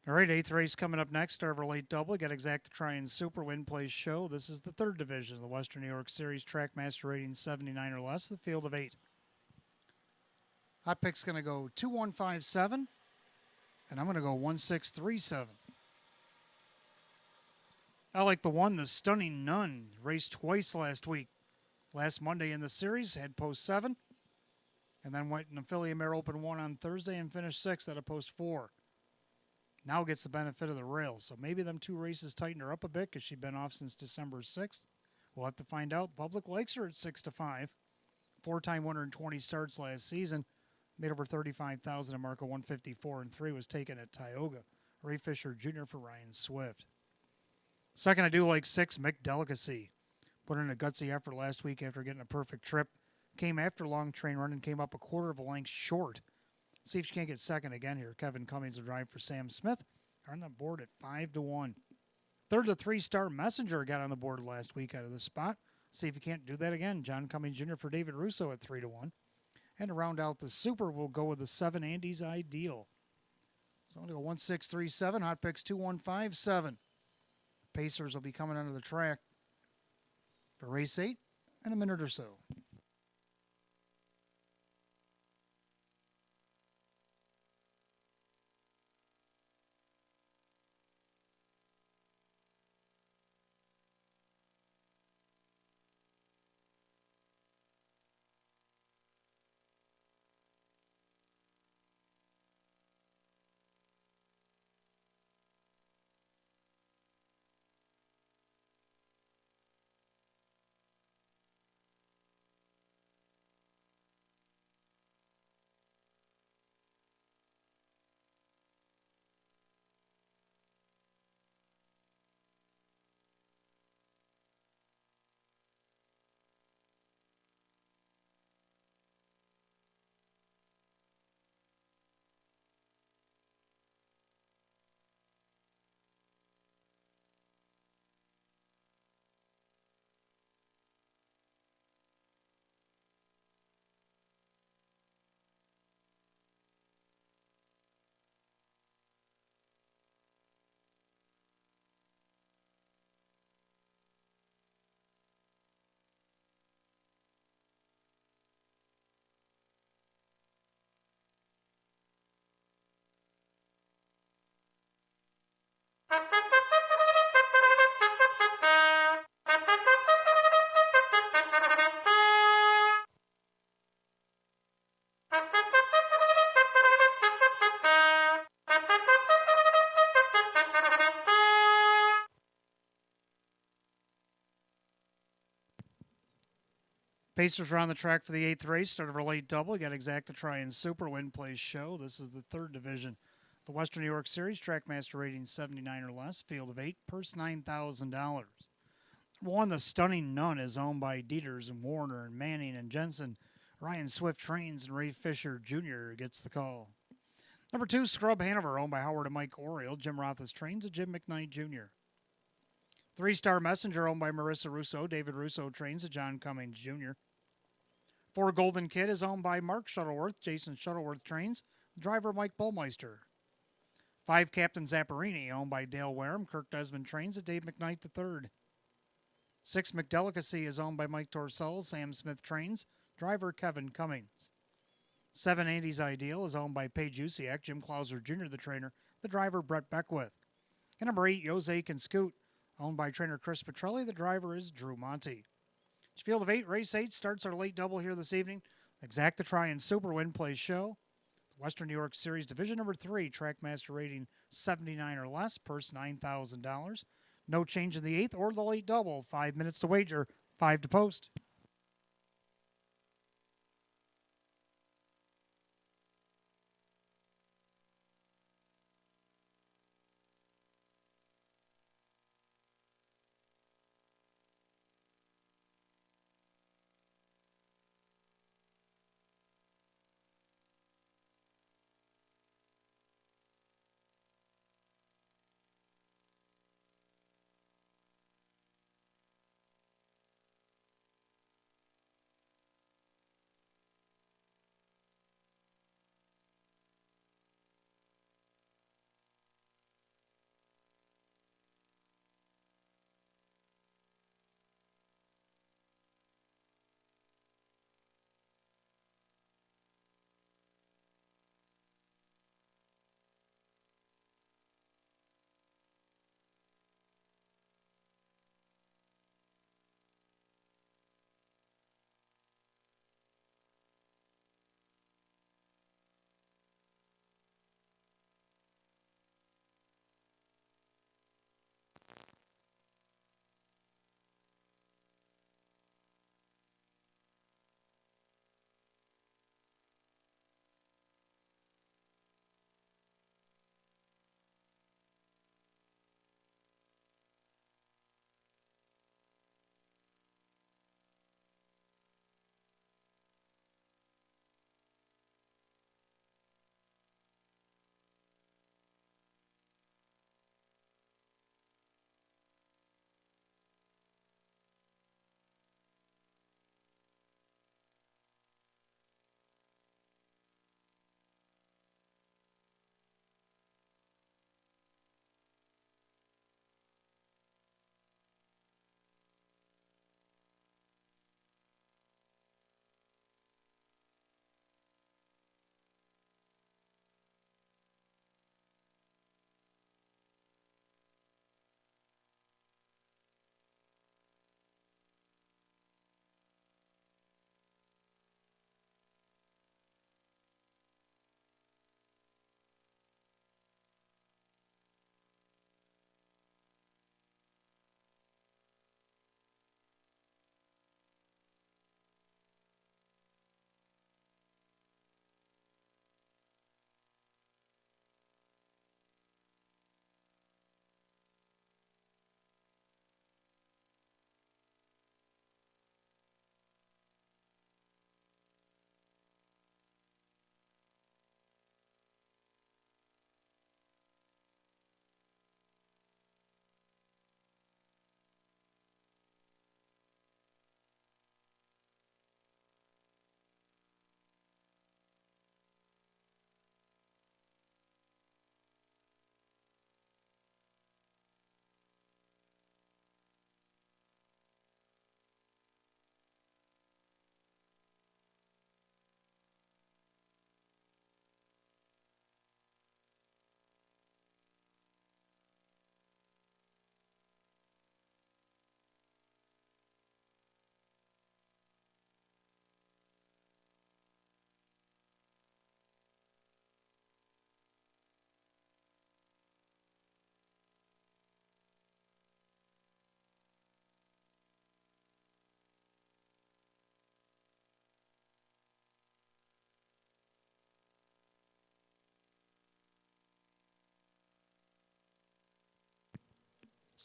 All right, eighth race coming up next. Start of our late double. Got Exacta Try and Super Win Place Show. This is the third division of the Western New York Series Trackmaster rating 79 or less. The field of 8. Hot pick's going to go 2157, and I'm going to go 1637. I like the 1, the Stunning Nun. Raced twice last week. Last Monday in the series, had post 7, and then went in Affiliate Mare Open 1 on Thursday and finished 6th at a post 4. Now gets the benefit of the rails. So maybe them 2 races tighten her up a bit because she's been off since December 6th. We'll have to find out. Public likes her at 6-5. 4-time winner in 20 starts last season. Made over $35,000 a mark of 154 and 3 was taken at Tioga. Ray Fisher Jr. for Ryan Swift. Second, I do like 6, Mick Delicacy. Put in a gutsy effort last week after getting a perfect trip. Came after long train run and came up a quarter of a length short. See if she can't get second again here. Kevin Cummings will drive for Sam Smith. On the board at 5-1. Third, the 3-star Messenger got on the board last week out of this spot. See if he can't do that again. John Cummings Jr. for David Russo at 3-1. And to round out the Super, we'll go with the 7 Andy's Ideal. So I'm going to go 1637. Hot picks 2157. Pacers will be coming onto the track for race 8 in a minute or so. Pacers are on the track for the eighth race. Start of our late double. We got Exacta Try and Super Win Plays Show. This is the third division. The Western New York Series, Trackmaster rating 79 or less, field of 8, purse $9,000. One, the Stunning Nun is owned by Dieters and Warner and Manning and Jensen. Ryan Swift trains and Ray Fisher Jr. gets the call. Number 2, Scrub Hanover, owned by Howard and Mike Oriole. Jim Rothis trains and Jim McKnight Jr. 3-Star Messenger, owned by Marissa Russo. David Russo trains and John Cummings Jr. 4, Golden Kid is owned by Mark Shuttleworth. Jason Shuttleworth trains. Driver Mike Bullmeister. 5, Captain Zapparini, owned by Dale Wareham. Kirk Desmond trains at Dave McKnight III. 6, McDelicacy is owned by Mike Torcell. Sam Smith trains. Driver Kevin Cummings. 7, Andy's Ideal is owned by Paige Usiak. Jim Clauser Jr., the trainer. The driver Brett Beckwith. And number 8, Jose Can Scoot, owned by trainer Chris Petrelli. The driver is Drew Monty. Field of 8, race 8 starts our late double here this evening. Exacta Try and Super Win Plays Show. Western New York Series Division number 3, Trackmaster rating 79 or less, purse $9,000. No change in the 8th or the late double. 5 minutes to wager, 5 to post.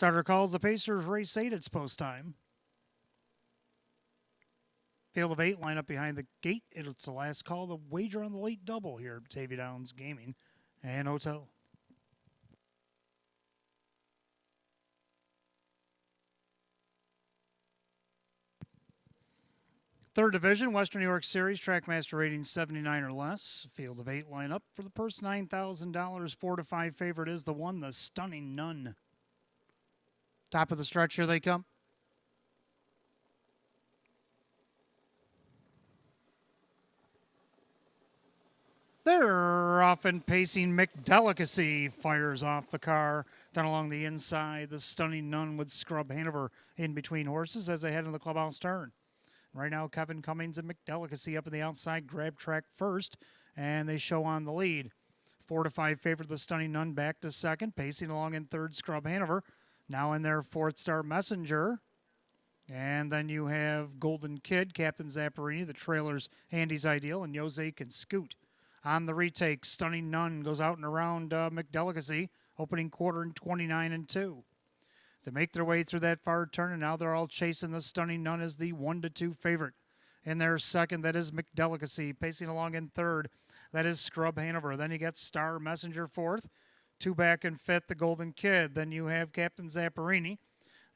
Starter calls the Pacers race 8. It's post time. Field of 8 line up behind the gate. It's the last call. The wager on the late double here at Batavia Downs Gaming and Hotel. Third Division, Western New York Series, Trackmaster rating 79 or less. Field of 8 line up for the purse $9,000. 4 to 5 favorite is the one, the Stunning Nun. Top of the stretch, here they come. They're often pacing. McDelicacy fires off the car down along the inside. The Stunning Nun with Scrub Hanover in between horses as they head into the clubhouse turn. Right now, Kevin Cummings and McDelicacy up in the outside, grab track first, and they show on the lead. 4 to 5 favorite, the Stunning Nun back to second, pacing along in third, Scrub Hanover. Now in their fourth, Star Messenger. And then you have Golden Kid, Captain Zapparini, the trailers, Andy's Ideal, and Jose can scoot. On the retake, Stunning Nun goes out and around McDelicacy, opening quarter in 29 and 2. They make their way through that far turn, and now they're all chasing the Stunning Nun as the 1 to 2 favorite. In their second, that is McDelicacy. Pacing along in third, that is Scrub Hanover. Then you get Star Messenger fourth. 2 back in fifth, the Golden Kid. Then you have Captain Zapparini,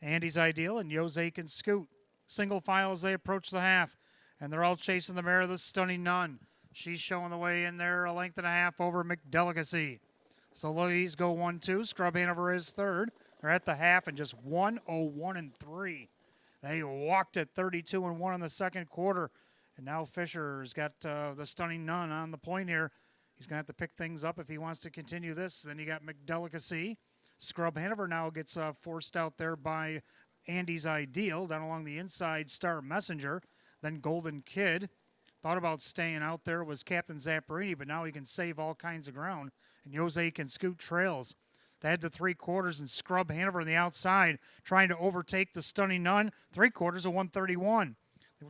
Andy's Ideal, and Jose can scoot. Single file as they approach the half, and they're all chasing the mare of the Stunning Nun. She's showing the way in there, a length and a half over McDelicacy. So ladies go 1-2. Scrub Hanover is third. They're at the half and just 101 and 3. They walked at 32 and 1 in the second quarter. And now Fisher's got the Stunning Nun on the point here. He's going to have to pick things up if he wants to continue this. Then you got McDelicacy. Scrub Hanover now gets forced out there by Andy's Ideal. Down along the inside, Star Messenger. Then Golden Kid. Thought about staying out there was Captain Zapparini, but now he can save all kinds of ground. And Jose can scoot trails. To head to 3/4 and Scrub Hanover on the outside, trying to overtake the Stunning Nun. 3/4 of 131.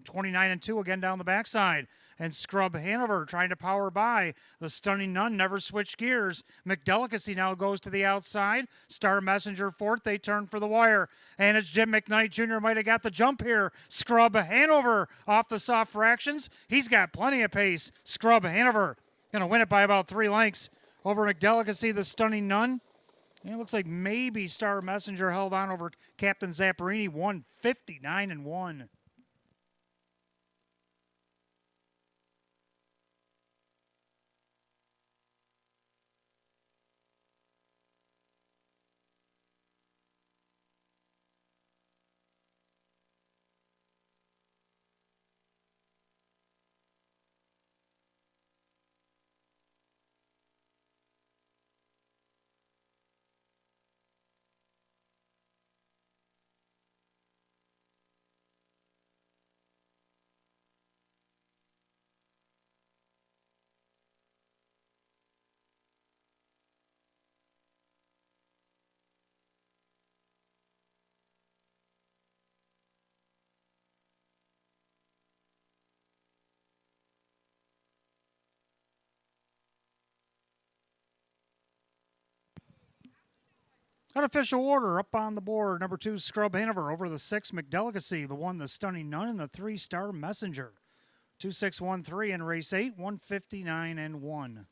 29 and 2 again down the backside. And Scrub Hanover trying to power by. The Stunning Nun never switched gears. McDelicacy now goes to the outside. Star Messenger fourth. They turn for the wire. And it's Jim McKnight Jr. might have got the jump here. Scrub Hanover off the soft fractions. He's got plenty of pace. Scrub Hanover going to win it by about 3 lengths over McDelicacy, the Stunning Nun. And it looks like maybe Star Messenger held on over Captain Zapparini, 159 and 1. Unofficial order up on the board. Number 2, Scrub Hanover over the 6, McDelicacy. The 1, the Stunning Nun, and the 3, Star Messenger. 2-6-1-3 in race 8, 159 and 1.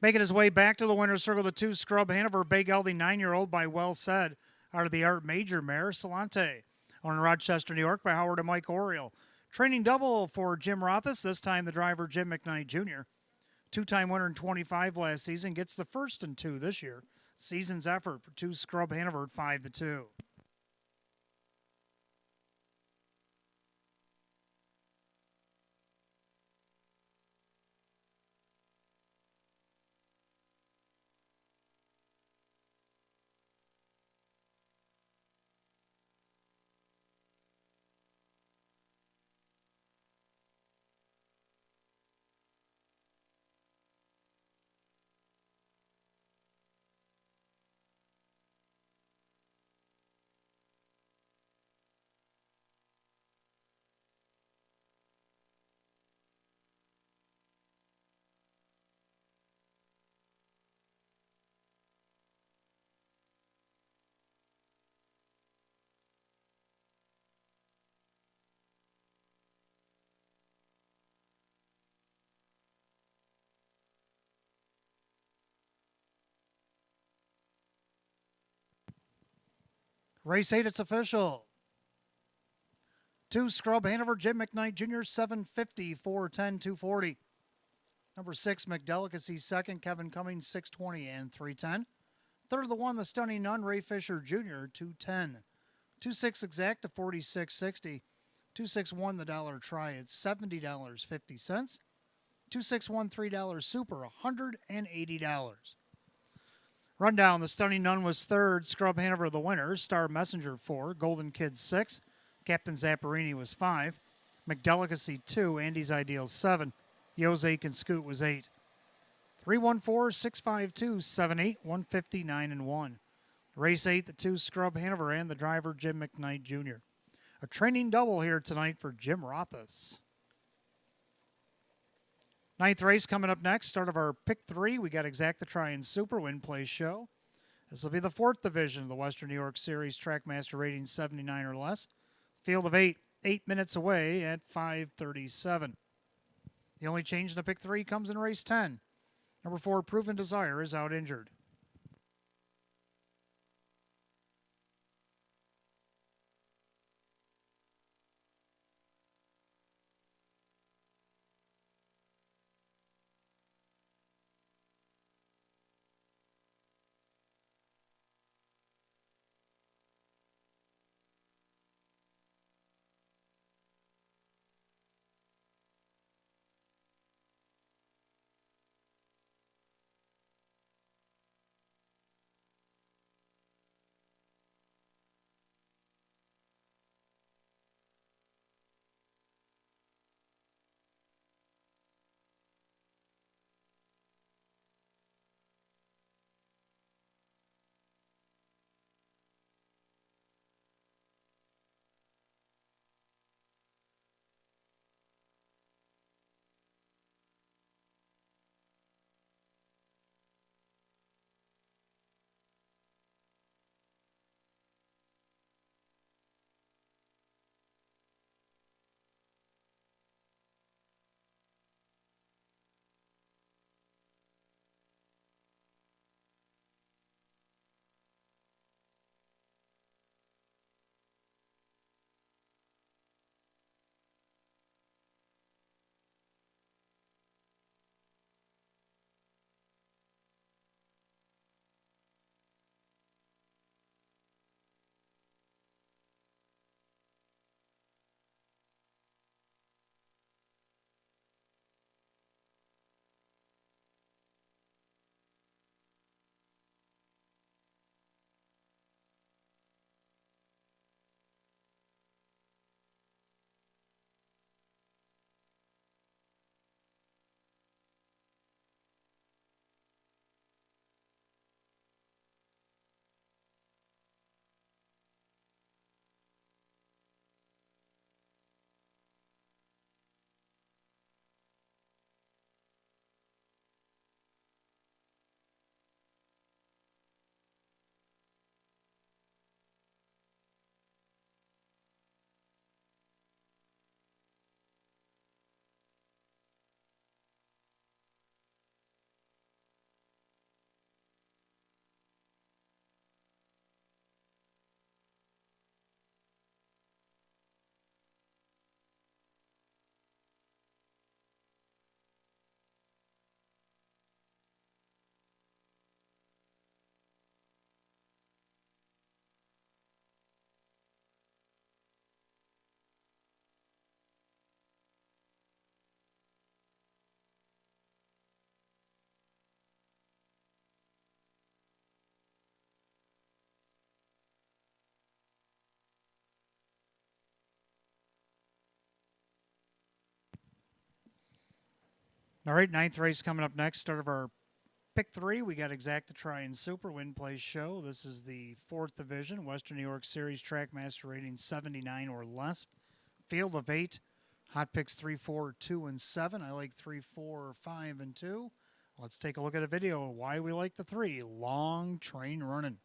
Making his way back to the winner's circle, the 2, Scrub Hanover, Bay Gelding 9-year-old by Well Said. Out of the Art Major mare, Salante. On Rochester, New York by Howard and Mike Oriel. Training double for Jim Rothus, this time the driver Jim McKnight Jr. 2-time winner in 25 last season, gets the first and 2 this year. Season's effort for 2, Scrub Hanover at 5-2. Race 8, it's official. 2, Scrub Hanover, Jim McKnight Jr., 750, 410, 240. Number 6, McDelicacy, second, Kevin Cummings, 620 and 310. Third of the 1, the Stunning Nun, Ray Fisher Jr., 210. 2-6 Exacta, 46.60. 2-6-1 the dollar try at $70.50. 2-6-1 $3 super, $180. Rundown, the Stunning Nun was third, Scrub Hanover the winner, Star Messenger 4, Golden Kid 6, Captain Zapparini was 5, McDelicacy 2, Andy's Ideal 7, Jose Can Scoot was 8. 314-652-78, 159 and 1. Race 8, the 2 Scrub Hanover and the driver Jim McKnight Jr. A training double here tonight for Jim Rothus. Ninth race coming up next. Start of our pick 3. We got Exacta Try and Super Win Place Show. This will be the 4th division of the Western New York Series Trackmaster rating 79 or less. Field of 8, 8 minutes away at 5:37. The only change in the pick 3 comes in race 10. Number 4, Proven Desire, is out injured. All right, 9th race coming up next. Start of our pick 3. We got Exacta Try and Super Win Place Show. This is the 4th division, Western New York Series Trackmaster rating 79 or less. Field of 8. Hot picks 3, 4, 2, and 7. I like 3, 4, 5, and 2. Let's take a look at a video of why we like the 3. Long train running.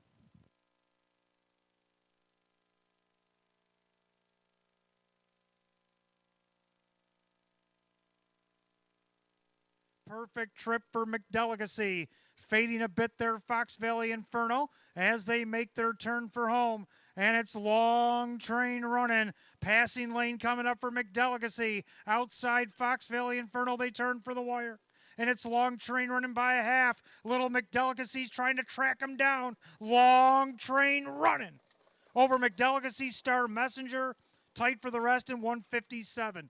Perfect trip for McDelicacy. Fading a bit there, Fox Valley Inferno, as they make their turn for home. And it's long train running. Passing lane coming up for McDelicacy. Outside Fox Valley Inferno, they turn for the wire. And it's long train running by a half. Little McDelicacy's trying to track him down. Long train running over McDelicacy Star Messenger. Tight for the rest in 157.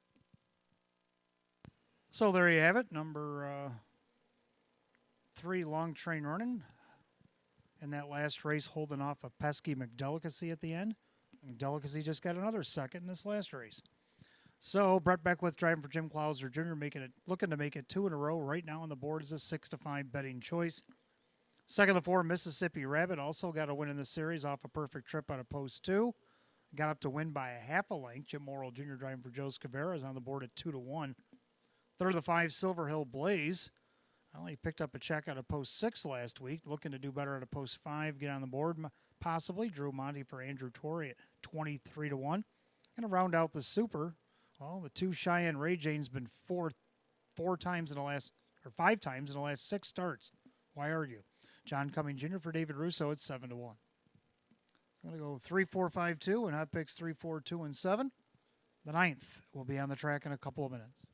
So there you have it. Number 3, long train running. In that last race, holding off a pesky McDelicacy at the end. McDelicacy just got another second in this last race. So Brett Beckwith driving for Jim Clauser Jr., looking to make it 2 in a row. Right now on the board is a 6-5 betting choice. Second of the 4, Mississippi Rabbit, also got a win in the series off a perfect trip out of post 2. Got up to win by a half a length. Jim Morrill Jr. driving for Joe Scavera is on the board at 2-1. Third of the 5, Silver Hill Blaze. Well, he picked up a check out of post 6 last week. Looking to do better out of post 5. Get on the board, possibly. Drew Monty for Andrew Torrey at 23-1. Going to round out the Super. Well, the 2 Cheyenne Ray Jane's been 5 times in the last 6 starts. Why argue? John Cummings Jr. for David Russo at 7-1. I'm going to go 3, 4, 5, 2, and hot picks 3, 4, 2, and 7. The 9th will be on the track in a couple of minutes.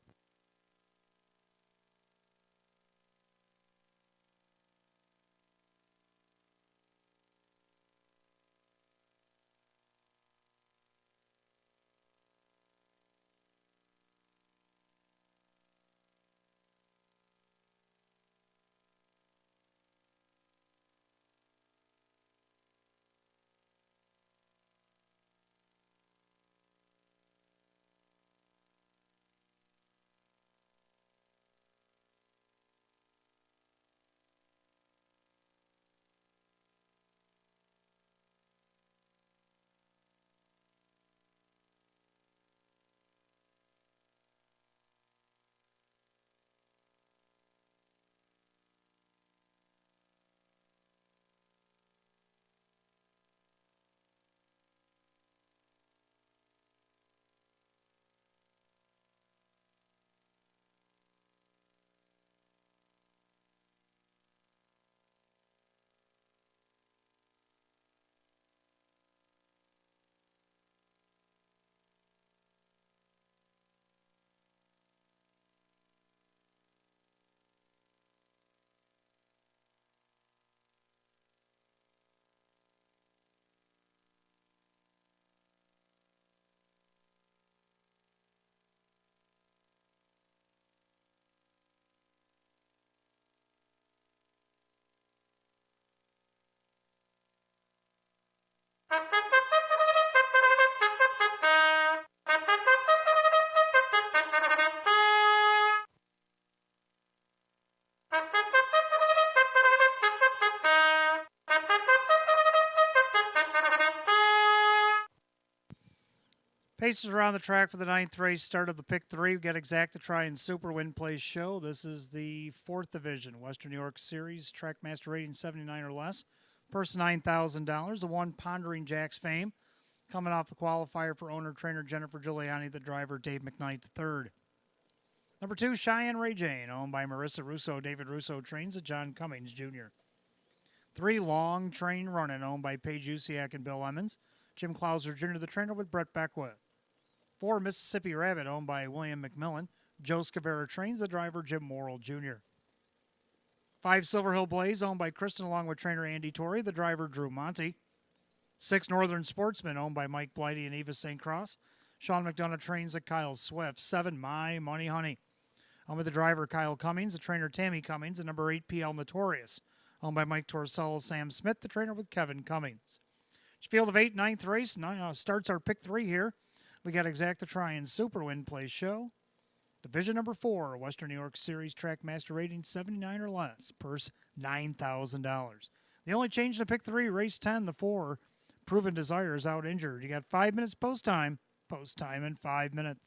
Paces around the track for the 9th race, start of the pick 3. We've got Exactatry and Super Win Place Show. This is the 4th division, Western New York Series, Trackmaster rating 79 or less. Purse $9,000. The 1, Pondering Jack's Fame, coming off the qualifier for owner-trainer Jennifer Giuliani, the driver Dave McKnight III. Number 2, Cheyenne Ray Jane, owned by Marissa Russo. David Russo trains at John Cummings Jr. 3, Long Train Running, owned by Paige Usiak and Bill Emmons. Jim Clauser Jr., the trainer, with Brett Beckwith. 4, Mississippi Rabbit, owned by William McMillan. Joe Scavera trains, the driver Jim Morrill Jr. 5, Silver Hill Blaze, owned by Kristen, along with trainer Andy Torrey, the driver Drew Monty. 6, Northern Sportsman, owned by Mike Blighty and Eva St. Cross. Sean McDonough trains at Kyle Swift. 7, My Money Honey, owned by the driver Kyle Cummings, the trainer Tammy Cummings, and number 8, PL Notorious, owned by Mike Torsello, Sam Smith, the trainer with Kevin Cummings. Field of 8, 9th race. Starts our pick 3 here. We got Exactatry and Super Win Place Show. Division number 4, Western New York Series, Trackmaster rating 79 or less. Purse $9,000. The only change to pick 3, race 10, the 4, Proven Desire is out injured. You got 5 minutes post time. Post time in 5 minutes.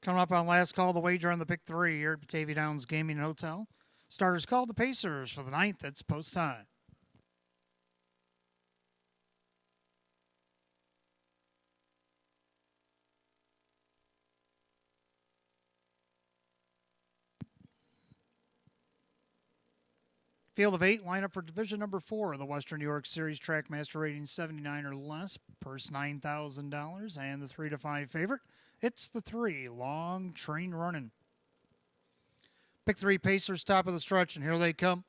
Coming up on last call, the wager on the pick three here at Batavia Downs Gaming and Hotel. Starters called the Pacers for the ninth. It's post time. Field of 8, lineup for division number 4 of the Western New York Series, Trackmaster rating 79 or less, purse $9,000, and the 3 to 5 favorite. It's the 3, long train running. Pick 3 Pacers, top of the stretch, and here they come.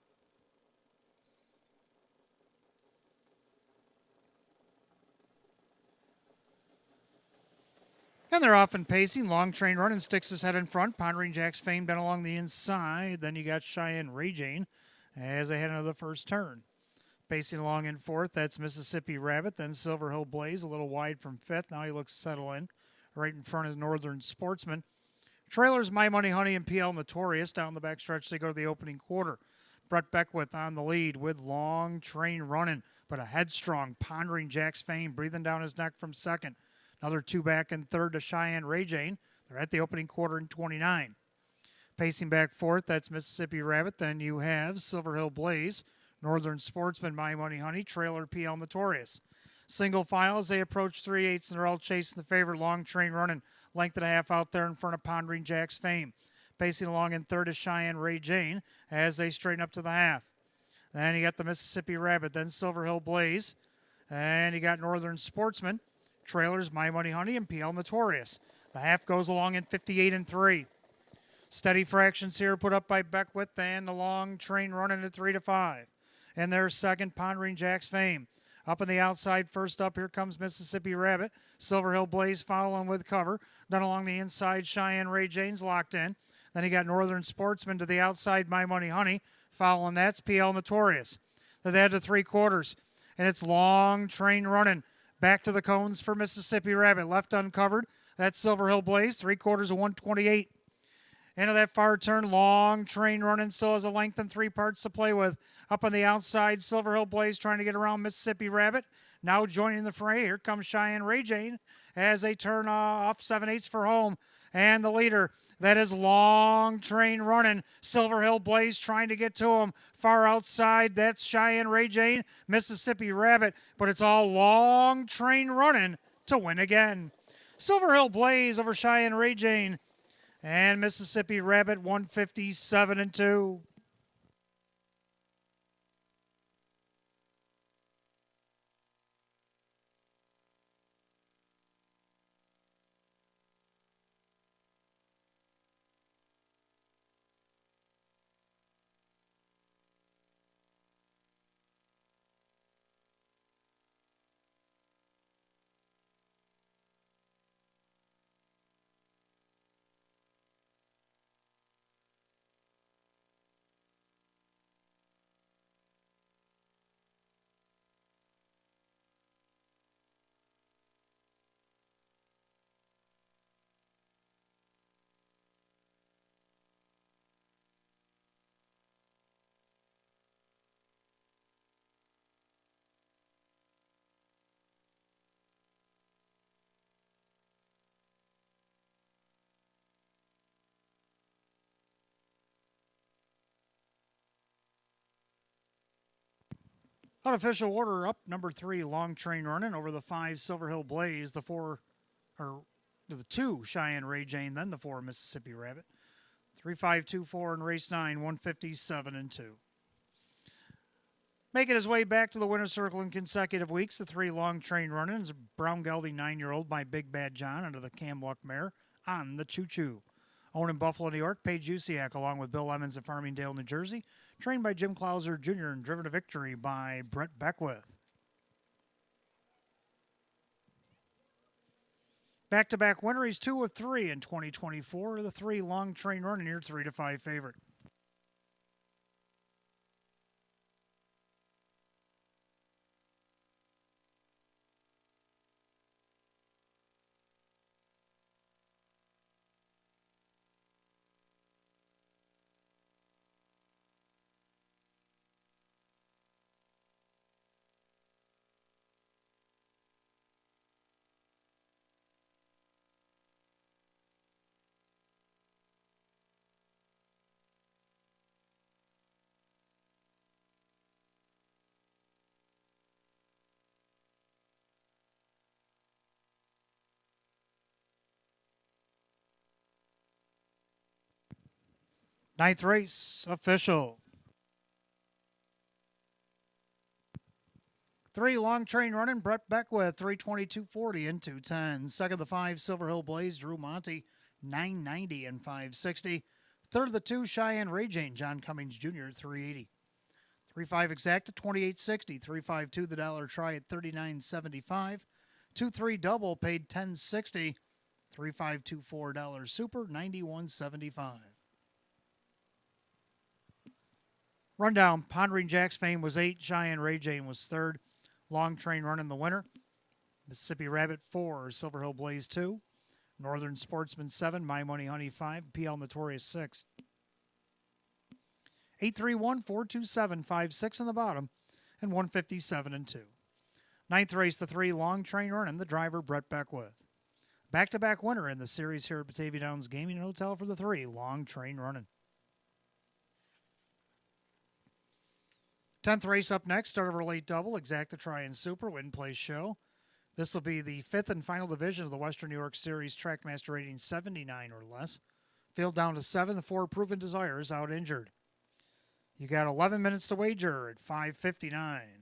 And they're off and pacing. Long train running, sticks his head in front. Pondering Jack's Fame been along the inside. Then you got Cheyenne Ray Jane as they head into the first turn. Pacing along in fourth, that's Mississippi Rabbit. Then Silver Hill Blaze, a little wide from fifth. Now he looks settled in. Right in front is Northern Sportsman. Trailers, My Money Honey, and PL Notorious. Down the backstretch, they go to the opening quarter. Brett Beckwith on the lead with Long Train running, but a headstrong, Pondering Jack's Fame, breathing down his neck from second. Another 2 back in third to Cheyenne Ray Jane. They're at the opening quarter in 29. Pacing back fourth, that's Mississippi Rabbit. Then you have Silver Hill Blaze, Northern Sportsman, My Money Honey, Trailer, PL Notorious. Single file as they approach 3/8, and they're all chasing the favorite. Long Train running, length and a half out there in front of Pondering Jack's Fame. Pacing along in third is Cheyenne Ray Jane as they straighten up to the half. Then you got the Mississippi Rabbit, then Silver Hill Blaze, and you got Northern Sportsman, Trailers, My Money Honey, and PL Notorious. The half goes along in 58 and 3. Steady fractions here put up by Beckwith and the Long Train running at 3 to 5. And their second, Pondering Jack's Fame. Up on the outside, first up, here comes Mississippi Rabbit. Silver Hill Blaze following with cover. Then along the inside, Cheyenne Ray Jane's locked in. Then you got Northern Sportsman to the outside, My Money Honey. Following that's PL Notorious. Then they head to 3/4. And it's Long Train running. Back to the cones for Mississippi Rabbit. Left uncovered. That's Silver Hill Blaze. 3/4 of 128. Into that far turn, Long Train running, still has a length and 3 parts to play with. Up on the outside, Silver Hill Blaze trying to get around Mississippi Rabbit. Now joining the fray, here comes Cheyenne Ray Jane as they turn off 7/8 for home. And the leader, that is Long Train running. Silver Hill Blaze trying to get to him. Far outside, that's Cheyenne Ray Jane, Mississippi Rabbit. But it's all Long Train running to win again. Silver Hill Blaze over Cheyenne Ray Jane. And Mississippi Rabbit 157 and 2. Unofficial order up. Number 3, Long Train running over the 5, Silver Hill Blaze. The 4, or the 2, Cheyenne Ray Jane. Then the 4, Mississippi Rabbit. 3-5-2-4 in race 9, 157 and 2. Making his way back to the winner's circle in consecutive weeks, the 3, Long Train running is a brown gelding 9-year-old by Big Bad John under the Cam Luck mare on the Choo Choo. Owned in Buffalo, New York, Paige Usiak along with Bill Lemons of Farmingdale, New Jersey. Trained by Jim Clauser Jr. and driven to victory by Brett Beckwith. Back-to-back winner, he's 2 of 3 in 2024. The 3, Long Train running here, 3 to 5 favorite. Ninth race, official. 3, Long Train Running, Brett Beckwith, 322.40 and 210. Second, the 5, Silver Hill Blaze, Drew Monty, 990 and 560. Third, the 2, Cheyenne Ray Jane, John Cummings Jr., 380. 3-5 Exacta, 2860. 3-5-2, the Dollar Try at 39.75. 2-3 Double paid 1060. 3-5-2-4 Dollar Super, 91.75. Rundown, Pondering Jack's Fame was 8. Cheyenne Ray Jane was 3rd. Long Train Running the winner. Mississippi Rabbit 4. Silver Hill Blaze 2. Northern Sportsman 7. My Money Honey 5. PL Notorious 6. 831, 427, 56 on the bottom, and 157 and 2. Ninth race, the 3, Long Train Running, the driver, Brett Beckwith. Back-to-back winner in the series here at Batavia Downs Gaming and Hotel for the 3, Long Train Running. 10th race up next, start of our late double, Exacta Try and Super, Win Place Show. This will be the 5th and final division of the Western New York Series, Trackmaster rating 79 or less. Field down to 7, the 4 Proven Desires out injured. You got 11 minutes to wager at 5:59.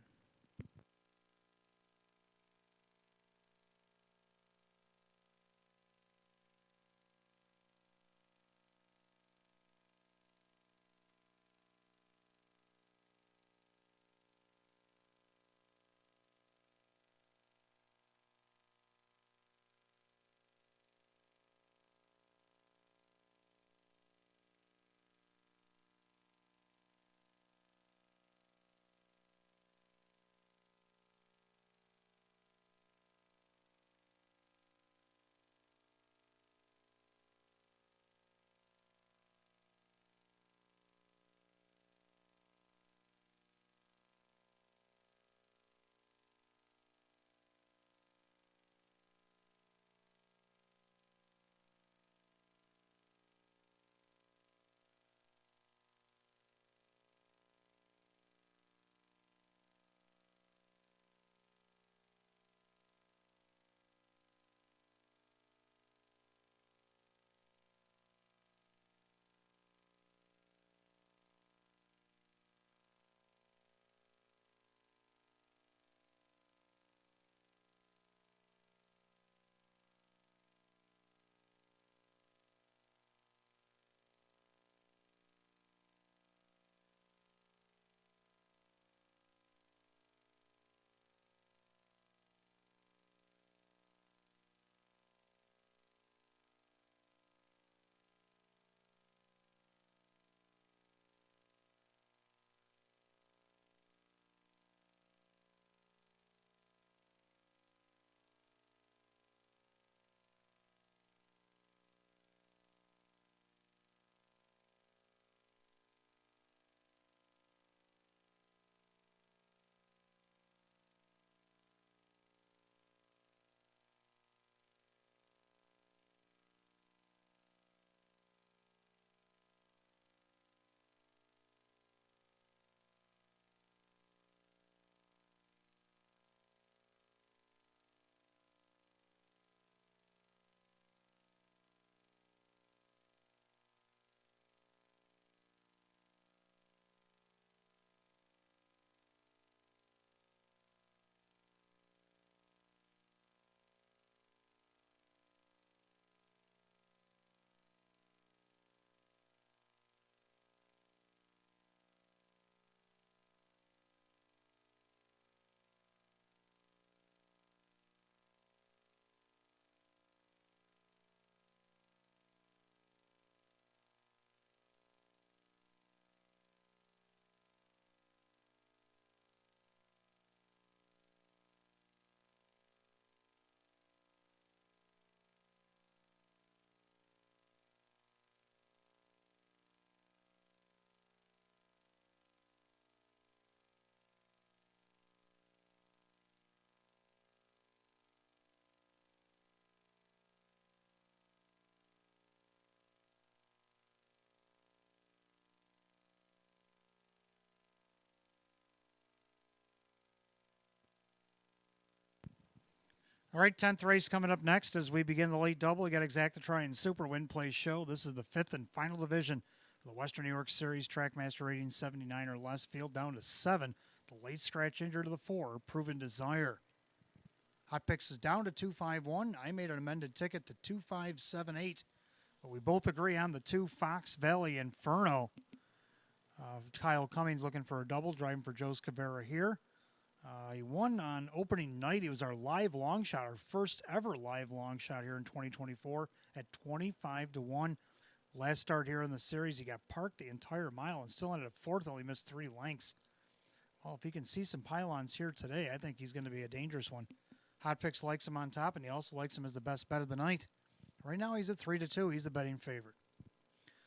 All right, 10th race coming up next as we begin the late double. We got Exacta Try and Super Win Place Show. This is the 5th and final division of For the Western New York Series, Trackmaster rating 79 or less, field down to 7. The late scratch injured to the 4, Proven Desire. Hot Picks is down to 251. I made an amended ticket to 2578. But we both agree on the 2 Fox Valley Inferno. Kyle Cummings looking for a double, driving for Joe Scavera here. He won on opening night. He was our live long shot, our first ever live long shot here in 2024 at 25-1. Last start here in the series, he got parked the entire mile and still ended up fourth, though he missed 3 lengths. Well, if he can see some pylons here today, I think he's going to be a dangerous one. Hot Picks likes him on top, and he also likes him as the best bet of the night. Right now, he's at 3-2. He's the betting favorite.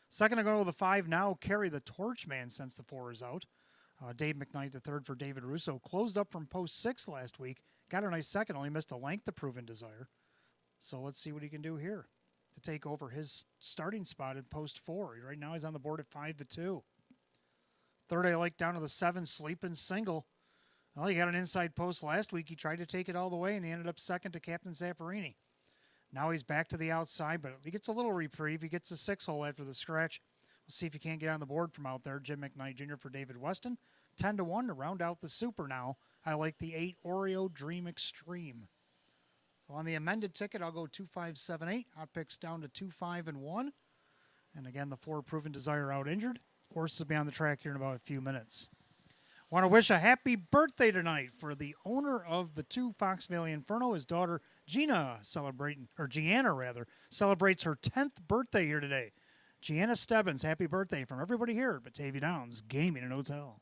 Second to go to the 5 now, Carry the Torchman since the 4 is out. Dave McKnight, the third for David Russo, closed up from post 6 last week. Got a nice second, only missed a length, the Proven Desire. So let's see what he can do here to take over his starting spot at post 4. Right now he's on the board at 5-2. Third I like down to the 7, Sleeping Single. Well, he got an inside post last week. He tried to take it all the way, and he ended up second to Captain Zapparini. Now he's back to the outside, but he gets a little reprieve. He gets a 6-hole after the scratch. We'll see if he can't get on the board from out there. Jim McKnight Jr. for David Weston. 10-1 to round out the super now. I like the 8 Oreo Dream Extreme. So on the amended ticket, I'll go 2578. Hot Picks down to 2-5-1. And again, the 4 Proven Desire out injured. Horse will be on the track here in about a few minutes. Want to wish a happy birthday tonight for the owner of the 2 Fox Valley Inferno. His daughter Gianna celebrates her 10th birthday here today. Gianna Stebbins, happy birthday from everybody here at Batavia Downs Gaming and Hotel.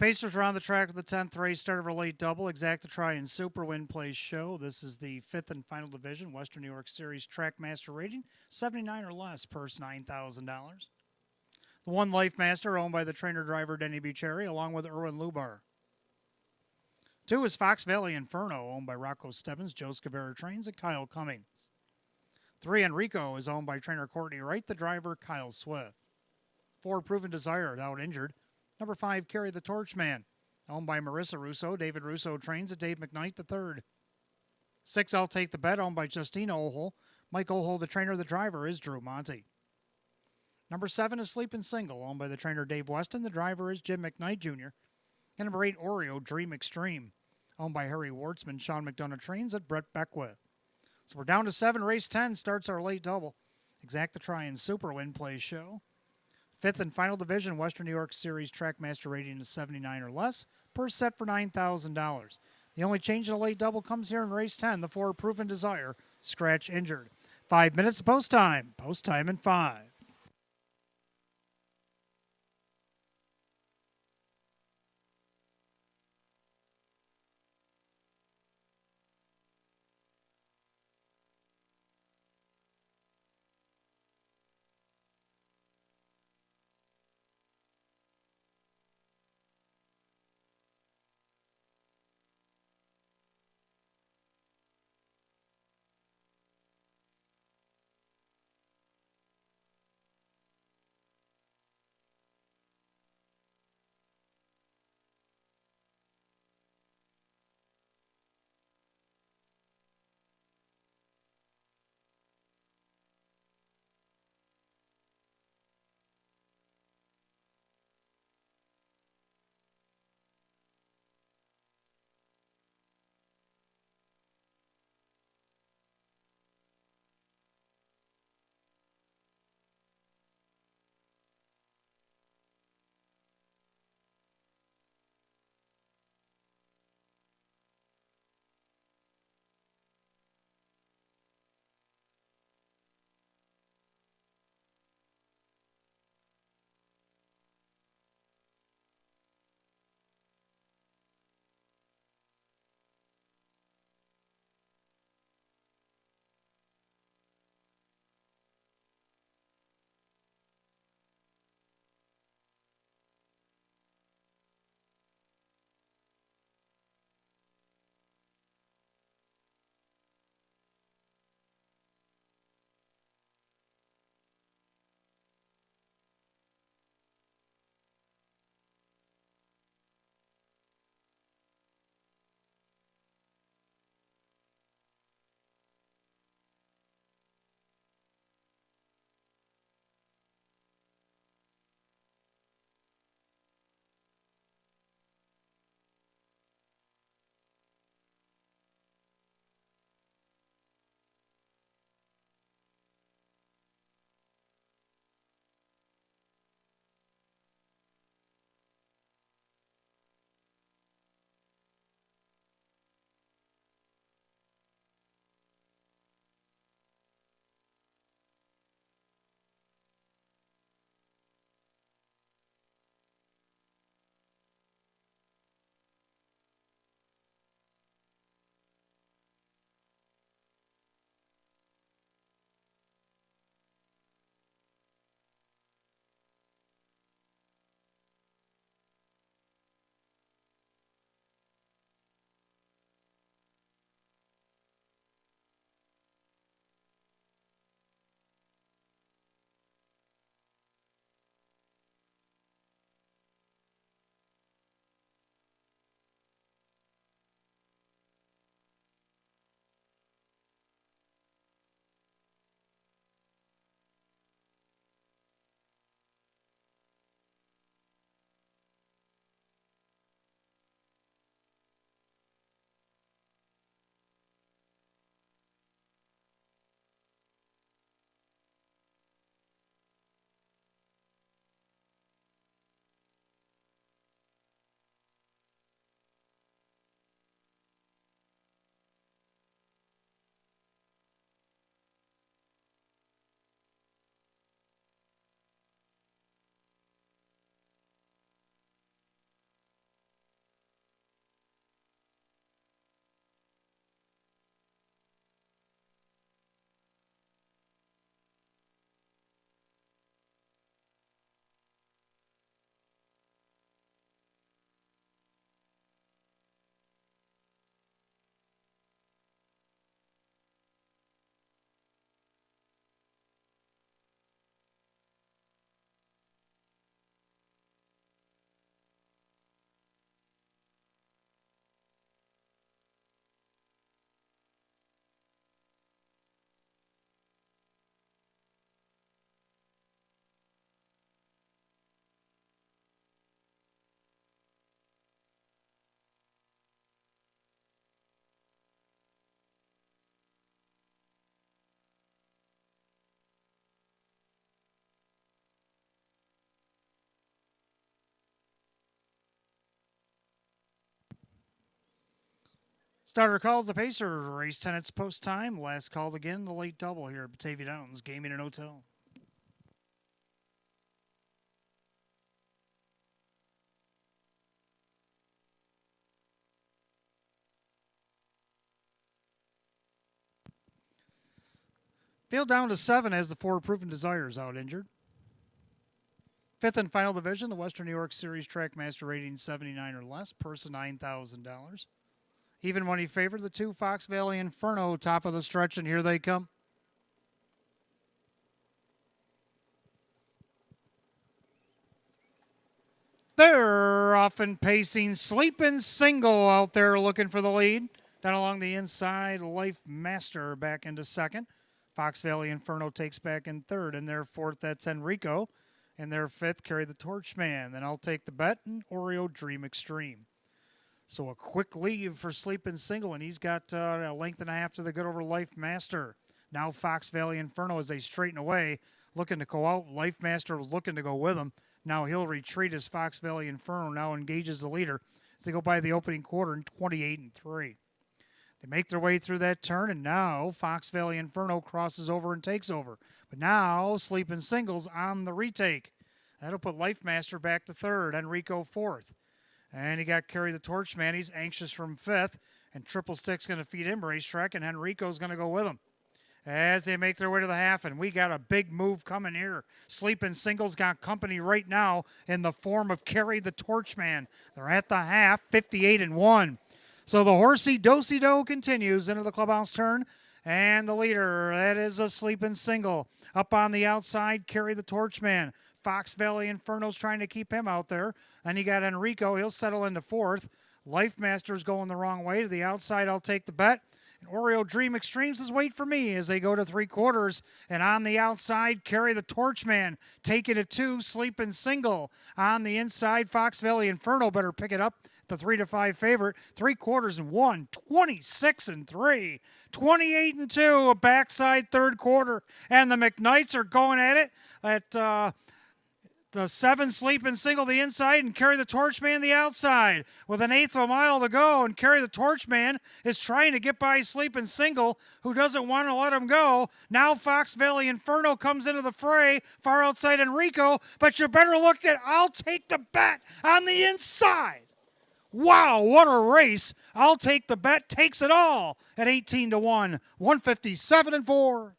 Pacers are on the track of the 10th race, start of a late double. Exacta Try and Super Win Place Show. This is the 5th and final division, Western New York Series Trackmaster rating, 79 or less, purse $9,000. The One Life Master, owned by the trainer-driver Denny Bucherri, along with Erwin Lubar. 2 is Fox Valley Inferno, owned by Rocco Stebbins, Joe Scavera Trains, and Kyle Cummings. 3, Enrico, is owned by trainer Courtney Wright, the driver Kyle Swift. 4, Proven Desire, out injured. Number 5, Carry the Torchman, owned by Marissa Russo, David Russo Trains, and Dave McKnight III. 6, I'll Take the Bet, owned by Justina Ohol. Mike Ohol, the trainer, the driver is Drew Monty. Number 7 is Sleeping Single, owned by the trainer Dave Weston, the driver is Jim McKnight Jr. And number 8, Oreo Dream Extreme, owned by Harry Wartzman, Sean McDonough Trains, and Brett Beckwith. So we're down to 7. Race 10 starts our late double. Exacta Try and Super Win Plays Show. 5th and final division, Western New York Series Trackmaster rating is 79 or less, per set for $9,000. The only change in a late double comes here in race 10, the 4, Proven Desire, scratch injured. 5 minutes of post time in 5. Starter calls the Pacers. Race 10 it's post time. Last called again, the late double here at Batavia Downs Gaming and Hotel. Field down to 7 as the 4 Proven Desires out injured. Fifth and final division, the Western New York Series Trackmaster rating 79 or less, purse of $9,000. Even money favored, the 2 Fox Valley Inferno, top of the stretch, and here they come. They're often pacing, sleeping single out there looking for the lead. Down along the inside, Life Master back into second. Fox Valley Inferno takes back in third. In their fourth, that's Enrico. In their fifth, Carry the Torchman. Then I'll Take the Bet and Oreo Dream Extreme. So a quick leave for Sleeping Single, and he's got a length and a half to the good over Life Master. Now Fox Valley Inferno as they straighten away, looking to go out. Life Master was looking to go with him. Now he'll retreat as Fox Valley Inferno now engages the leader as they go by the opening quarter in 28-3. They make their way through that turn, and now Fox Valley Inferno crosses over and takes over. But now Sleeping Singles on the retake. That'll put Life Master back to third, Enrico fourth. And he got Carry the Torchman. He's anxious from fifth, and Triple Stick's going to feed him racetrack, and Enrico's going to go with him. As they make their way to the half, and we got a big move coming here. Sleeping Singles got company right now in the form of Carry the Torchman. They're at the half, 58-1. So the horsey do-si-do continues into the clubhouse turn. And the leader, that is a Sleeping Single. Up on the outside, Carry the Torchman. Fox Valley Inferno's trying to keep him out there. Then you got Enrico. He'll settle into fourth. Life Master's going the wrong way. To the outside, I'll Take the Bet. And Oreo Dream Extremes is Wait for Me as they go to three quarters. And on the outside, Carry the Torchman. Take it at 2, Sleeping Single. On the inside, Fox Valley Inferno better pick it up. The 3-5 favorite. 3 quarters and 1, 26-3. 28-2, a backside third quarter. And the McKnights are going at it at the 7 Sleeping Single the inside and Carry the Torchman the outside. With an eighth of a mile to go, and Carry the Torchman is trying to get by Sleeping Single, who doesn't want to let him go. Now Fox Valley Inferno comes into the fray, far outside Enrico, but you better look at I'll Take the Bet on the inside. Wow, what a race. I'll Take the Bet takes it all at 18-1, 157-4.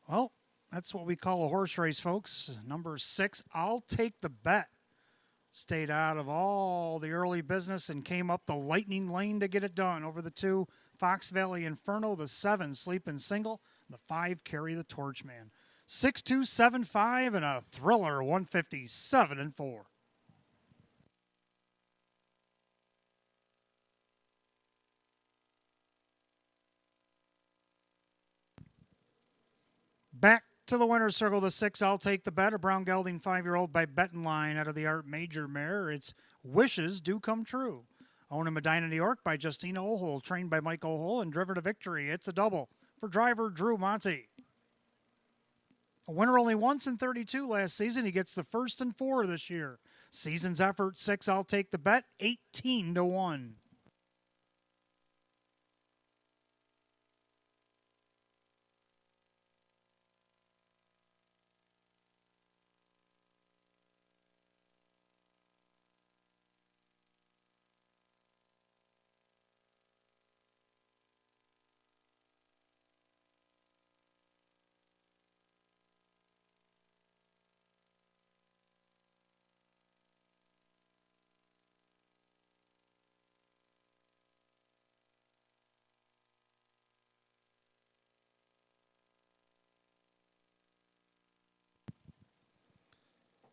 Well, that's what we call a horse race, folks. Number 6, I'll Take the Bet. Stayed out of all the early business and came up the lightning lane to get it done over the 2 Fox Valley Inferno, the 7 Sleeping Single, the 5 Carry the Torchman. 6-2-7-5 and a thriller 157-4. Back to the winner's circle, the 6, I'll Take the Bet, a brown gelding 5-year-old by Betting Line out of the Art Major Mare. Its wishes do come true. Owned in Medina, New York by Justina Ohol, trained by Mike Ohol and driven to victory. It's a double for driver Drew Monty. A winner only once in 32 last season. He gets the first and 4 this year. Season's effort, 6, I'll Take the Bet, 18-1.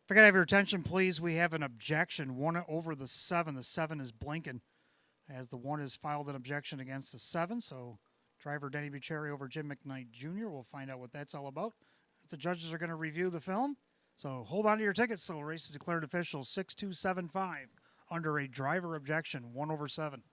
If I could have your attention, please, we have an objection. 1 over the 7. The 7 is blinking as the 1 has filed an objection against the 7. So driver Denny Bucherri over Jim McKnight Jr. We'll find out what that's all about. The judges are going to review the film. So hold on to your tickets. So the race is declared official 6275 under a driver objection, 1 over 7.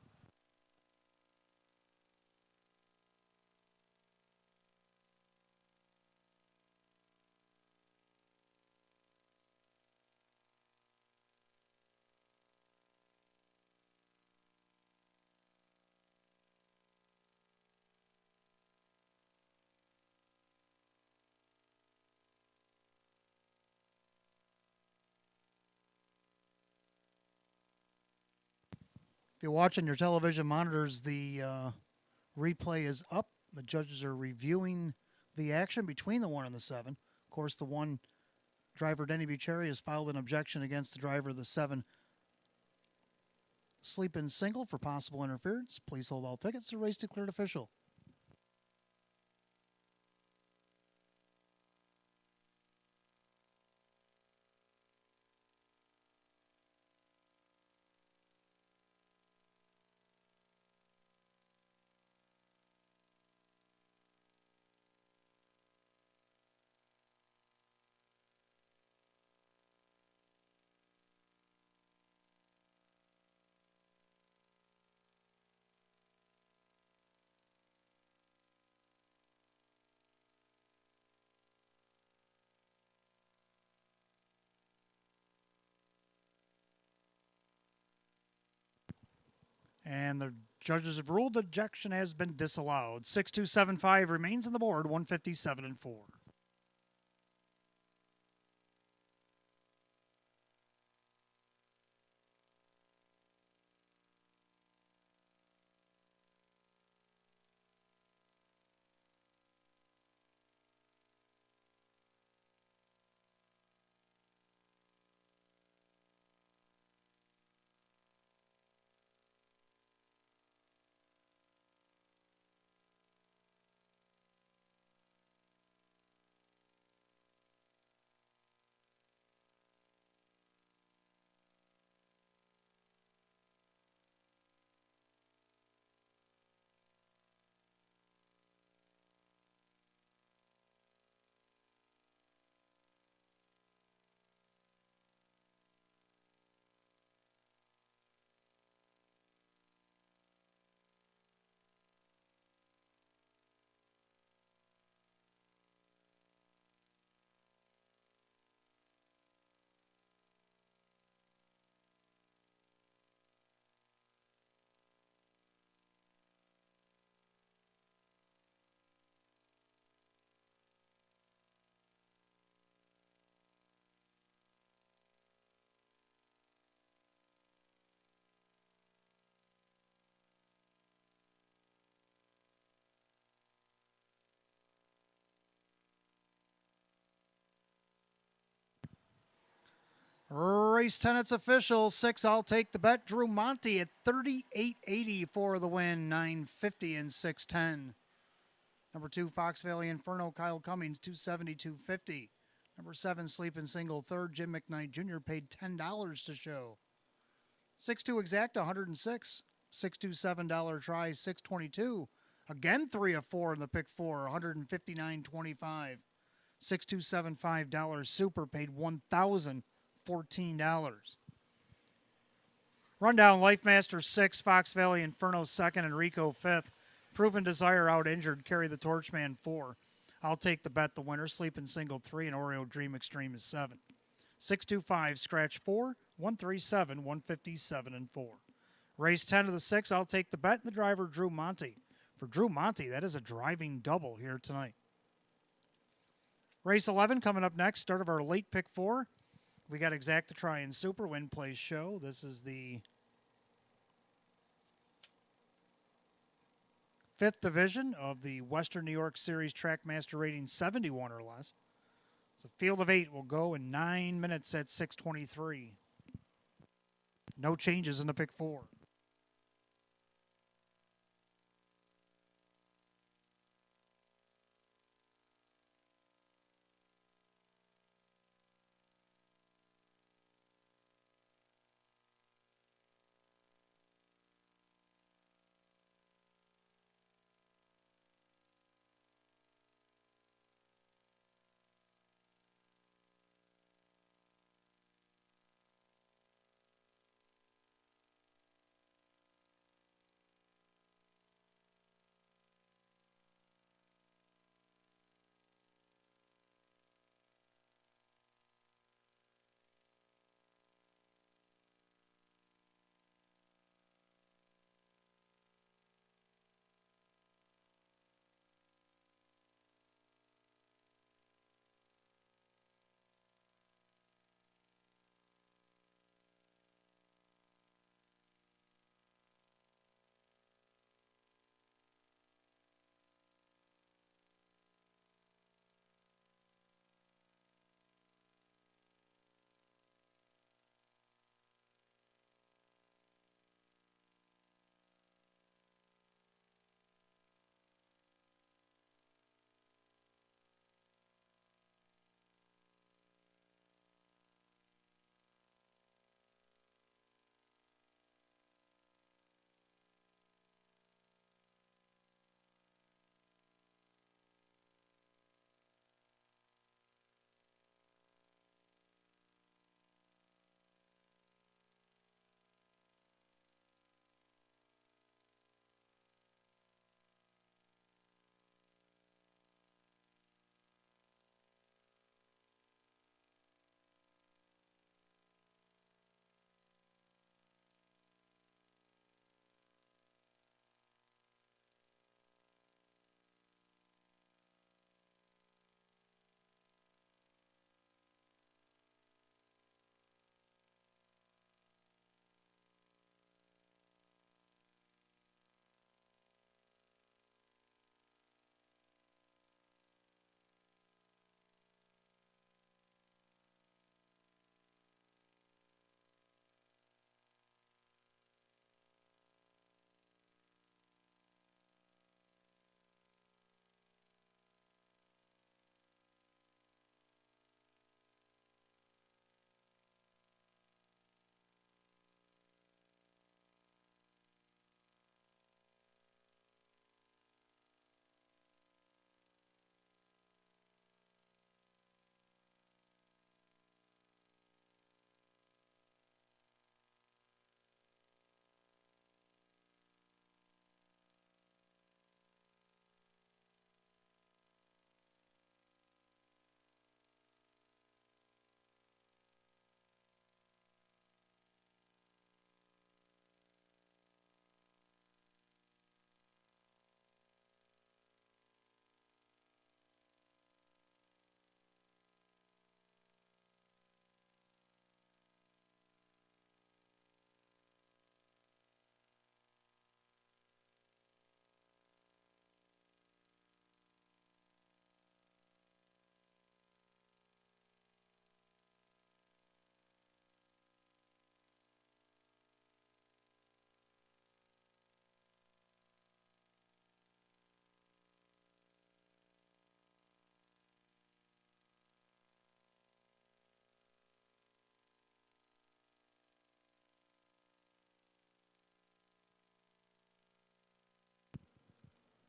If you're watching your television monitors, the replay is up. The judges are reviewing the action between the 1 and the 7. Of course, the 1 driver, Denny Bucherri, has filed an objection against the driver of the 7 sleep-in single for possible interference. Please hold all tickets. The race declared official. And the judges have ruled the objection has been disallowed. 6275 remains on the board, 157 and 4. Race 10, it's official. 6, I'll take the bet. Drew Monty at 38.80 for the win. 9.50 and 6.10. Number 2, Fox Valley Inferno, Kyle Cummings, 272.50. Number 7, Sleepin' Single, third, Jim McKnight Jr. paid $10 to show. 6-2 exact, 106. $627 try, 622. Again, 3 of 4 in the pick 4, 159.25. $6,275 super paid $1,014. Rundown, Lifemaster 6, Fox Valley Inferno 2nd, Enrico 5th. Proven Desire out injured, Carry the Torchman 4. I'll take the bet, the winner. Sleepin' Single 3, and Oreo Dream Extreme is 7. 625, scratch 4, 137, 157 and 4. Race 10 of the 6, I'll take the bet, and the driver Drew Monty. For Drew Monty, that is a driving double here tonight. Race 11 coming up next, start of our late pick 4. We got Exacta Try and Super Win Place Show. This is the 5th division of the Western New York Series Trackmaster rating 71 or less. So field of 8 will go in 9 minutes at 6:23. No changes in the pick 4.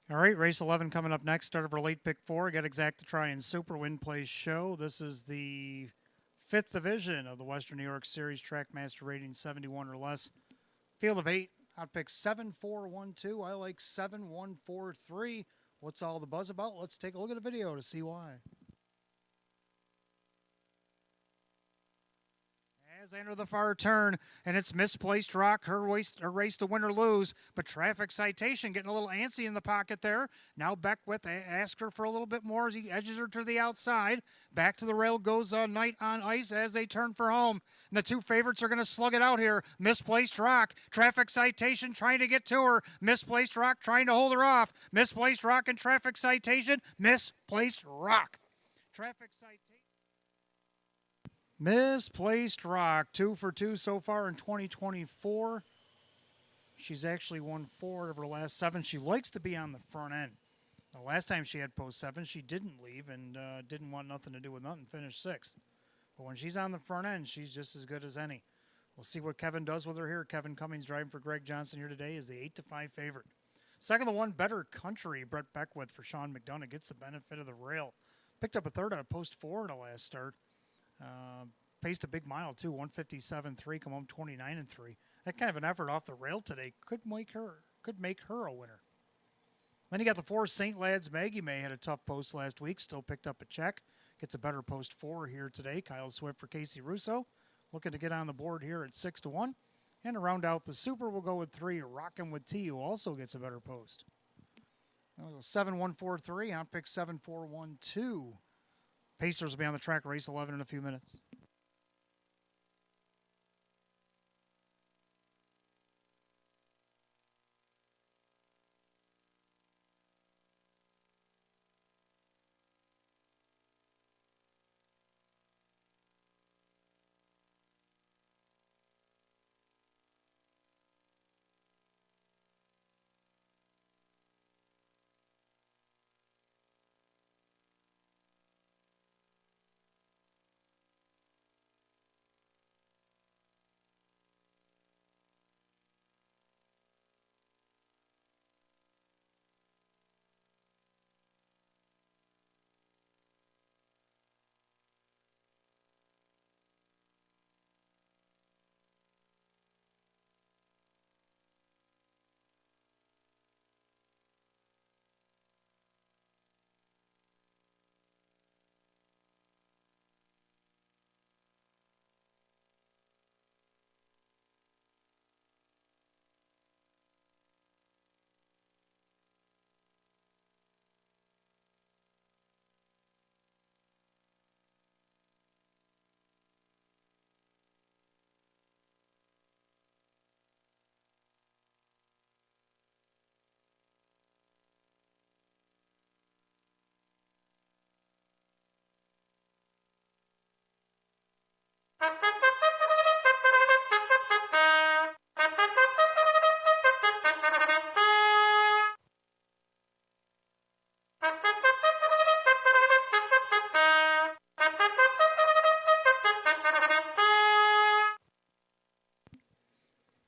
All right, race 11 coming up next. Start of our late pick four. Got Exact to Try and Super Win Place Show. This is the fifth division of the Western New York Series. Trackmaster rating 71 or less. Field of 8. Hot pick 7412. I like 7143. What's all the buzz about? Let's take a look at a video to see why. As they enter the far turn, and it's Misplaced Rock, her race to win or lose, but Traffic Citation getting a little antsy in the pocket there. Now Beckwith asks her for a little bit more as he edges her to the outside. Back to the rail goes Knight on Ice as they turn for home. And the two favorites are going to slug it out here. Misplaced Rock, Traffic Citation trying to get to her. Misplaced Rock trying to hold her off. Misplaced Rock and Traffic Citation. Misplaced Rock. Traffic Citation. Misplaced Rock, 2 for 2 so far in 2024. She's actually won 4 of her last 7. She likes to be on the front end. The last time she had post 7, she didn't leave and didn't want nothing to do with nothing, finished 6th. But when she's on the front end, she's just as good as any. We'll see what Kevin does with her here. Kevin Cummings driving for Greg Johnson here today is the 8-5 favorite. Second, the one Better Country, Brett Beckwith for Sean McDonough gets the benefit of the rail. Picked up a third out of post 4 in the last start. Paced a big mile too, 157.3, come home 29.3. That kind of an effort off the rail today could make her a winner. Then you got the 4 St. Lads. Maggie May had a tough post last week, still picked up a check. Gets a better post 4 here today. Kyle Swift for Casey Russo, looking to get on the board here at 6-1. And to round out the Super, we'll go with 3 Rockin' with T, who also gets a better post. 7-1-4-3, hot pick 7-4-1-2. Pacers will be on the track race 11 in a few minutes.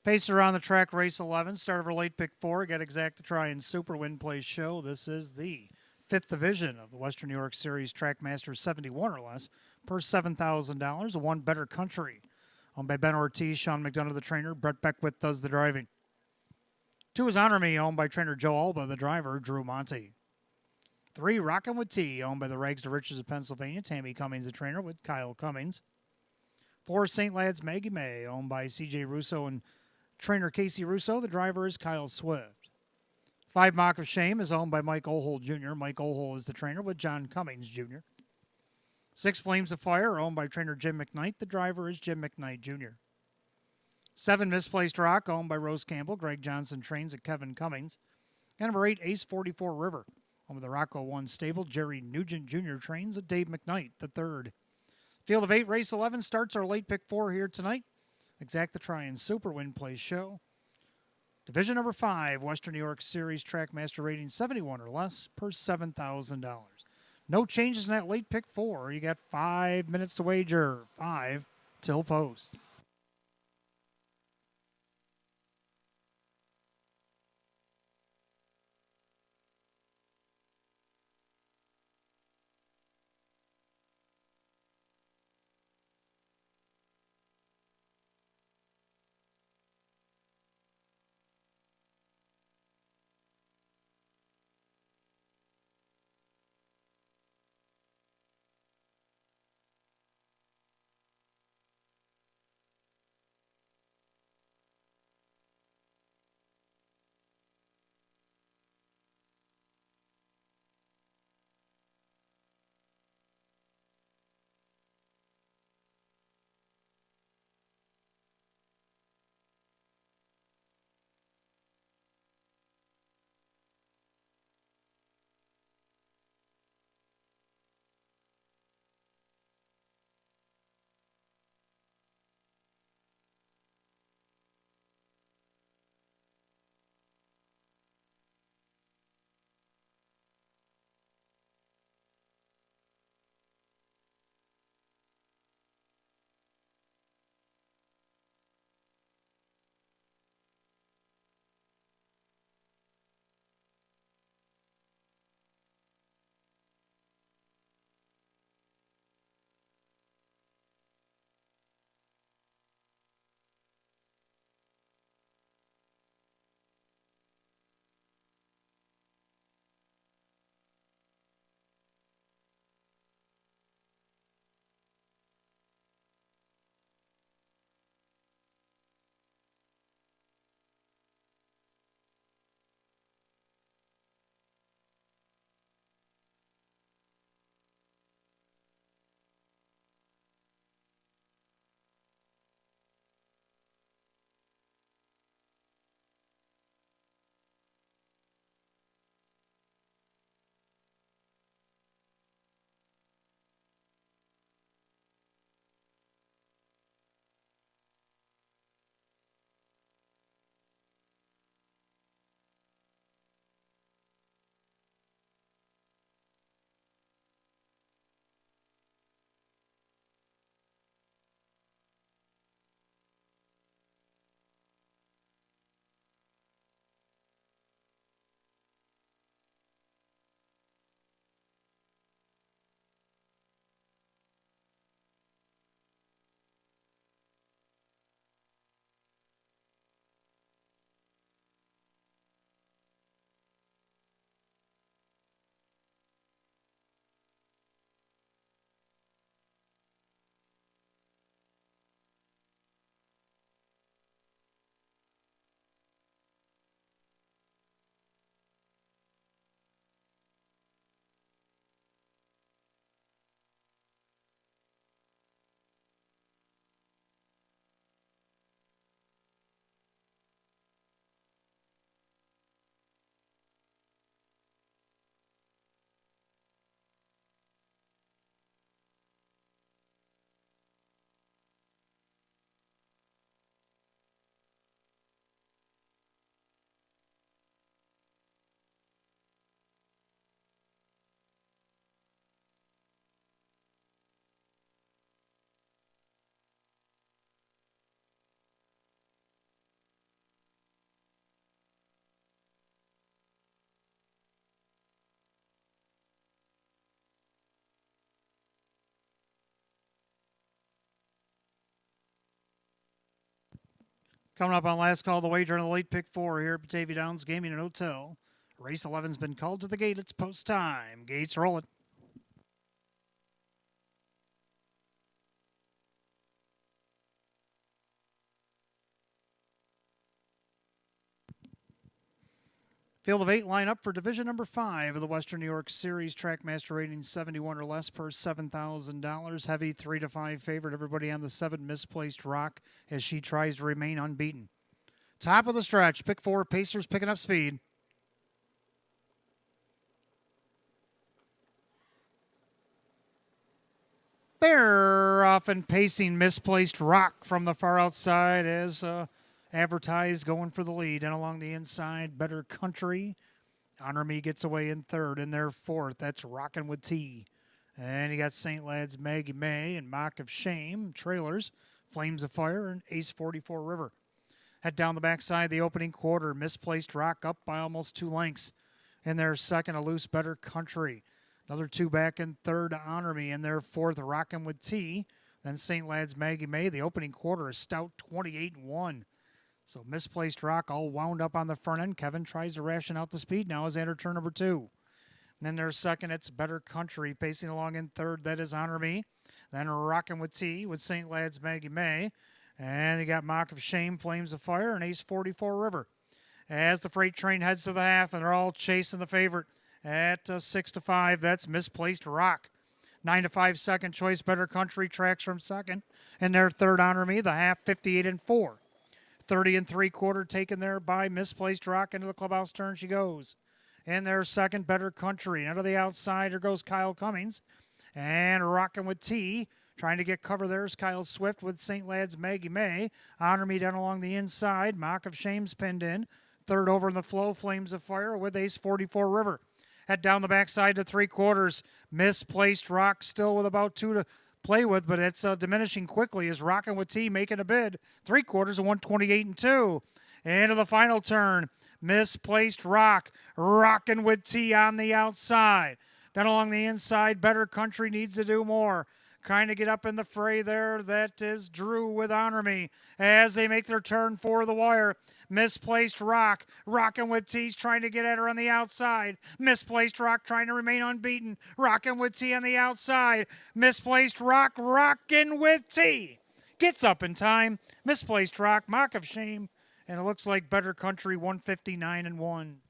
Pacer on the track, race 11. Start of our late pick 4. Got Exact to Try and Super Win Place Show. This is the 5th division of the Western New York Series. Trackmaster 71 or less per $7,000. The one Better Country, owned by Ben Ortiz, Sean McDonough, the trainer. Brett Beckwith does the driving. 2 is Honor Me, owned by trainer Joe Alba, the driver, Drew Monte. 3, Rockin' with T, owned by the Rags to Riches of Pennsylvania, Tammy Cummings, the trainer, with Kyle Cummings. 4, St. Lads. Maggie May, owned by CJ Russo and trainer Casey Russo. The driver is Kyle Swift. 5, Mock of Shame is owned by Mike Ohold Jr. Mike Ohold is the trainer with John Cummings Jr. 6, Flames of Fire, owned by trainer Jim McKnight. The driver is Jim McKnight Jr. 7, Misplaced Rock, owned by Rose Campbell. Greg Johnson trains at Kevin Cummings. And number 8, Ace 44 River, owned by the Rocco 1 stable. Jerry Nugent Jr. trains at Dave McKnight, the third. Field of 8, race 11 starts our late pick 4 here tonight. Exact to Try and Super Win Place Show. Division number 5, Western New York Series. Trackmaster rating 71 or less per $7,000. No changes in that late pick 4. You got 5 minutes to wager. 5 till post. Coming up on last call, the wager on the late pick 4 here at Batavia Downs Gaming and Hotel. Race 11's been called to the gate. It's post time. Gates rolling. Field of 8 line up for division number 5 of the Western New York Series. Trackmaster rating 71 or less per $7,000. Heavy 3 to 5 favorite. Everybody on the 7 Misplaced Rock as she tries to remain unbeaten. Top of the stretch. Pick 4. Pacers picking up speed. They're often pacing Misplaced Rock from the far outside as advertised going for the lead. And along the inside, Better Country. Honor Me gets away in third. In their fourth, that's Rockin' with T. And you got St. Lad's Maggie May and Mock of Shame. Trailers, Flames of Fire, and Ace 44 River. Head down the backside, the opening quarter. Misplaced Rock up by almost 2 lengths. In their second, a loose Better Country. Another 2 back in third, Honor Me. In their fourth, Rockin' with T. Then St. Lad's Maggie May. The opening quarter, a stout 28-1. So Misplaced Rock all wound up on the front end. Kevin tries to ration out the speed now as they enter turn number 2. And then their second, it's Better Country. Pacing along in third, that is Honor Me. Then Rockin' with T with St. Lad's Maggie May. And you got Mock of Shame, Flames of Fire, and Ace 44 River. As the freight train heads to the half, and they're all chasing the favorite at 6 to 5. That's Misplaced Rock. 9 to 5 second choice, Better Country tracks from second. And their third, Honor Me, the half 58-4. 30 3/4 taken there by Misplaced Rock. Into the clubhouse turn she goes. In their second, Better Country. Out of the outside, there goes Kyle Cummings. And Rockin' with T. Trying to get cover there is Kyle Swift with St. Lad's Maggie May. Honor Me down along the inside. Mock of Shame's pinned in. Third over in the flow, Flames of Fire with Ace 44 River. Head down the backside to 3/4. Misplaced Rock still with about 2 to play with, but it's diminishing quickly as Rockin' with T making a bid. 3/4 of 128-2. Into the final turn. Misplaced Rock. Rockin' with T on the outside. Then along the inside, Better Country needs to do more. Kind of get up in the fray there. That is Drew with Honor Me as they make their turn for the wire. Misplaced Rock. Rockin' with T's trying to get at her on the outside. Misplaced Rock trying to remain unbeaten. Rockin' with T on the outside. Misplaced Rock. Rockin' with T. Gets up in time. Misplaced Rock. Mock of Shame. And it looks like Better Country 159-1.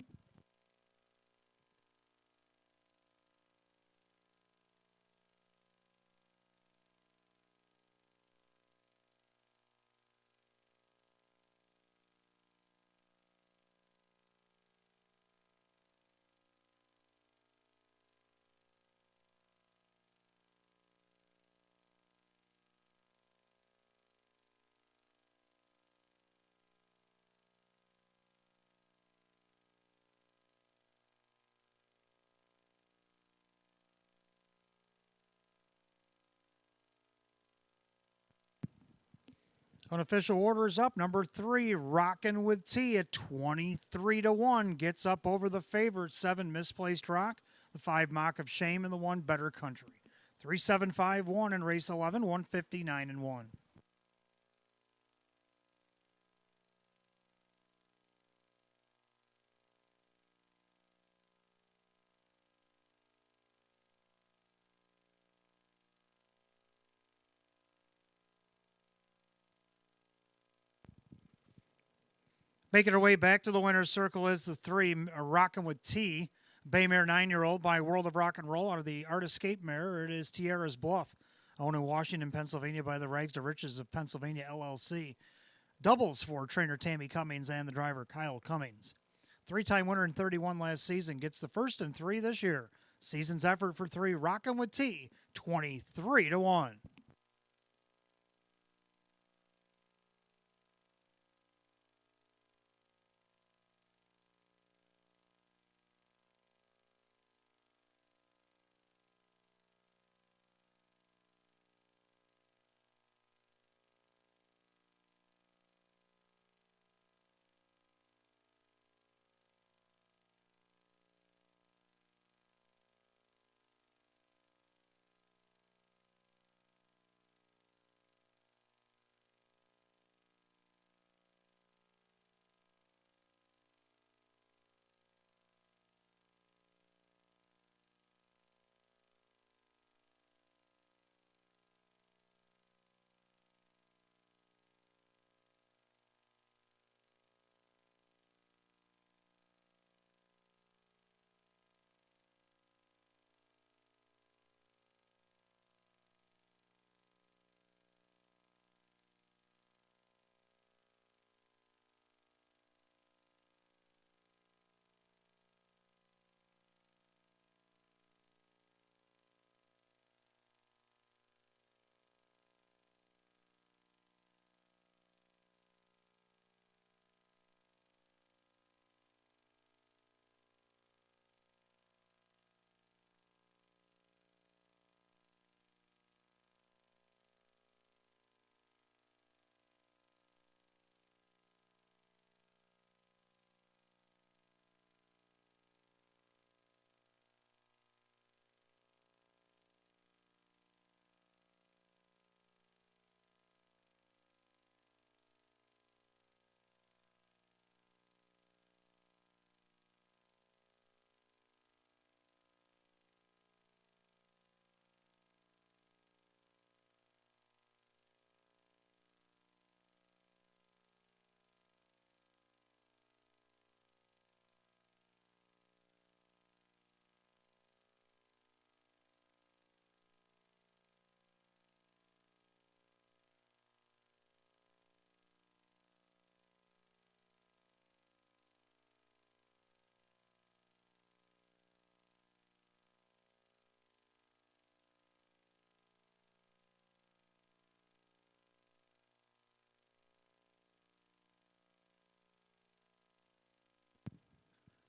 Unofficial order is up. Number 3, Rockin' with T at 23-1. Gets up over the favorite 7, Misplaced Rock. The 5, Mock of Shame, and the 1, Better Country. 3-7-5-1 in race 11, 159-1. Making her way back to the winner's circle is the 3, Rockin' with T. Baymare 9-year-old by World of Rock and Roll out of the Art Escape mare. It is Tierra's Bluff, owned in Washington, Pennsylvania by the Rags to Riches of Pennsylvania LLC. Doubles for trainer Tammy Cummings and the driver Kyle Cummings. 3-time winner in 31 last season. Gets the first in 3 this year. Season's effort for 3, Rockin' with T, 23-1.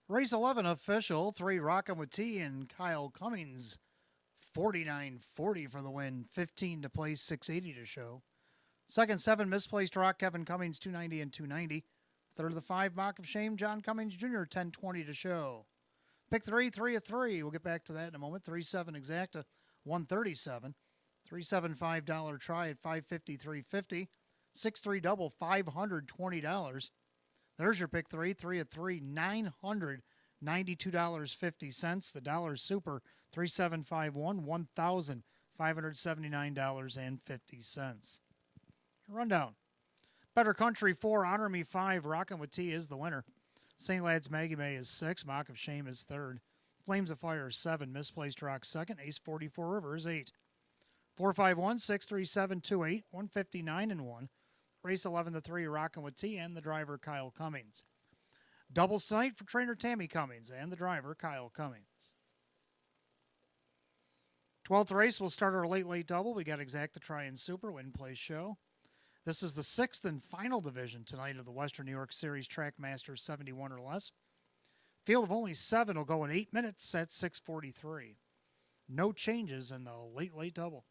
Race 11 official, 3 Rockin' with T and Kyle Cummings, 49.40 for the win, 15 to place, 680 to show. Second, 7 misplaced rock, Kevin Cummings, 290 and 290. Third of the 5, Mock of Shame, John Cummings Jr., 1020 to show. Pick 3, 3 of 3. We'll get back to that in a moment. 3-7 exacta, 137. 3-7 $5 try at 550, 350. 6-3 double, $520. There's your pick 3, 3 of 3, $992.50. The dollar super, 3751, $1,579.50. Rundown. Better Country 4, Honor Me 5, Rockin' with T is the winner. St. Lad's Maggie May is 6, Mock of Shame is 3rd. Flames of Fire is 7, Misplaced Rock 2nd, Ace 44 River is 8. 451, 637, 28, 159 and 1. Race 11 to 3, Rockin' with T and the driver Kyle Cummings. Doubles tonight for trainer Tammy Cummings and the driver Kyle Cummings. 12th race, we'll start our late double. We got Exacta Try and Super Win Place Show. This is the 6th and final division tonight of the Western New York Series Trackmasters 71 or less. Field of only 7 will go in 8 minutes at 6:43. No changes in the late double.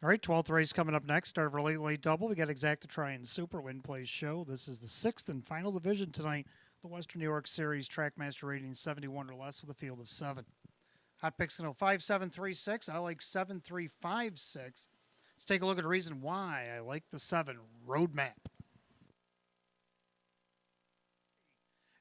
All right, 12th race coming up next. Start of our late double. We got Exacta Try and Super Win Place Show. This is the 6th and final division tonight. The Western New York Series Trackmaster rating 71 or less with a field of 7. Hot picks going to go 5-7-3-6. I like 7-3-5-6. Let's take a look at the reason why I like the 7 Roadmap.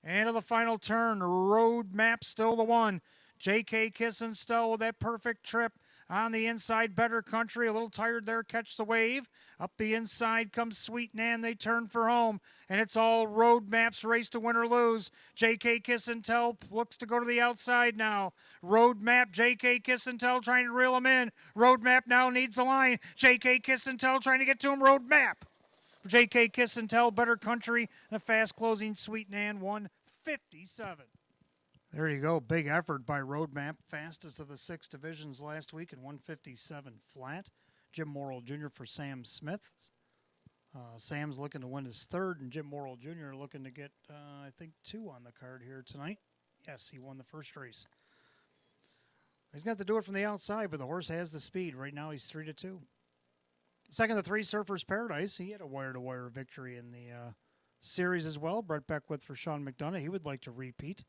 And to the final turn, Roadmap still the one. J.K. Kissin still with that perfect trip. On the inside, Better Country, a little tired there, catch the wave. Up the inside comes Sweet Nan, they turn for home. And it's all Roadmap's race to win or lose. J.K. Kissintel looks to go to the outside now. Roadmap, J.K. Kissintel trying to reel him in. Roadmap now needs a line. J.K. Kissintel trying to get to him, Roadmap. J.K. Kiss and Tell, Better Country, and a fast closing Sweet Nan 157. There you go. Big effort by Roadmap. Fastest of the 6 divisions last week in 157 flat. Jim Morrill Jr. for Sam Smith. Sam's looking to win his third, and Jim Morrill Jr. looking to get, I think, 2 on the card here tonight. Yes, he won the first race. He's going to have to do it from the outside, but the horse has the speed. Right now, he's 3-2. Second to 3, Surfer's Paradise. He had a wire-to-wire victory in the series as well. Brett Beckwith for Sean McDonough. He would like to repeat.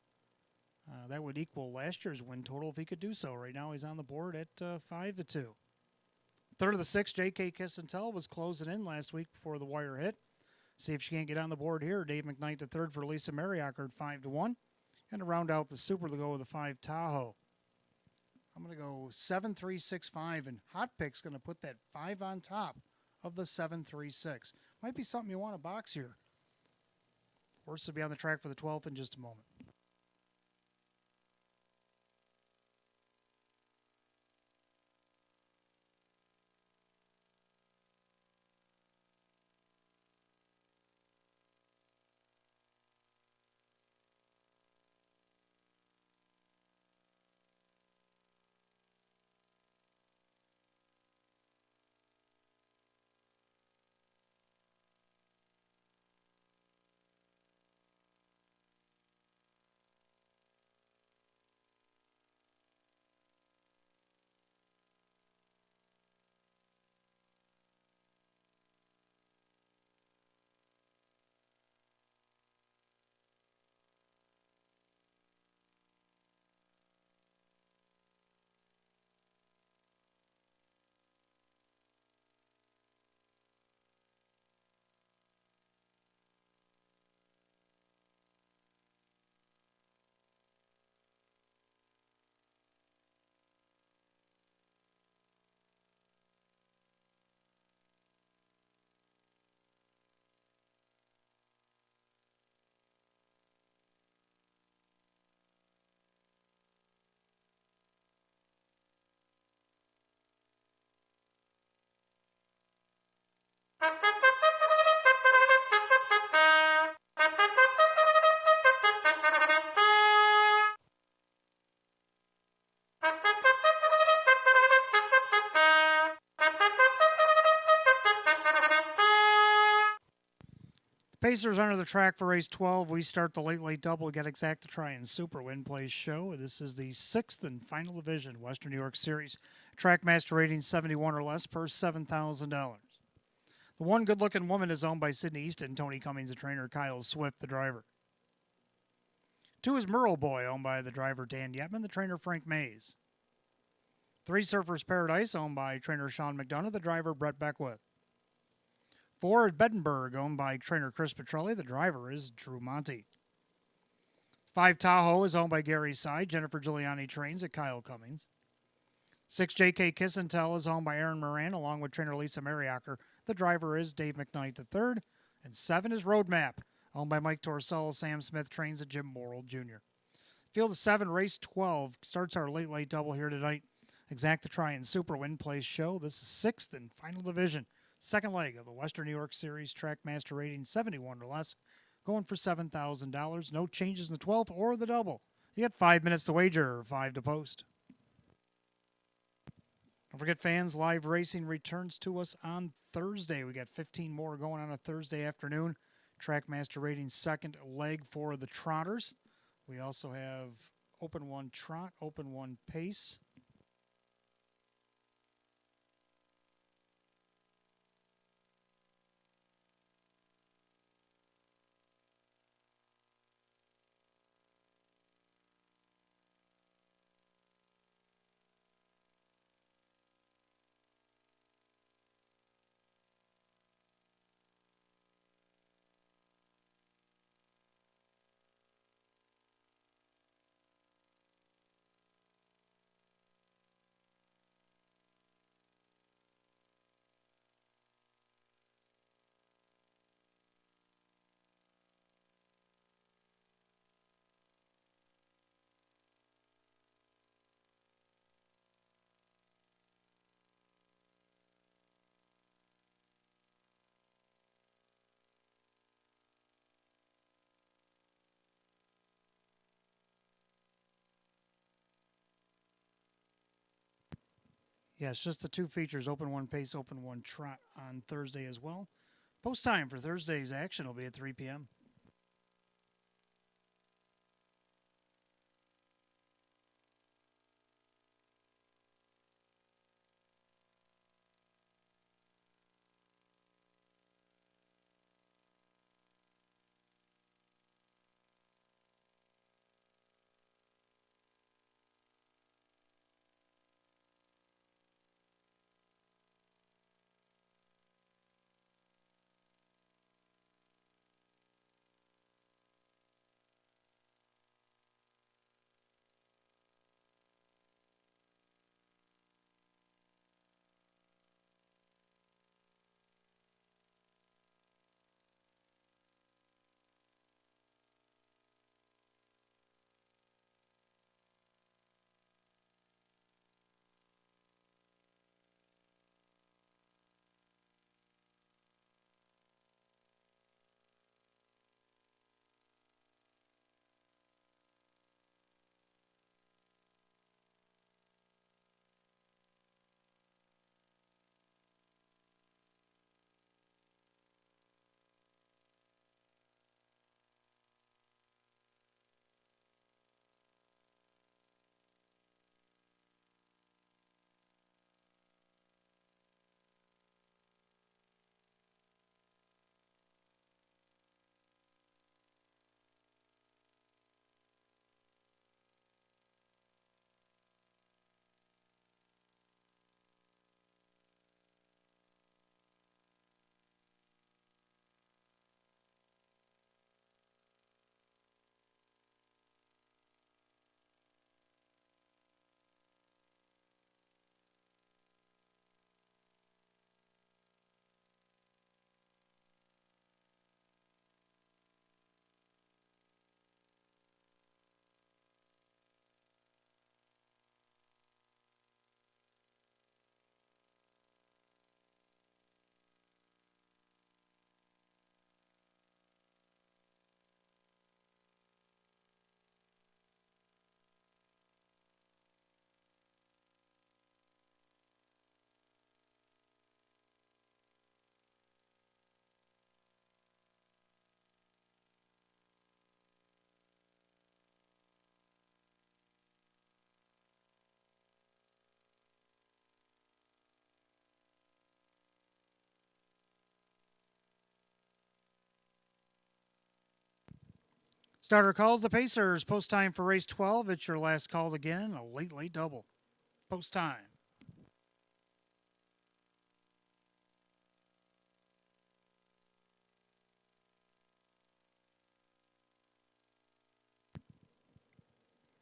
That would equal last year's win total if he could do so. Right now, he's on the board at 5-2. Third of the 6, J.K. Kiss and Tell was closing in last week before the wire hit. See if she can't get on the board here. Dave McKnight to third for Lisa Mariacker at 5-1. And to round out the Super, to go with the 5 Tahoe. I'm going to go 7-3-6-5, and Hot Pick's going to put that 5 on top of the 7-3-6. Might be something you want to box here. Horse will be on the track for the 12th in just a moment. Pacers under the track for race 12. We start the late double. We got Exacta Try and Super Win Plays show. This is the 6th and final division, Western New York Series. Trackmaster rating 71 or less, purse $7,000. The one good-looking woman is owned by Sydney Easton, Tony Cummings, the trainer, Kyle Swift, the driver. 2 is Merle Boy, owned by the driver Dan Yetman, the trainer Frank Mays. 3, Surfer's Paradise, owned by trainer Sean McDonough, the driver Brett Beckwith. 4 is Beddenberg, owned by trainer Chris Petrelli. The driver is Drew Monty. 5 Tahoe is owned by Gary Side. Jennifer Giuliani trains at Kyle Cummings. 6 JK Kiss and Tell is owned by Aaron Moran, along with trainer Lisa Mariacker. The driver is Dave McKnight III. And 7 is Roadmap, owned by Mike Torsello. Sam Smith trains at Jim Morrill Jr. Field of 7, race 12. Starts our late double here tonight. Exacta Try and Super Win Place show. This is 6th and final division. Second leg of the Western New York Series, Trackmaster rating 71 or less, going for $7,000. No changes in the 12th or the double. You got 5 minutes to wager, 5 to post. Don't forget, fans, live racing returns to us on Thursday. We got 15 more going on a Thursday afternoon. Trackmaster rating second leg for the Trotters. We also have Open 1 Trot, Open 1 Pace. Yes, just the two features, open one pace, open one trot on Thursday as well. Post time for Thursday's action will be at 3 p.m. Starter calls the Pacers. Post time for race 12. It's your last call again. A late, late double. Post time.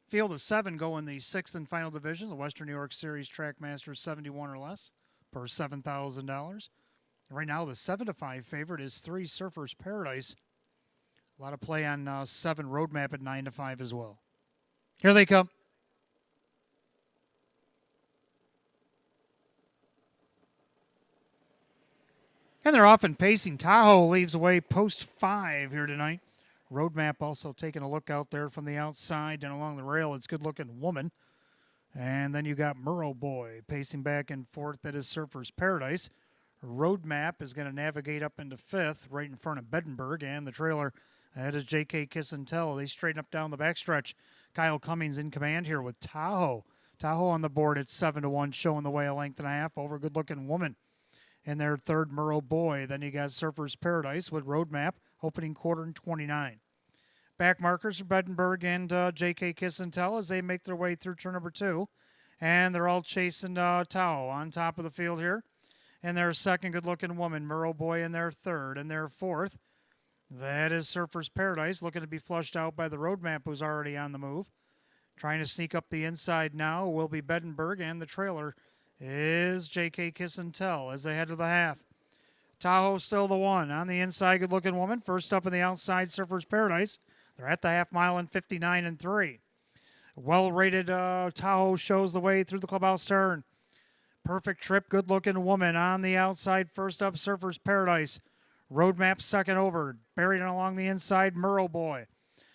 Field of 7 go in the 6th and final division, the Western New York Series Trackmasters 71 or less per $7,000. Right now, the 7-5 favorite is 3 Surfers Paradise. A lot of play on 7 Roadmap at 9-5 as well. Here they come. And they're often pacing. Tahoe leaves away post 5 here tonight. Roadmap also taking a look out there from the outside and along the rail. It's good looking woman. And then you got Murrow Boy pacing back and forth. That is Surfer's Paradise. Roadmap is going to navigate up into 5th right in front of Bedenberg. And the trailer, that is JK Kiss and Tell. They straighten up down the backstretch. Kyle Cummings in command here with Tahoe. Tahoe on the board at 7-1, showing the way a length and a half over good looking woman. And their third Murrow Boy. Then you got Surfer's Paradise with Roadmap opening quarter in 29. Back markers for Bedenberg and JK Kiss and Tell as they make their way through turn number 2. And they're all chasing Tahoe on top of the field here. And their second good-looking woman, Murrow Boy, in their third. And their fourth, that is Surfer's Paradise, looking to be flushed out by the Roadmap, who's already on the move. Trying to sneak up the inside now will be Bedenberg, and the trailer is JK Kiss and Tell as they head to the half. Tahoe still the one. On the inside, good-looking woman. First up in the outside, Surfer's Paradise. They're at the half mile in 59 3. Well-rated Tahoe shows the way through the clubhouse turn. Perfect trip, good-looking woman on the outside. First up, Surfer's Paradise. Roadmap second over. Buried along the inside, Murrow Boy.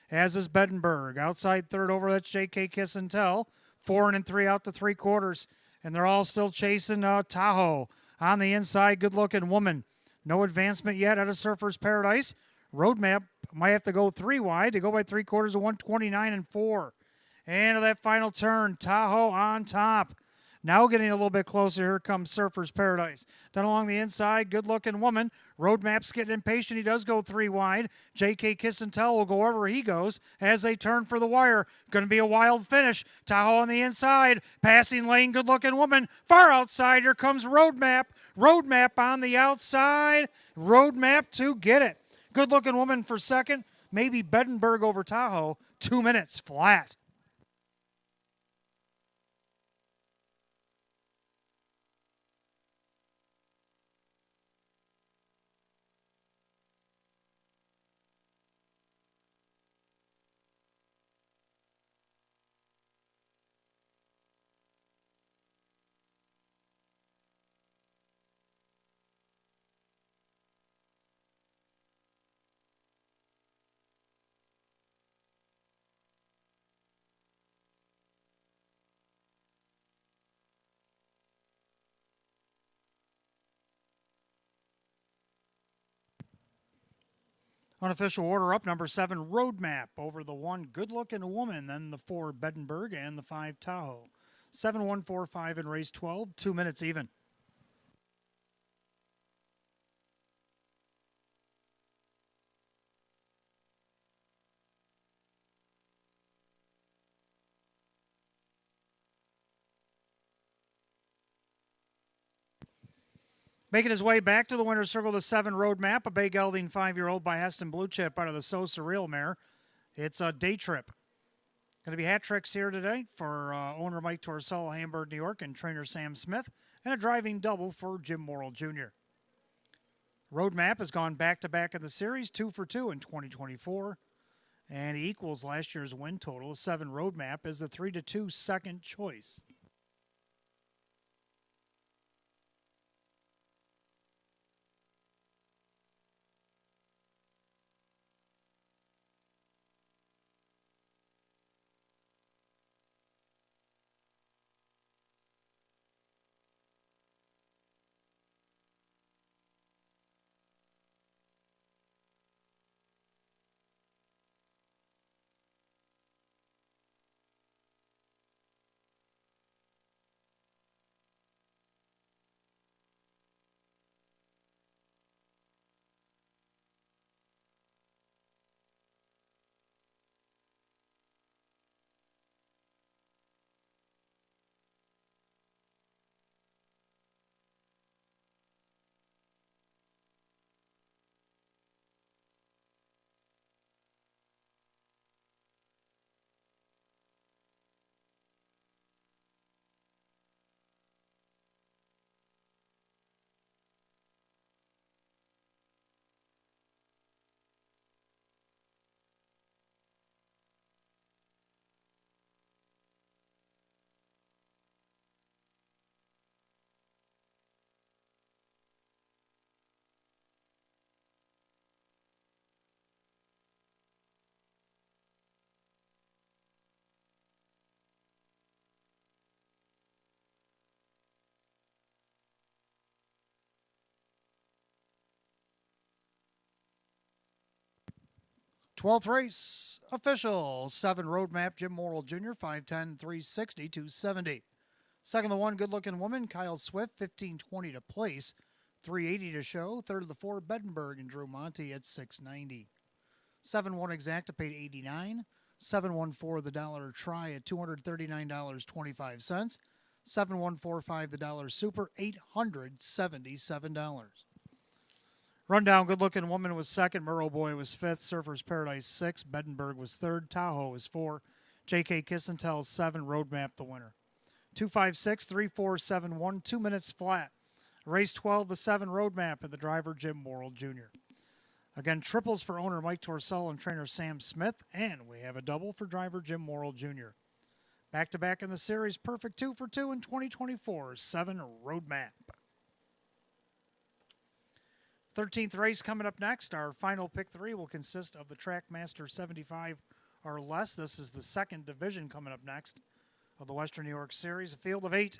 As is Bedenberg. Outside third over, that's JK Kiss and Tell. 4 and 3 out to 3/4. And they're all still chasing Tahoe. On the inside, good-looking woman. No advancement yet out of Surfer's Paradise. Roadmap might have to go 3 wide to go by 3/4 of 129 and 4. And that final turn, Tahoe on top. Now getting a little bit closer, here comes Surfer's Paradise. Down along the inside, good-looking woman. Roadmap's getting impatient. He does go 3 wide. J.K. Kiss and Tell will go wherever he goes as they turn for the wire. Going to be a wild finish. Tahoe on the inside. Passing lane, good-looking woman. Far outside, here comes Roadmap. Roadmap on the outside. Roadmap to get it. Good-looking woman for second. Maybe Bedenberg over Tahoe. 2 minutes flat. Unofficial order up, number 7, Roadmap over the 1, good-looking woman, then the 4, Bedenberg, and the 5, Tahoe. 7-1-4-5 in race 12, 2 minutes even. Making his way back to the winner's circle, the 7, Roadmap, a bay gelding 5-year-old by Heston Blue Chip out of the So Surreal mare. It's a day trip. Going to be hat tricks here today for owner Mike Torcella, Hamburg, New York, and trainer Sam Smith, and a driving double for Jim Morrill Jr. Roadmap has gone back-to-back in the series, 2 for 2 in 2024, and he equals last year's win total. The 7, Roadmap is the 3-2 second choice. Twelfth race, official, 7, Roadmap, Jim Morrill Jr., 5'10", 360, 270. Second, the 1, good-looking woman, Kyle Swift, 1520 to place, 380 to show. Third of the 4, Bedenberg and Drew Monty at 690. 7-1 exacta paid 89. 7-1-4 the dollar try at $239.25. 7-1-4-5 the dollar super, $877. Rundown, good-looking woman was second. Murrow Boy was fifth. Surfer's Paradise 6. Bedenberg was third. Tahoe was 4. J.K. Kiss and Tell 7. Roadmap the winner. 2-5-6-3-4-7-1. 2 minutes flat. Race 12, the 7, Roadmap, and the driver Jim Morrill Jr. Again, triples for owner Mike Torcella and trainer Sam Smith. And we have a double for driver Jim Morrill Jr. Back-to-back in the series, perfect 2 for 2 in 2024. 7, Roadmap. 13th race coming up next. Our final pick 3 will consist of the Trackmaster 75 or less. This is the second division coming up next of the Western New York Series. A field of 8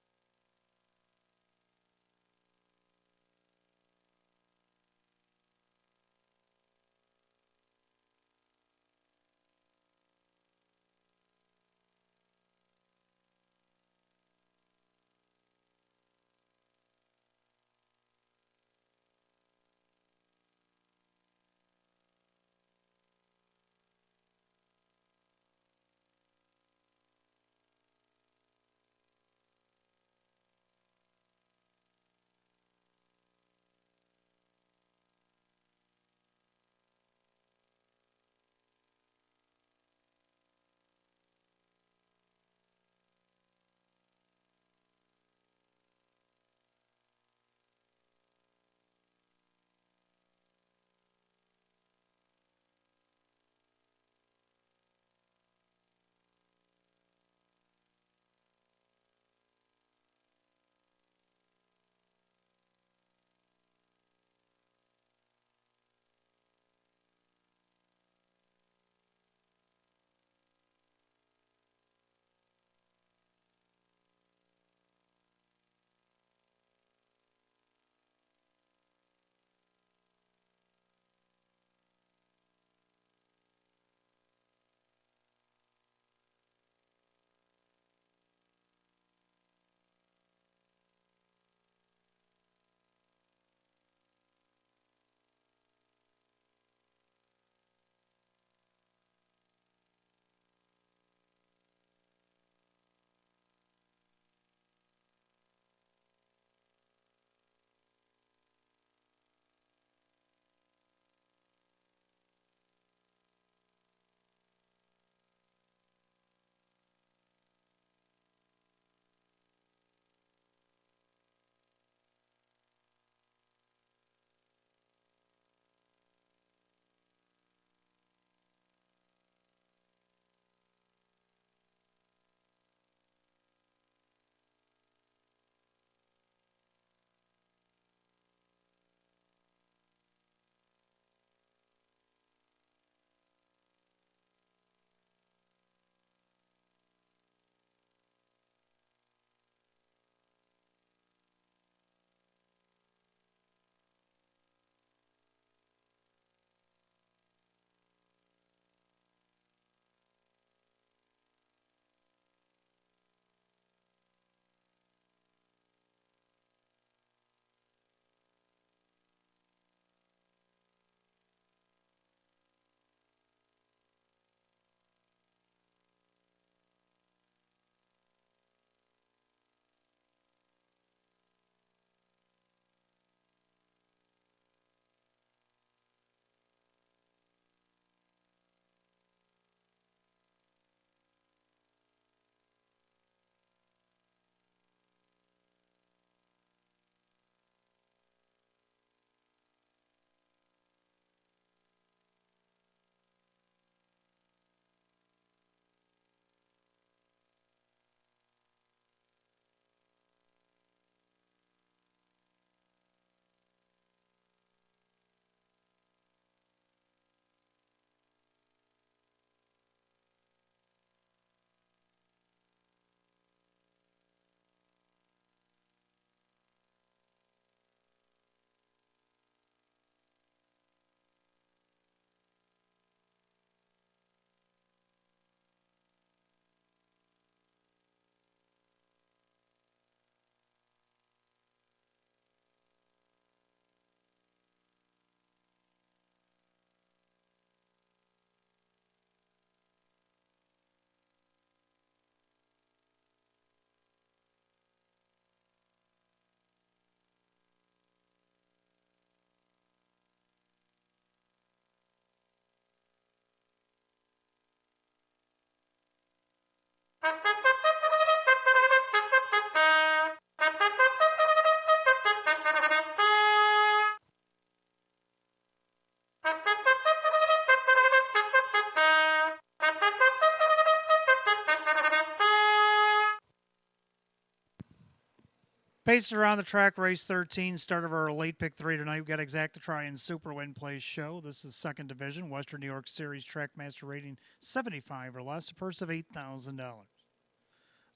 Paced around the track, race 13, start of our late pick 3 tonight. We've got Exactatry and Super Win Place show. This is second division, Western New York Series Trackmaster rating 75 or less, a purse of $8,000.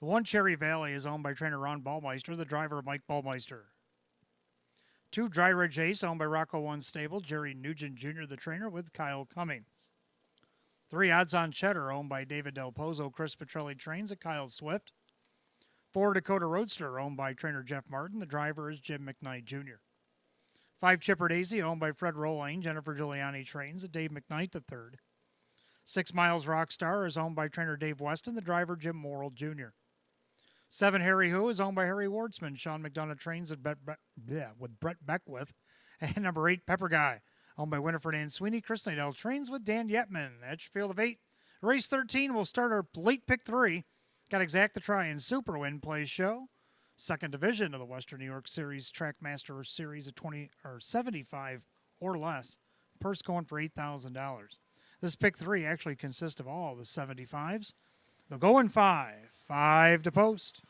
The one Cherry Valley is owned by trainer Ron Ballmeister, the driver Mike Ballmeister. 2 Dry Ridge Ace, owned by Rocco One Stable, Jerry Nugent Jr., the trainer, with Kyle Cummings. 3 Odds on Cheddar, owned by David Del Pozo, Chris Petrelli trains at Kyle Swift. 4 Dakota Roadster, owned by trainer Jeff Martin, the driver is Jim McKnight Jr. 5 Chipper Daisy, owned by Fred Rolane, Jennifer Giuliani trains at Dave McKnight III. 6 Miles Rockstar is owned by trainer Dave Weston, the driver Jim Morrill Jr. 7 Harry Who is owned by Harry Wardsman. Sean McDonough trains with Brett Beckwith. And number 8, Pepper Guy, owned by Winifred Ann Sweeney. Chris Nadell trains with Dan Yetman. Edge field of 8. Race 13, we'll start our late pick 3. Got Exactatry and Super Win Plays show. Second division of the Western New York Series Trackmaster Series of 20 or 75 or less. Purse going for $8,000. This pick 3 actually consists of all the 75s. They'll go in 5. 5 to post.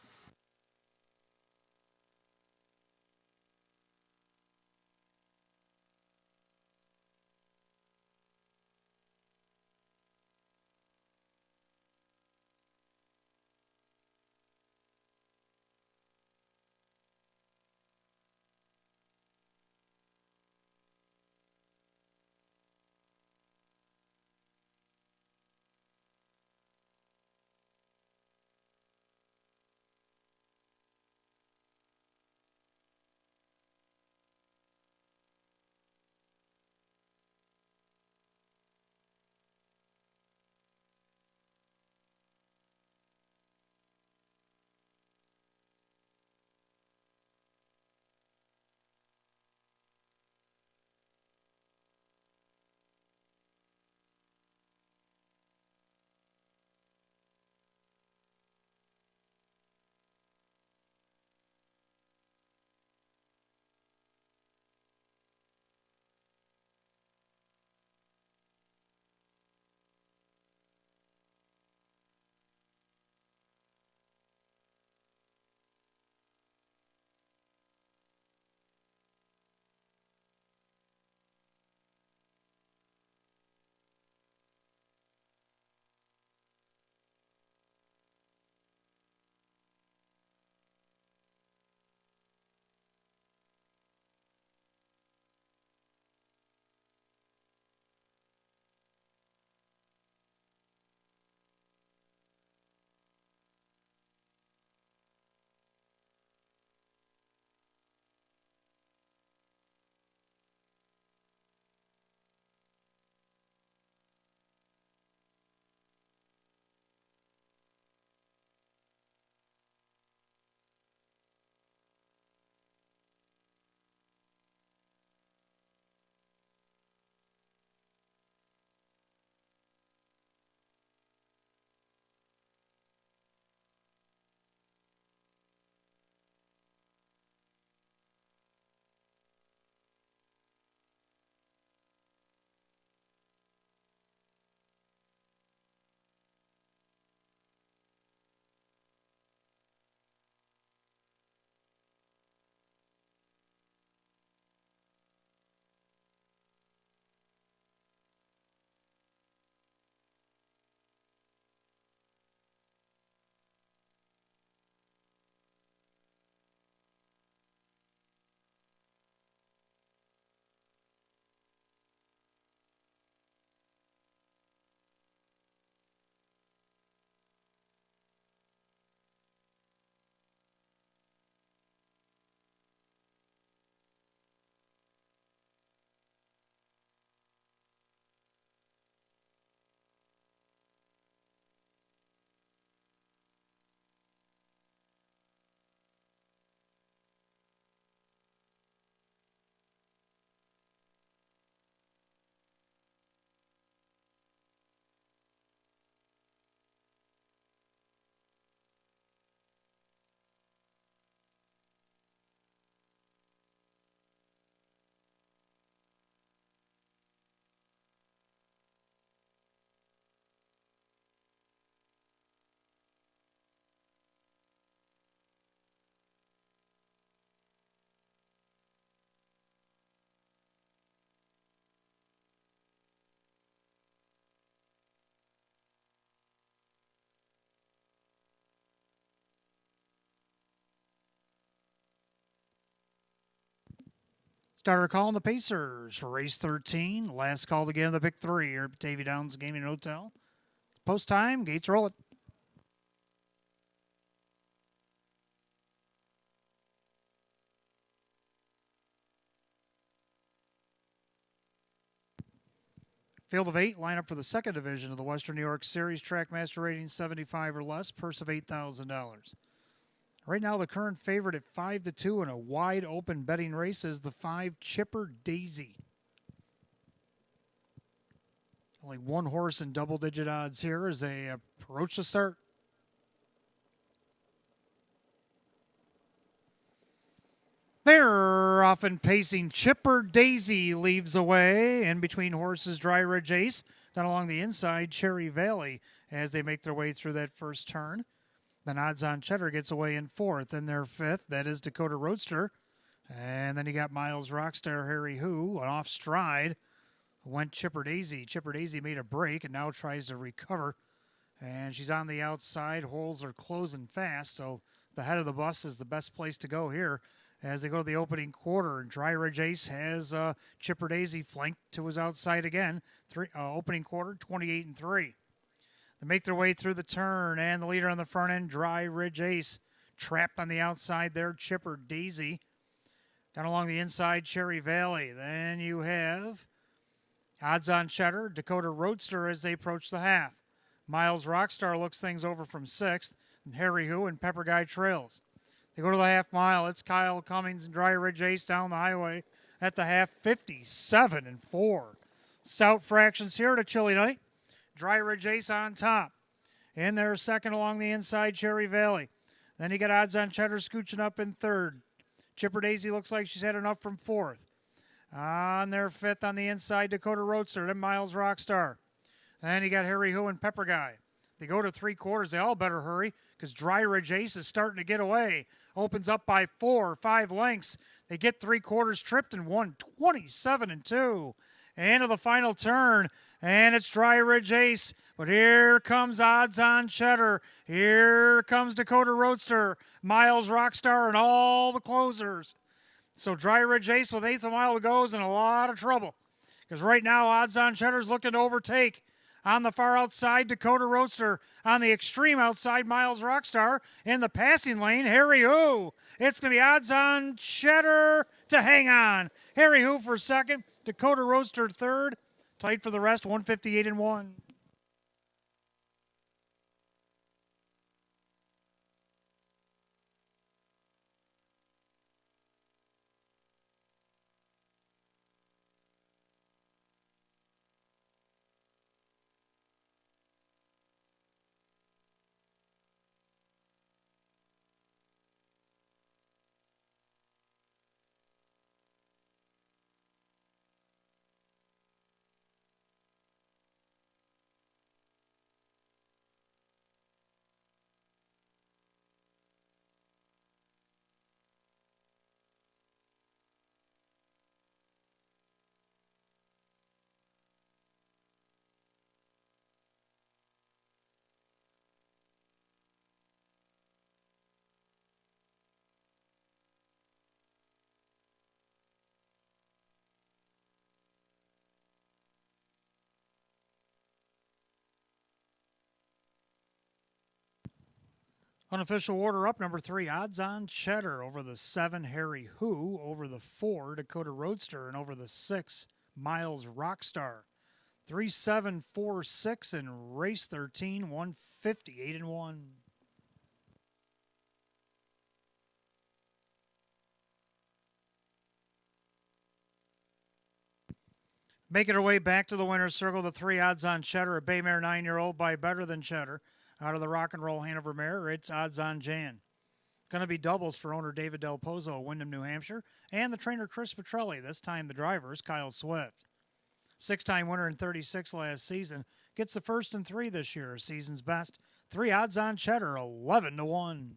Starter call on the Pacers for race 13. Last call to get in the pick 3 here at Batavia Downs Gaming and Hotel. Post time, gates roll it. Field of 8, lineup for the second division of the Western New York Series. Trackmaster rating 75 or less, purse of $8,000. Right now, the current favorite at 5-2 in a wide open betting race is the 5 Chipper Daisy. Only one horse in double-digit odds here as they approach the start. They're often pacing. Chipper Daisy leaves away. In between horses, Dry Ridge Ace. Down along the inside, Cherry Valley as they make their way through that first turn. Then Odds On Cheddar gets away in fourth. In their fifth, that is Dakota Roadster. And then you got Miles Rockstar, Harry Who, an off stride. Went Chipper Daisy. Chipper Daisy made a break and now tries to recover. And she's on the outside. Holes are closing fast, so the head of the bus is the best place to go here as they go to the opening quarter. And Dry Ridge Ace has Chipper Daisy flanked to his outside again. Opening quarter, 28-3. They make their way through the turn, and the leader on the front end, Dry Ridge Ace. Trapped on the outside there, Chipper Daisy. Down along the inside, Cherry Valley. Then you have Odds On Cheddar, Dakota Roadster as they approach the half. Miles Rockstar looks things over from sixth, and Harry Who and Pepper Guy trails. They go to the half mile. It's Kyle Cummings and Dry Ridge Ace down the highway at the half, 57-4. Stout fractions here at a chilly night. Dry Ridge Ace on top. In there second along the inside, Cherry Valley. Then you got Odds On Cheddar scooching up in third. Chipper Daisy looks like she's had enough from fourth. On their fifth on the inside, Dakota Roadster, then Miles Rockstar. Then you got Harry Who and Pepper Guy. They go to three quarters. They all better hurry because Dry Ridge Ace is starting to get away. Opens up by 4 or 5 lengths. They get three quarters tripped and won 27-2. Into the final turn, and it's Dry Ridge Ace. But here comes Odds On Cheddar. Here comes Dakota Roadster, Miles Rockstar, and all the closers. So Dry Ridge Ace with eighth of a mile to go is in a lot of trouble. Because right now, Odds On Cheddar's looking to overtake. On the far outside, Dakota Roadster. On the extreme outside, Miles Rockstar. In the passing lane, Harry Who. It's going to be Odds On Cheddar to hang on. Harry Who for second. Dakota Roadster third. Tight for the rest, 158-1. Unofficial order up, number 3, Odds On Cheddar over the 7, Harry Who, over the 4, Dakota Roadster, and over the 6, Miles Rockstar. 3-7-4-6 in race 13, 158-1. Making her way back to the winner's circle, the 3 Odds On Cheddar, a Baymare 9-year-old by Better Than Cheddar. Out of the Rock and Roll Hanover mare, it's Odds On Jan. Going to be doubles for owner David Del Pozo of Windham, New Hampshire, and the trainer Chris Petrelli. This time the driver is Kyle Swift. 6-time winner in 36 last season. Gets the first and 3 this year, season's best. 3 Odds On Cheddar, 11-1.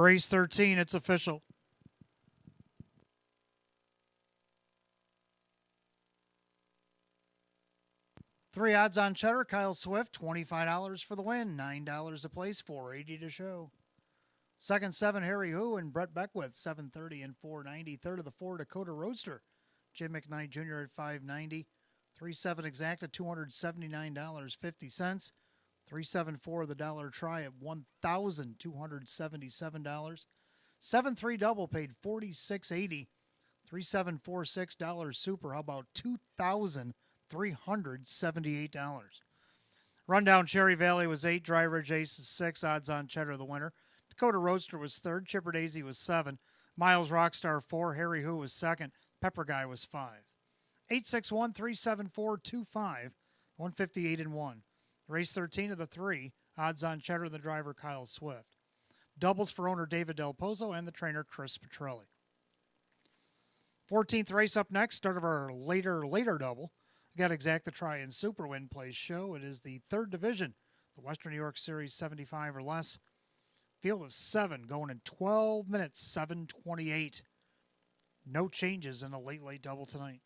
Race 13, it's official. Three odds on Cheddar, Kyle Swift, $25 for the win, $9 a place, $4.80 to show. Second, 7, Harry Who and Brett Beckwith, $7.30 and $4.90. Third of the 4, Dakota Roadster, Jim McKnight Jr. at $5.90. 3-7 exact at $279.50. 3-7-4 the dollar try at $1,277. 7-3 double paid $46.80. 3-7-4 $6 super. How about $2,378? Rundown Cherry Valley was 8. Dry Ridge Ace is 6. Odds on Cheddar the winner. Dakota Roadster was 3rd. Chipper Daisy was 7. Miles Rockstar 4. Harry Who was 2nd. Pepper Guy was 5. 861-374-25. 158 and 1. Race 13 of the 3. Odds on Cheddar, the driver Kyle Swift. Doubles for owner David Del Pozo and the trainer Chris Petrelli. 14th race up next. Start of our later double. We got Exacta Try and Super Win Place show. It is the 3rd division, the Western New York Series 75 or less. Field of 7 going in 12 minutes, 7:28. No changes in a late double tonight.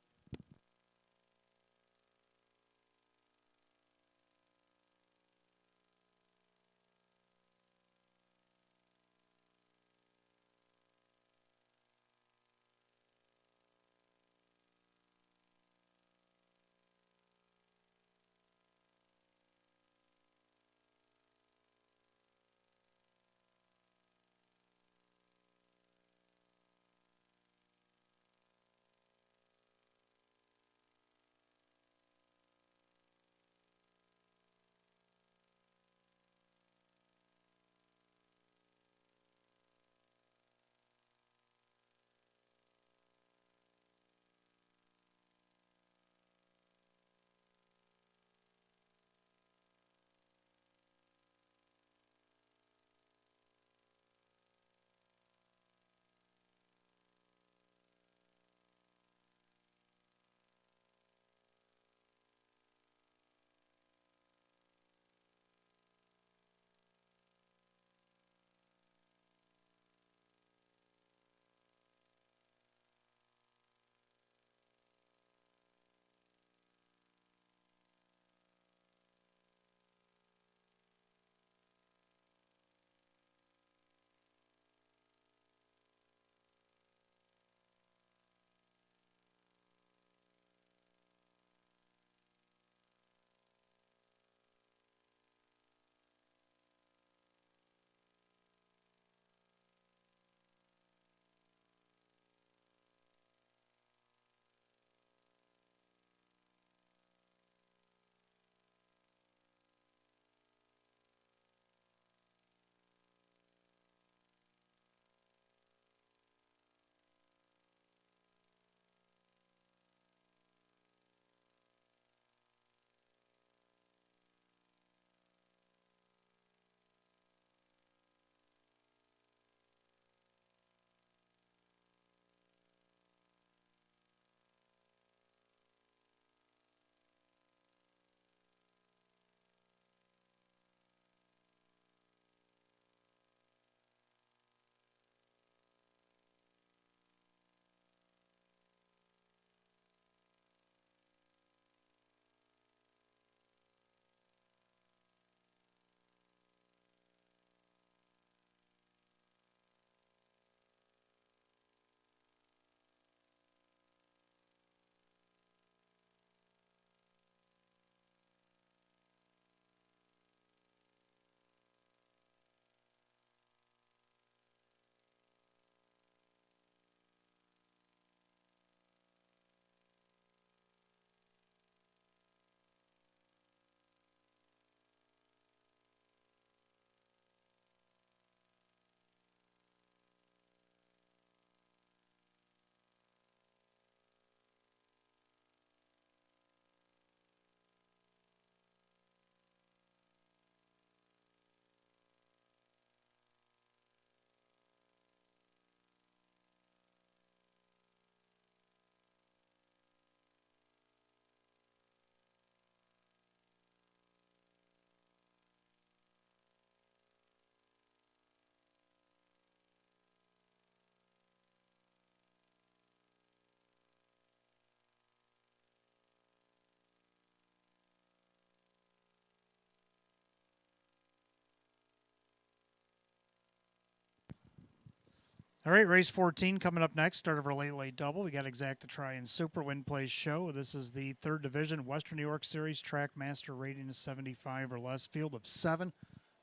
All right, race 14 coming up next. Start of our late double. We got Exacta Try and Super Win Place Show. This is the third division Western New York Series. Track master rating is 75 or less. Field of 7.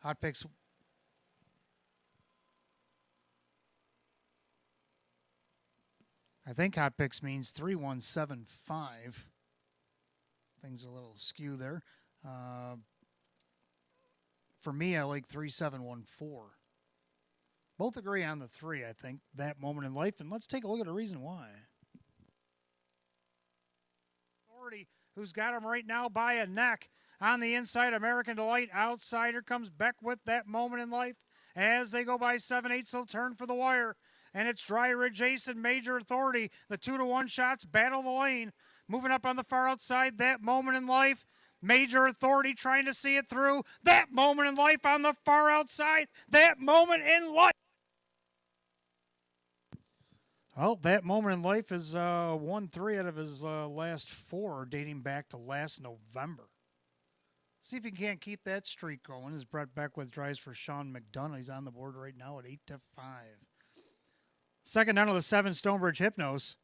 Hot picks. I think hot picks means 3175. Things are a little skew there. For me, I like 3714. Both agree on the 3, I think, that moment in life. And let's take a look at the reason why. Authority, who's got him right now by a neck. On the inside, American Delight. Outsider comes Beck with that moment in life. As they go by 7/8, they'll turn for the wire. And it's Dry Ridge Jason, Major Authority. The 2-to-1 shots battle the lane. Moving up on the far outside, that moment in life. Major Authority trying to see it through. That moment in life on the far outside. That moment in life. Well, that moment in life is 1-3 out of his last 4, dating back to last November. See if he can't keep that streak going. As Brett Beckwith drives for Sean McDonough. He's on the board right now at 8-5. Second down of the 7, Stonebridge Hypnos.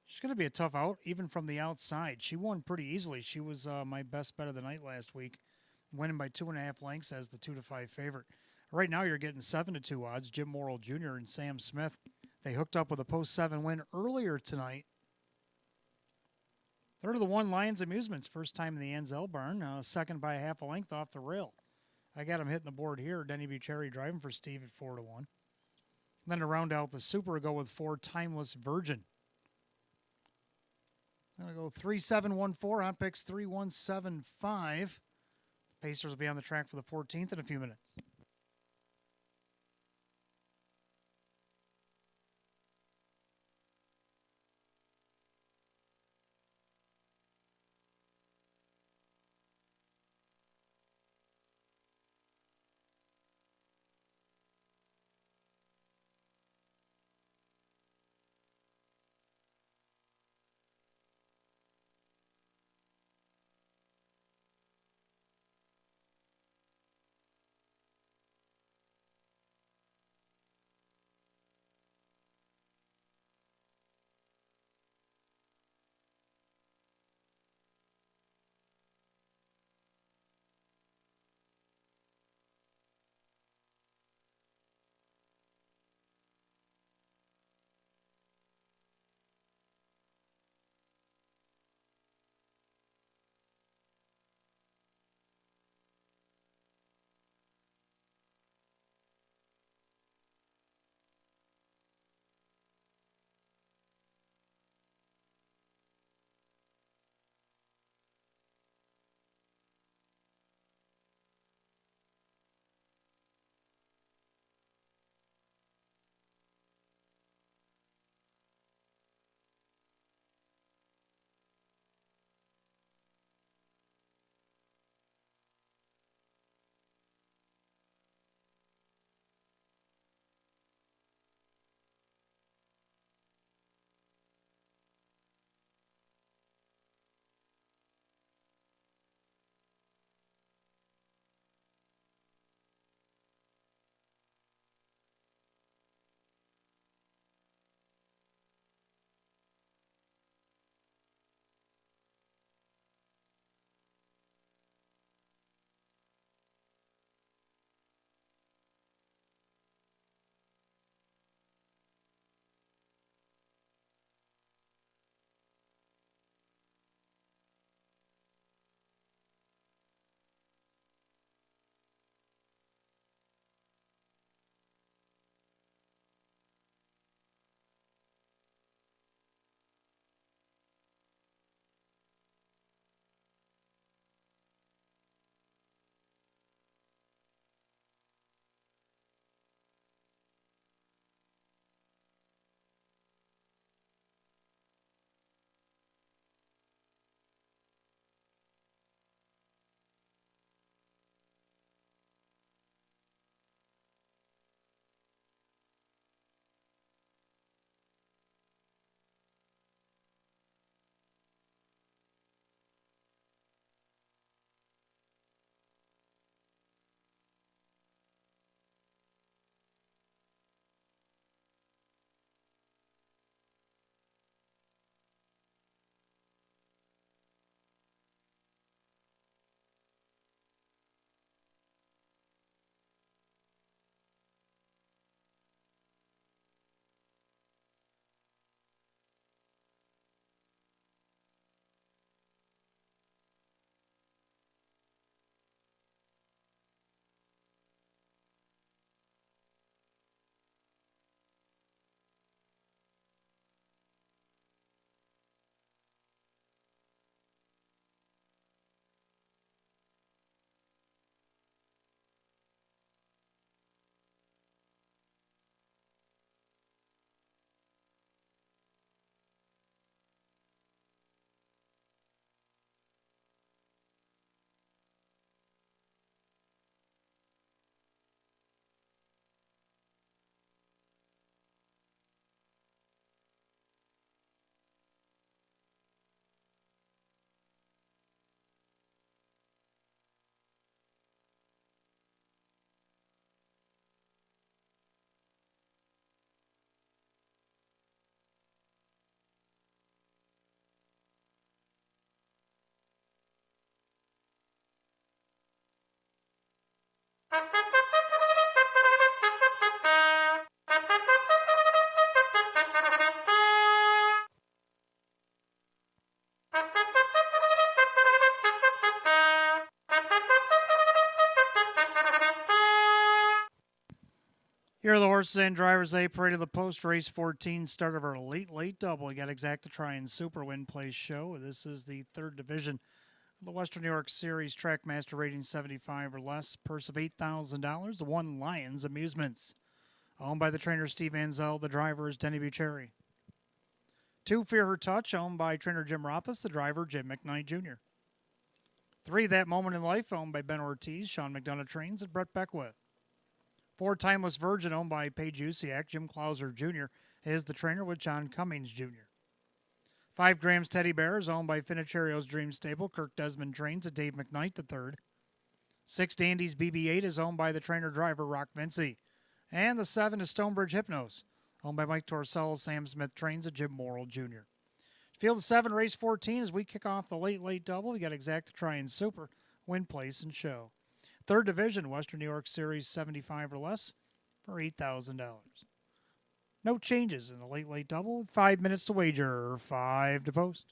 She's going to be a tough out, even from the outside. She won pretty easily. She was my best bet of the night last week, winning by 2.5 lengths as the 2-5 favorite. Right now, you're getting 7-2 odds. Jim Morrill Jr. and Sam Smith. They hooked up with a post-7 win earlier tonight. Third of the 1, Lions Amusements. First time in the Ansel barn. Second by half a length off the rail. I got him hitting the board here. Denny Bucherri driving for Steve at 4-1. Then to round out the Super, go with 4, Timeless Virgin. I'm going to go 3714. Hot picks 3175. Pacers will be on the track for the 14th in a few minutes. Here are the horses and drivers. They paraded the post race 14, start of our late double. We got Exacta Try and Super Win Place show. This is the third division of the Western New York Series Trackmaster rating 75 or less. Purse of $8,000. The One Lions Amusements. Owned by the trainer Steve Anzel. The driver is Denny Bucherri. 2 Fear Her Touch. Owned by trainer Jim Rothfuss. The driver Jim McKnight Jr. 3 That Moment in Life. Owned by Ben Ortiz, Sean McDonough Trains, and Brett Beckwith. 4 Timeless Virgin, owned by Paige Usiak. Jim Clauser Jr. is the trainer with John Cummings Jr. 5 Grams Teddy Bears, owned by Finicherio's Dream Stable. Kirk Desmond Trains at Dave McKnight III. 6 Dandy's BB-8 is owned by the trainer-driver Rock Vinci. And the 7 is Stonebridge Hypnos, owned by Mike Torsello. Sam Smith Trains at Jim Morrill Jr. Field of 7, race 14, as we kick off the late double. We got Exacta Try and Super, Win Place and Show. Third division, Western New York Series 75 or less for $8,000. No changes in the late double. 5 minutes to wager, 5 to post.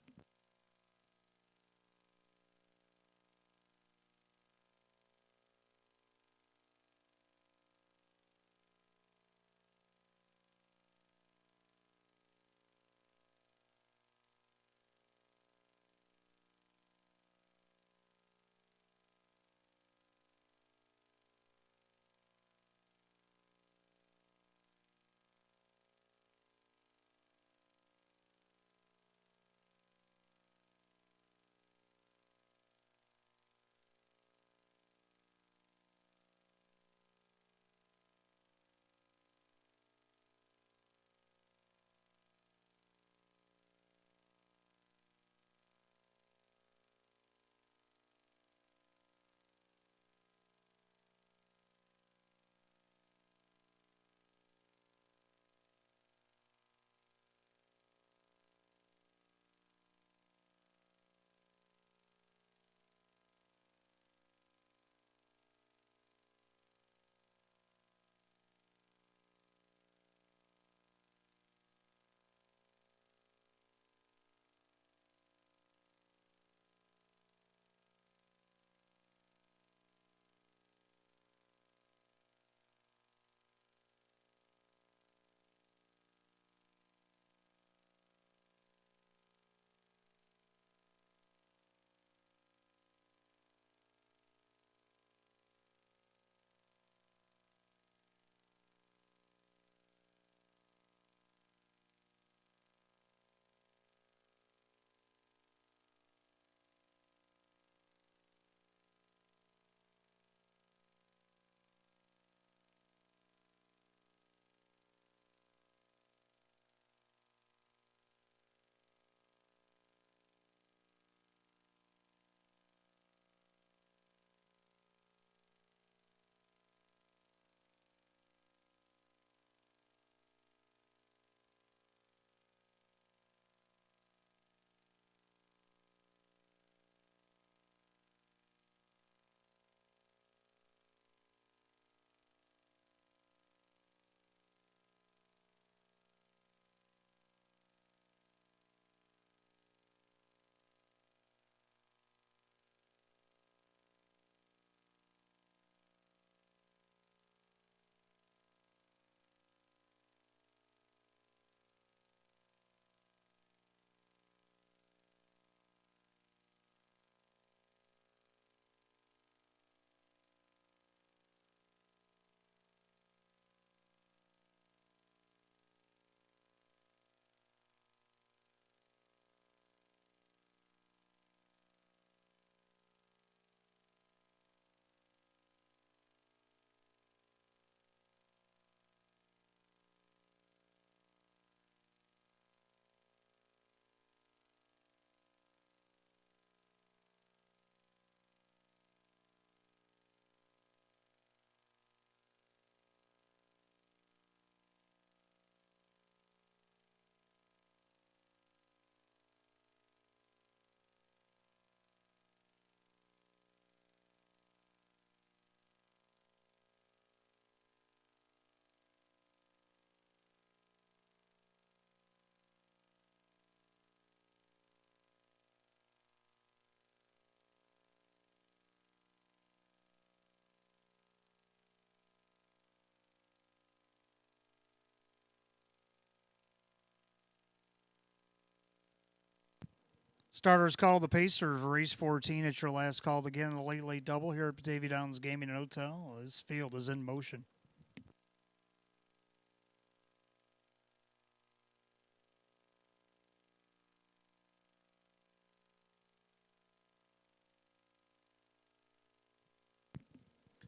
Starters call the Pacers, race 14. It's your last call again in a late double here at Batavia Downs Gaming and Hotel. This field is in motion.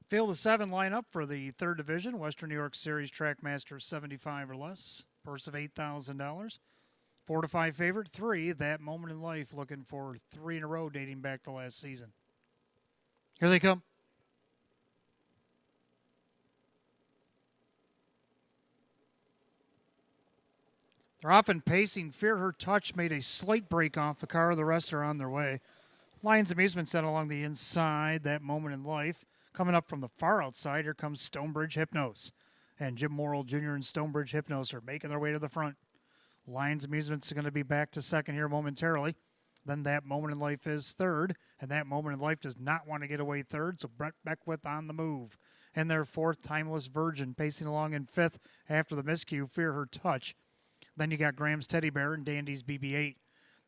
Field of 7 lineup for the 3rd Division, Western New York Series Trackmaster 75 or less. Purse of $8,000. 4 to 5 favorite, 3. That Moment in Life, looking for 3 in a row dating back to last season. Here they come. They're often pacing. Fear Her Touch made a slight break off the car. The rest are on their way. Lions Amusement set along the inside. That Moment in Life. Coming up from the far outside, here comes Stonebridge Hypnos. And Jim Morrill Jr. and Stonebridge Hypnos are making their way to the front. Lions Amusement's going to be back to second here momentarily. Then That Moment in Life is third. And That Moment in Life does not want to get away third, so Brett Beckwith on the move. And their fourth, Timeless Virgin, pacing along in fifth after the miscue, Fear Her Touch. Then you got Graham's Teddy Bear and Dandy's BB-8.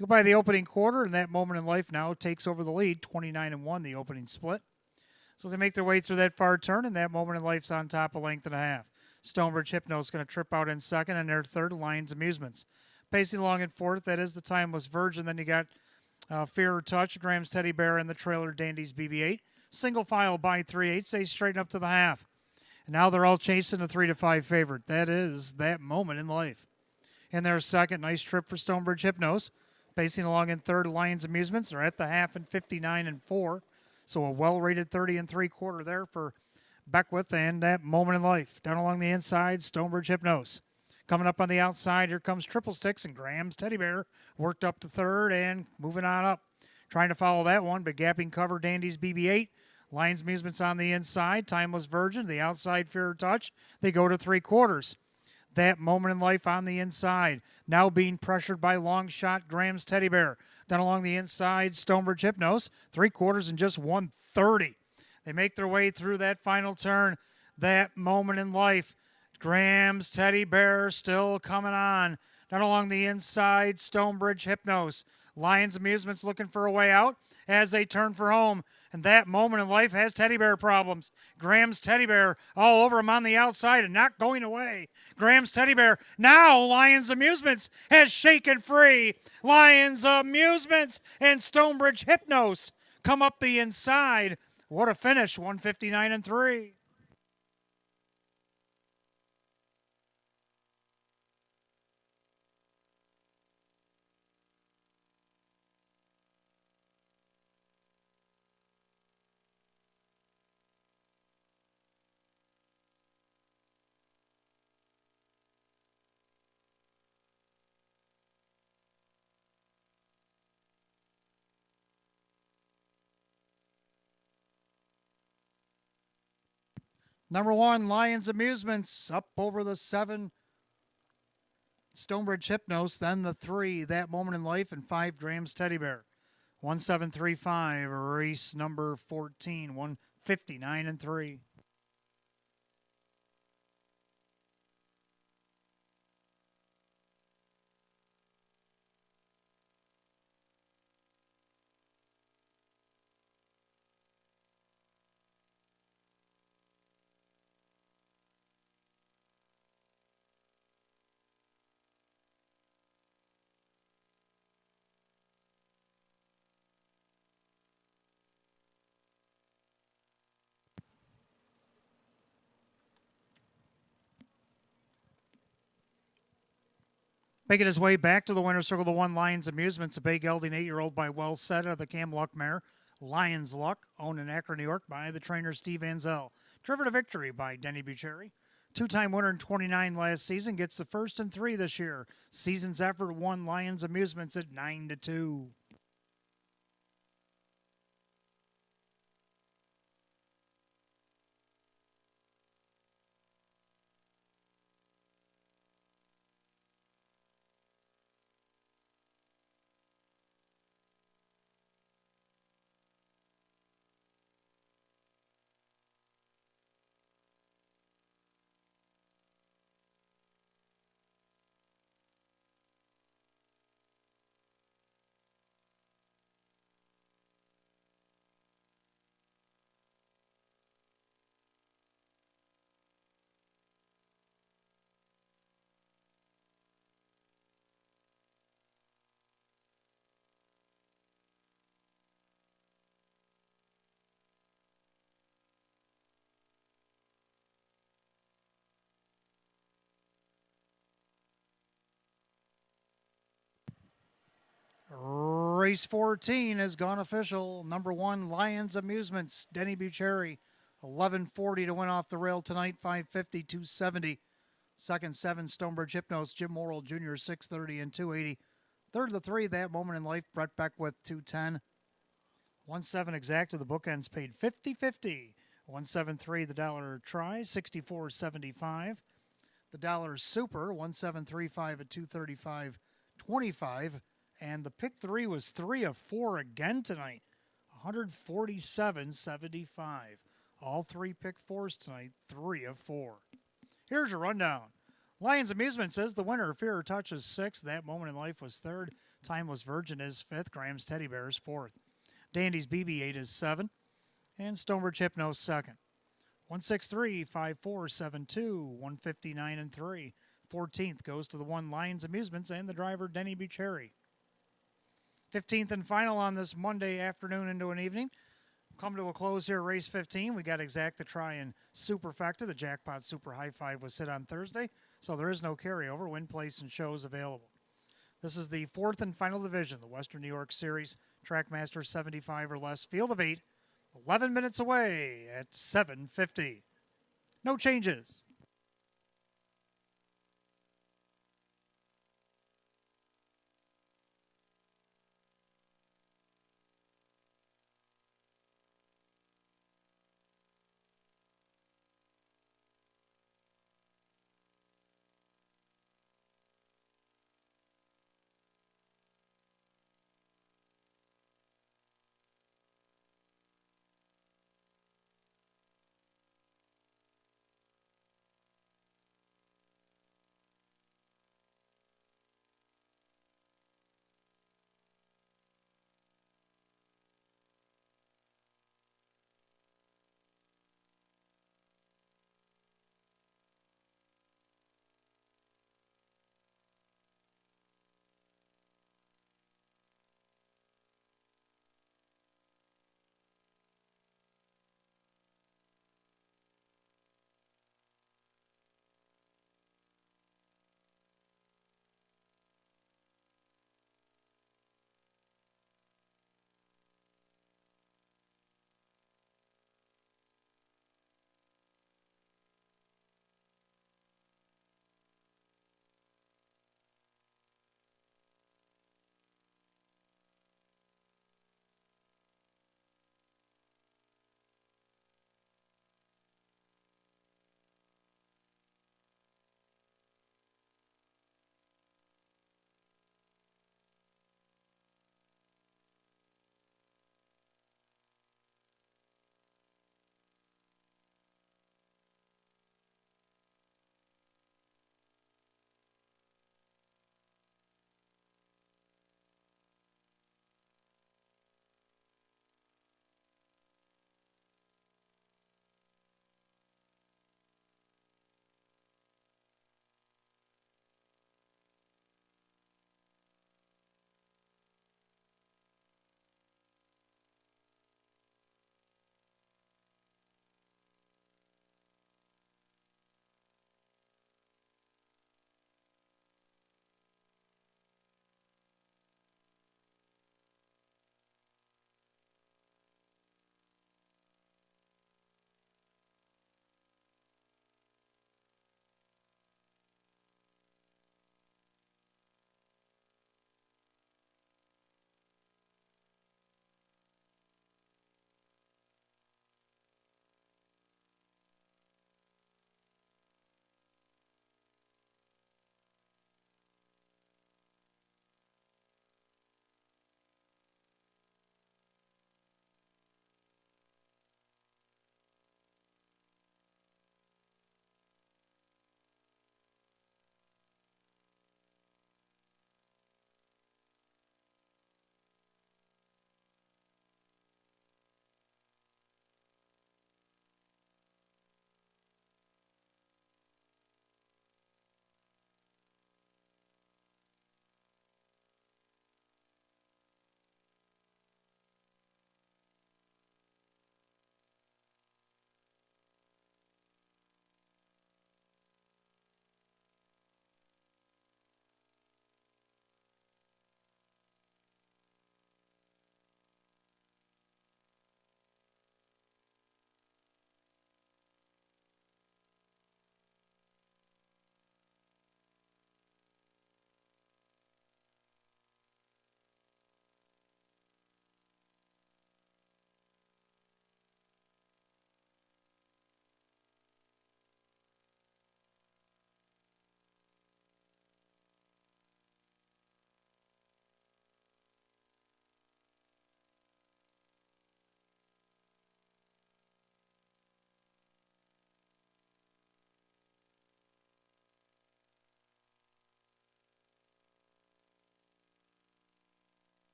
Go by the opening quarter, and That Moment in Life now takes over the lead, 29-1, the opening split. So they make their way through that far turn, and That Moment in Life's on top, a length and a half. Stonebridge Hypno's going to trip out in second, and their third, Lions Amusements. Pacing along in fourth, that is the Timeless Virgin. Then you got Fear Her Touch, Graham's Teddy Bear, and the trailer, Dandy's BB-8. Single file by 3/8, they straighten up to the half. And now they're all chasing a 3 to 5 favorite. That is That Moment in Life. In their second, nice trip for Stonebridge Hypnos. Pacing along in third, Lions Amusements. They're at the half in 59-4. So a well-rated 30 3/4 there for Beckwith and That Moment in Life. Down along the inside, Stonebridge Hypnos. Coming up on the outside, here comes Triple Sticks and Graham's Teddy Bear. Worked up to third and moving on up. Trying to follow that one, but gapping cover, Dandy's BB-8. Lions Amusements on the inside, Timeless Virgin. The outside, Fear Her Touch. They go to 3/4. That Moment in Life on the inside. Now being pressured by long shot Graham's Teddy Bear. Down along the inside, Stonebridge Hypnos. 3/4 and just 130. They make their way through that final turn. That Moment in Life. Graham's Teddy Bear still coming on. Down along the inside, Stonebridge Hypnos. Lions Amusements looking for a way out as they turn for home. And That Moment in Life has Teddy Bear problems. Graham's Teddy Bear all over him on the outside and not going away. Graham's Teddy Bear. Now Lions Amusements has shaken free. Lions Amusements and Stonebridge Hypnos come up the inside. What a finish, 159-3. Number 1, Lions Amusements up over the 7, Stonebridge Hypnos. Then the 3, That Moment in Life, and 5, Graham's Teddy Bear. 1735, race number 14, 159-3. Making his way back to the winner's circle, the 1, Lions Amusements, a big gelding 8-year-old by Well Said of the Cam Luck mare. Lions Luck, owned in Akron, New York by the trainer Steve Anzel. Driven to victory by Denny Bucheri. Two-time winner in 29 last season, gets the 1st and 3 this year. Season's effort, 1, Lions Amusements at 9-2. Race 14 has gone official. Number 1, Lions Amusements, Denny Bucherri, 11:40 to win off the rail tonight, 5:50, 270. Second, 7, Stonebridge Hypnos, Jim Morrill Jr., 6:30 and 280. Third of the 3, That Moment in Life, Brett Beckwith, 210. 1-7 Exacta, the bookends paid 50-50. 173, the dollar try, 64.75. The dollar super, 1735 at 235.25. And the pick 3 was 3 of 4 again tonight, 147.75. All 3 pick 4s tonight, 3 of 4. Here's your rundown. Lions Amusement says the winner, Fear or Touch, is 6th. That Moment in Life was 3rd. Timeless Virgin is 5th. Graham's Teddy Bear is 4th. Dandy's BB-8 is 7th. And Stonebridge Hypno 2nd. 163-5472, 159 and 3. 14th goes to the 1 Lions Amusements and the driver Denny Bucherri. 15th and final on this Monday afternoon into an evening. Come to a close here, race 15. We got Exacta Try and Superfecta. The Jackpot Super High Five was hit on Thursday, so there is no carryover. Win, place, and shows available. This is the 4th and final division, the Western New York Series. Trackmaster 75 or less. Field of 8, 11 minutes away at 7:50. No changes.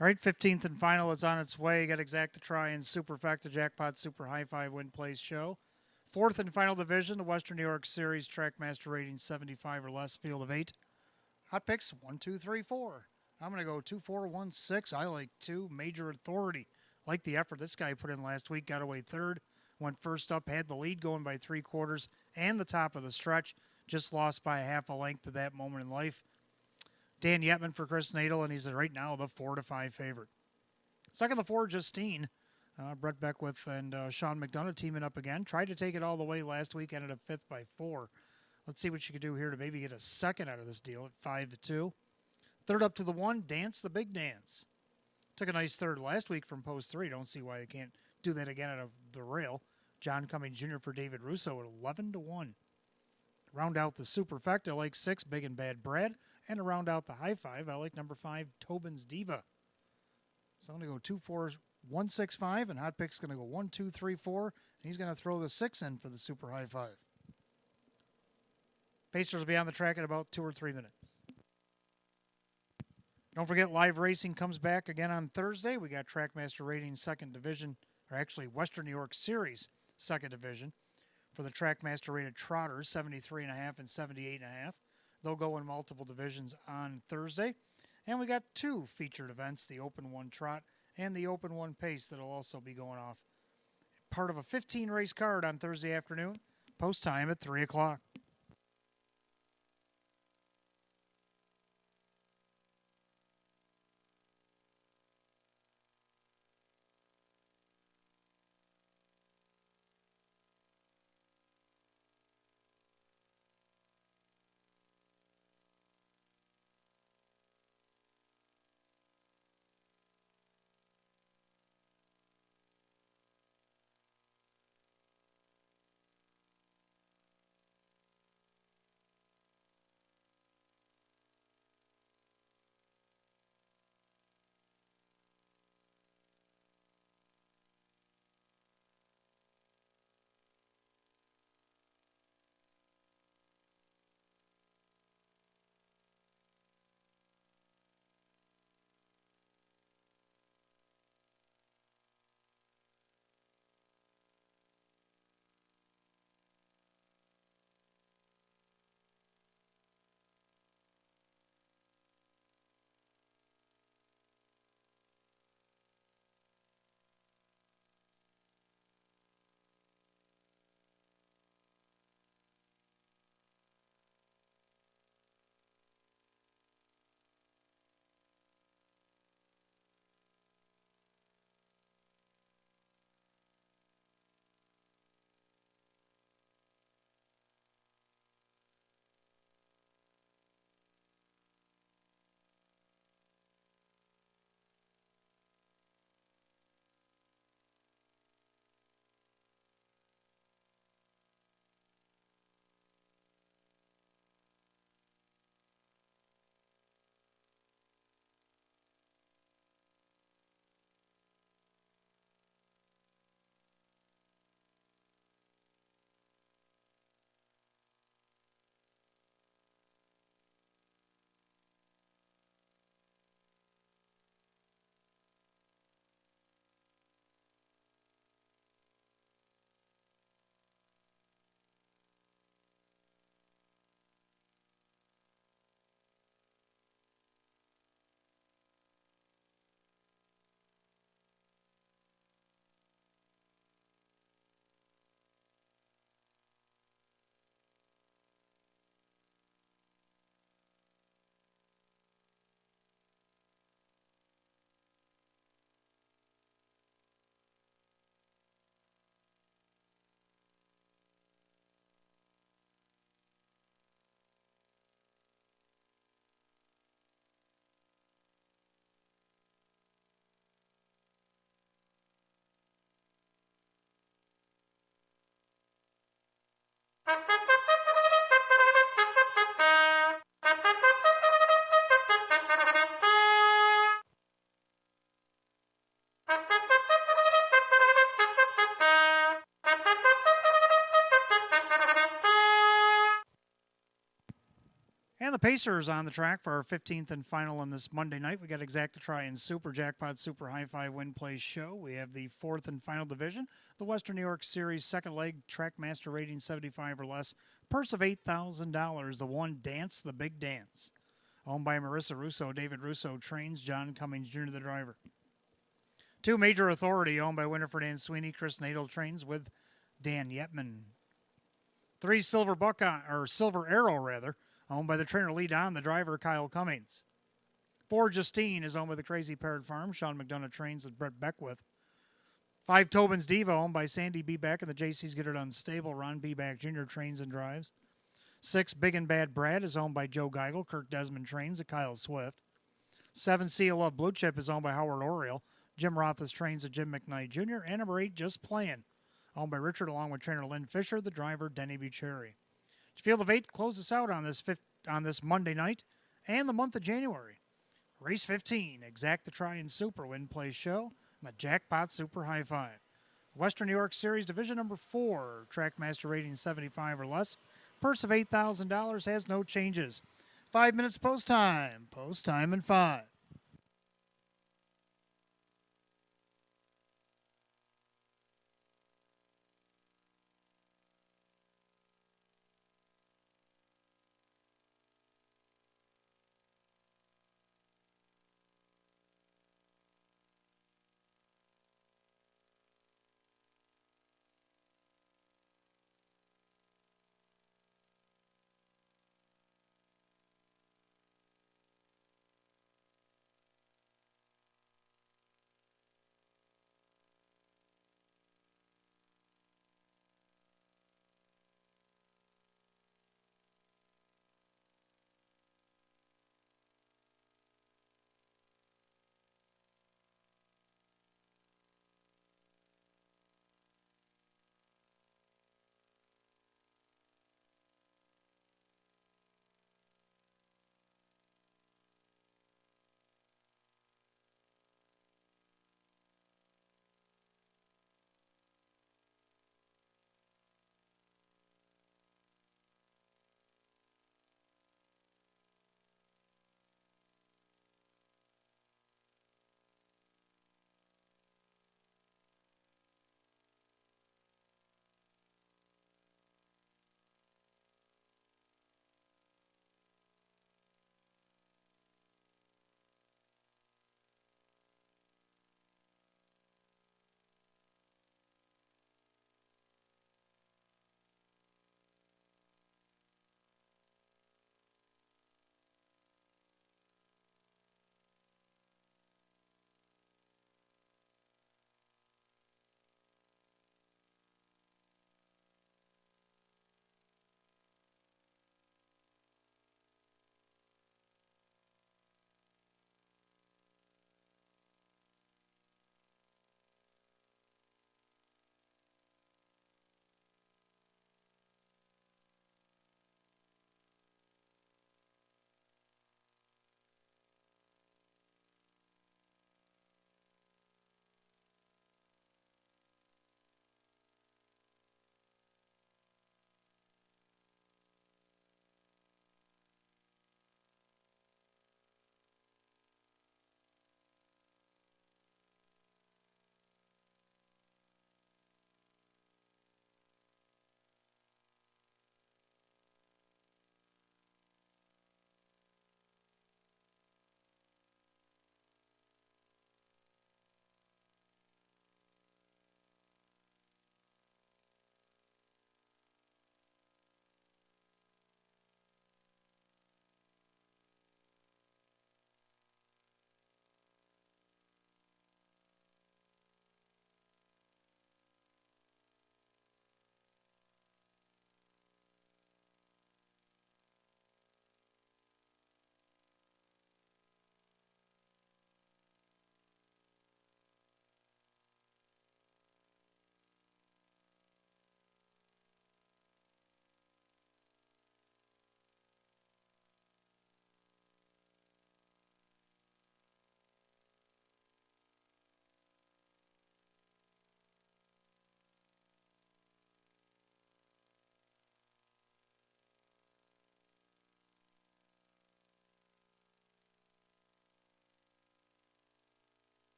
All right, 15th and final. It's on its way. Got Exacta Try and Superfecta Jackpot Super High Five Win Plays Show. Fourth and final division, the Western New York Series Trackmaster rating 75 or less, field of 8. Hot picks 1, 2, 3, 4. I'm going to go 2, 4, 1, 6. I like 2. Major Authority. Like the effort this guy put in last week. Got away third. Went first up. Had the lead going by 3/4 and the top of the stretch. Just lost by a half a length to that moment in life. Dan Yetman for Chris Nadel, and he's right now the 4-5 favorite. Second, the 4, Justine. Brett Beckwith and Sean McDonough teaming up again. Tried to take it all the way last week, ended up 5th by 4. Let's see what you could do here to maybe get a second out of this deal at 5-2. Third up to the 1, Dance the Big Dance. Took a nice third last week from post 3. Don't see why they can't do that again out of the rail. John Cummings Jr. for David Russo at 11-1. Round out the Superfecta, I like 6, Big and Bad Brad. And to round out the high 5, I like number 5, Tobin's Diva. So I'm going to go 2, 4, 1, 6, 5, and Hot Pick's going to go 1, 2, 3, 4. And he's going to throw the 6 in for the Super High 5. Pacers will be on the track in about 2 or 3 minutes. Don't forget, live racing comes back again on Thursday. We got Trackmaster Rating Second Division, or actually Western New York Series Second Division for the Trackmaster rated trotters, 73.5 and 78.5. They'll go in multiple divisions on Thursday. And we got 2 featured events, the Open 1 Trot and the Open 1 Pace, that'll also be going off. Part of a 15-race card on Thursday afternoon, post time at 3 o'clock. And the Pacers on the track for our 15th and final on this Monday night. We got Exactatry and Super Jackpot Super High Five Win Play Show. We have the fourth and final division, the Western New York Series second leg, Trackmaster rating 75 or less, purse of $8,000. The one Dance, the Big Dance. Owned by Marissa Russo, David Russo trains, John Cummings Jr. the driver. Two Major Authority, owned by Winifred Ann Sweeney, Chris Nadel trains with Dan Yetman. Three Silver Arrow, owned by the trainer Lee Don, the driver Kyle Cummings. Four Justine is owned by the Crazy Parrot Farm, Sean McDonough trains with Brett Beckwith. Five Tobin's Diva, owned by Sandy Beback and the JC's Get It Unstable, Ron Beback Jr. trains and drives. Six Big and Bad Brad is owned by Joe Geigel, Kirk Desmond trains and Kyle Swift. Seven Sea of Love Blue Chip is owned by Howard Oriole, Jim Roth's trains and Jim McKnight Jr. And number 8 Just Playin', owned by Richard along with trainer Lynn Fisher, the driver Denny Bucherri. Field of 8 closes out on this Monday night and the month of January. Race 15, Exactatry and Super Win Play Show, and the Jackpot Super High Five. Western New York Series Division number 4, Trackmaster rating 75 or less. Purse of $8,000 has no changes. 5 minutes post time. Post time in 5.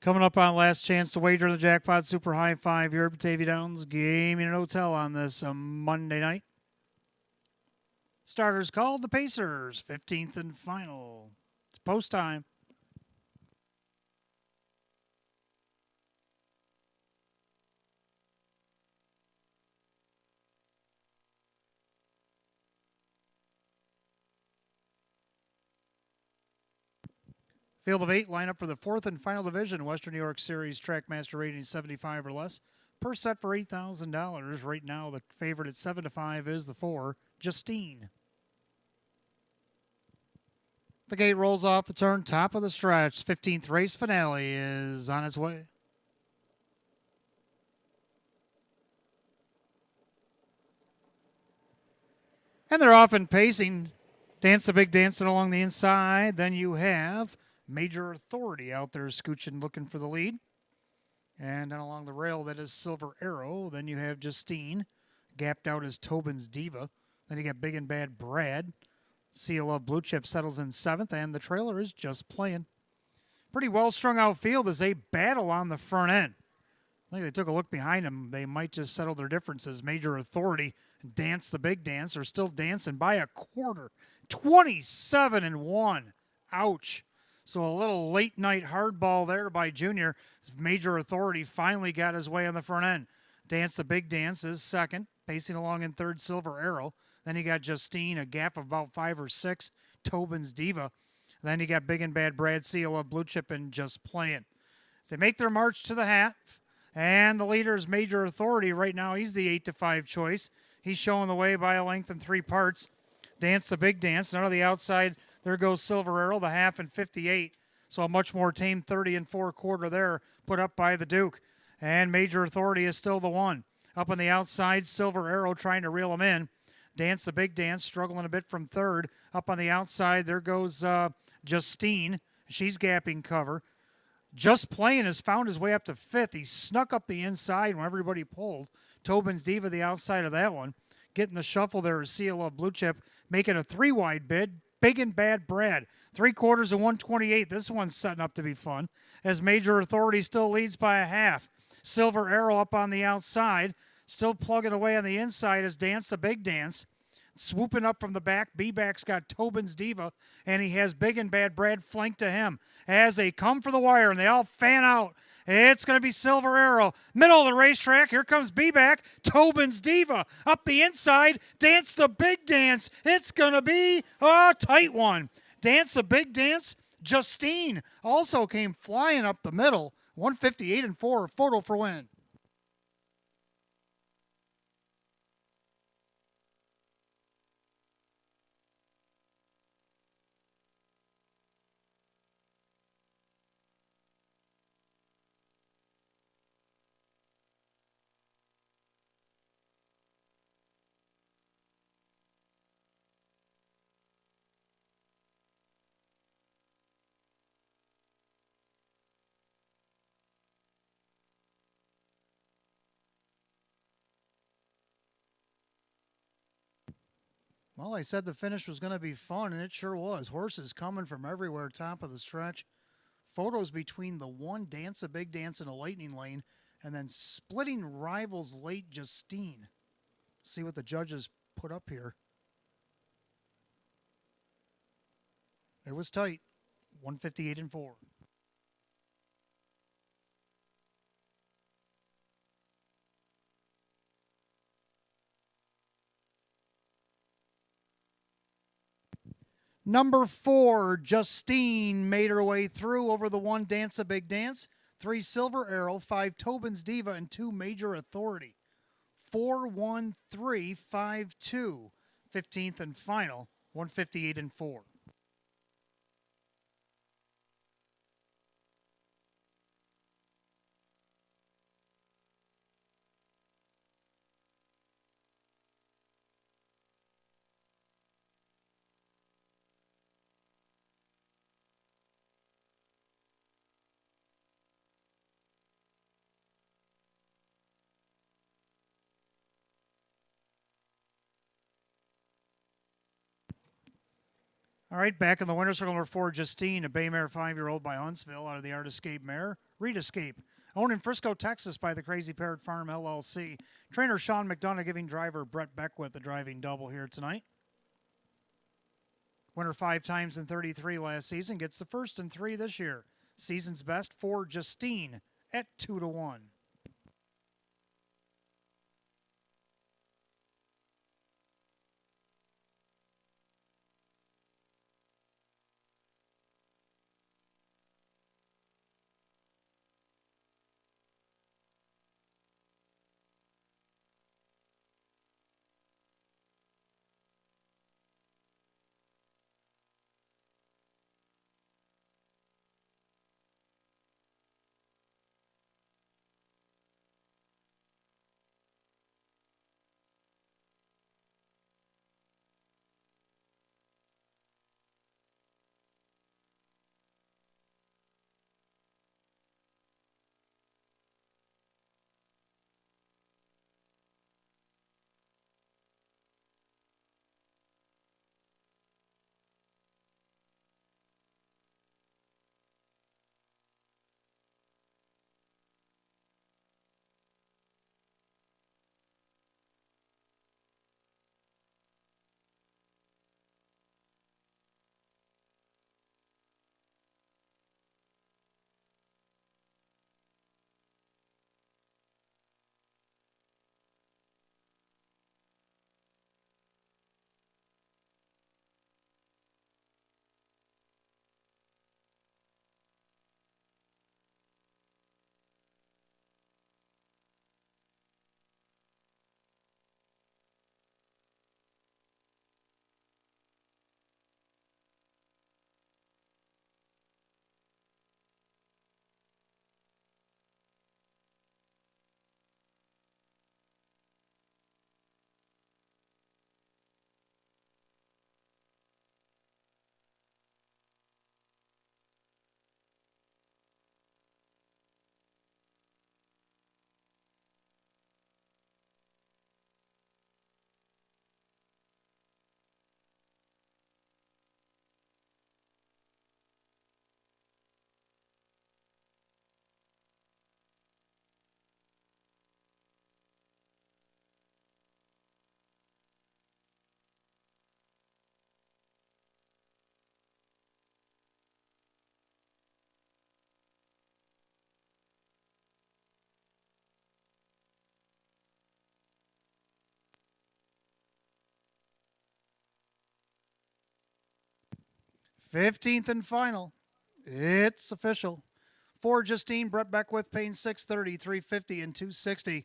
Coming up on last chance to wager the jackpot super high five here at Batavia Downs Gaming and Hotel on this Monday night. Starters called the Pacers, 15th and final. It's post time. Field of 8 lineup for the 4th and final division. Western New York Series Trackmaster rating 75 or less. Per set for $8,000. Right now, the favorite at 7-5 is the 4, Justine. The gate rolls off the turn, top of the stretch. 15th race finale is on its way. And they're off and pacing. Dance the Big Dancing along the inside. Then you have Major Authority out there scooching, looking for the lead. And then along the rail, that is Silver Arrow. Then you have Justine. Gapped out as Tobin's Diva. Then you got Big and Bad Brad. Seal of Blue Chip settles in 7th, and the trailer is Just Playing. Pretty well strung out field as they battle on the front end. I think they took a look behind them. They might just settle their differences. Major Authority, Dance the Big Dance, are still dancing by a quarter. 27-1. Ouch. So a little late night hardball there by Junior. Major Authority finally got his way on the front end. Dance the Big Dance is second. Pacing along in third, Silver Arrow. Then you got Justine, a gap of about 5 or 6. Tobin's Diva. Then you got Big and Bad Brad, Seal of Blue Chip, and Just Playing. So they make their march to the half. And the leader is Major Authority. Right now, he's the 8-5 choice. He's showing the way by a length in 3 parts. Dance the Big Dance. None of the outside. There goes Silver Arrow, the half in 58. So a much more tame 30 and 4/4 there put up by the Duke. And Major Authority is still the one. Up on the outside, Silver Arrow trying to reel him in. Dance the Big Dance struggling a bit from third. Up on the outside, there goes Justine. She's gapping cover. Just Playing has found his way up to 5th. He snuck up the inside when everybody pulled. Tobin's Diva the outside of that one. Getting the shuffle there is Seal of Blue Chip, making a 3-wide bid. Big and Bad Brad. 3/4 of 128. This one's setting up to be fun. As Major Authority still leads by a half. Silver Arrow up on the outside. Still plugging away on the inside as Dance the Big Dance. Swooping up from the back, B-back's got Tobin's Diva, and he has Big and Bad Brad flanked to him. As they come for the wire and they all fan out, it's going to be Silver Arrow. Middle of the racetrack, here comes B-back, Tobin's Diva. Up the inside, Dance the Big Dance. It's going to be a tight one. Dance the Big Dance, Justine also came flying up the middle. 158-4, photo for win. Well, I said the finish was going to be fun, and it sure was. Horses coming from everywhere, top of the stretch. Photos between the one Dance a Big Dance in a lightning lane, and then splitting rivals late Justine. See what the judges put up here. It was tight. 158-4. Number 4, Justine made her way through over the one Dance a Big Dance. 3 Silver Arrow, 5 Tobin's Diva, and 2 Major Authority. 4-1-3-5-2. 15th and final, 158-4. All right, back in the winner's circle, number 4, Justine, a bay mare 5-year-old by Huntsville out of the Art Escape mare. Reed Escape. Owned in Frisco, Texas by the Crazy Parrot Farm LLC. Trainer Sean McDonough giving driver Brett Beckwith the driving double here tonight. Winner 5 times in 33 last season. Gets the first in 3 this year. Season's best for Justine at 2-1. Fifteenth and final. It's official. 4, Justine, Brett Beckwith paying $630, $350, and $260.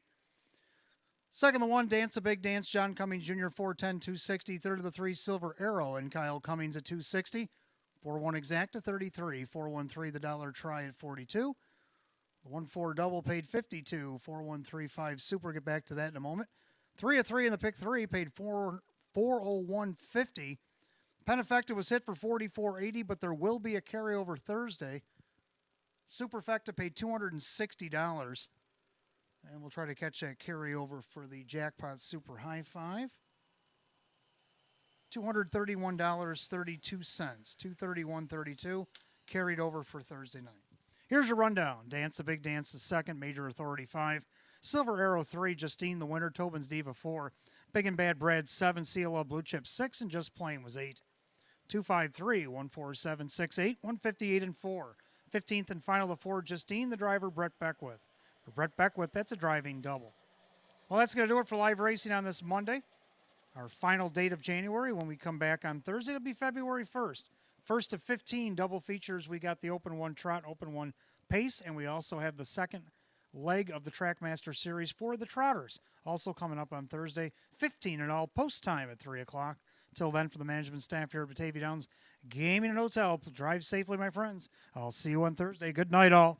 Second, the 1, Dance a Big Dance, John Cummings Jr., $410, $260. Third of the 3, Silver Arrow, and Kyle Cummings at $260. 4-1 exact to $33. 4-1-3, the dollar try at $42. The 1-4 double paid $52. 4-1-3-5 super, get back to that in a moment. 3 of 3 in the pick 3 paid $401.50. Peneffecta was hit for $44.80, but there will be a carryover Thursday. Superfecta paid $260. And we'll try to catch that carryover for the Jackpot Super High Five. $231.32. $231.32 carried over for Thursday night. Here's your rundown. Dance a Big Dance is second. Major Authority 5. Silver Arrow 3. Justine the winner. Tobin's Diva 4. Big and Bad Brad 7. CLO Blue Chip 6. And Just Plain was 8. 253, 14768, 158 and 4. 15th and final, the 4, Justine, the driver, Brett Beckwith. For Brett Beckwith, that's a driving double. Well, that's going to do it for live racing on this Monday. Our final date of January. When we come back on Thursday, it'll be February 1st. First of 15 double features. We got the Open 1 Trot, Open 1 Pace, and we also have the second leg of the Trackmaster Series for the Trotters. Also coming up on Thursday, 15 and all, post time at 3 o'clock. Till then, for the management staff here at Batavia Downs Gaming and Hotel, drive safely, my friends. I'll see you on Thursday. Good night, all.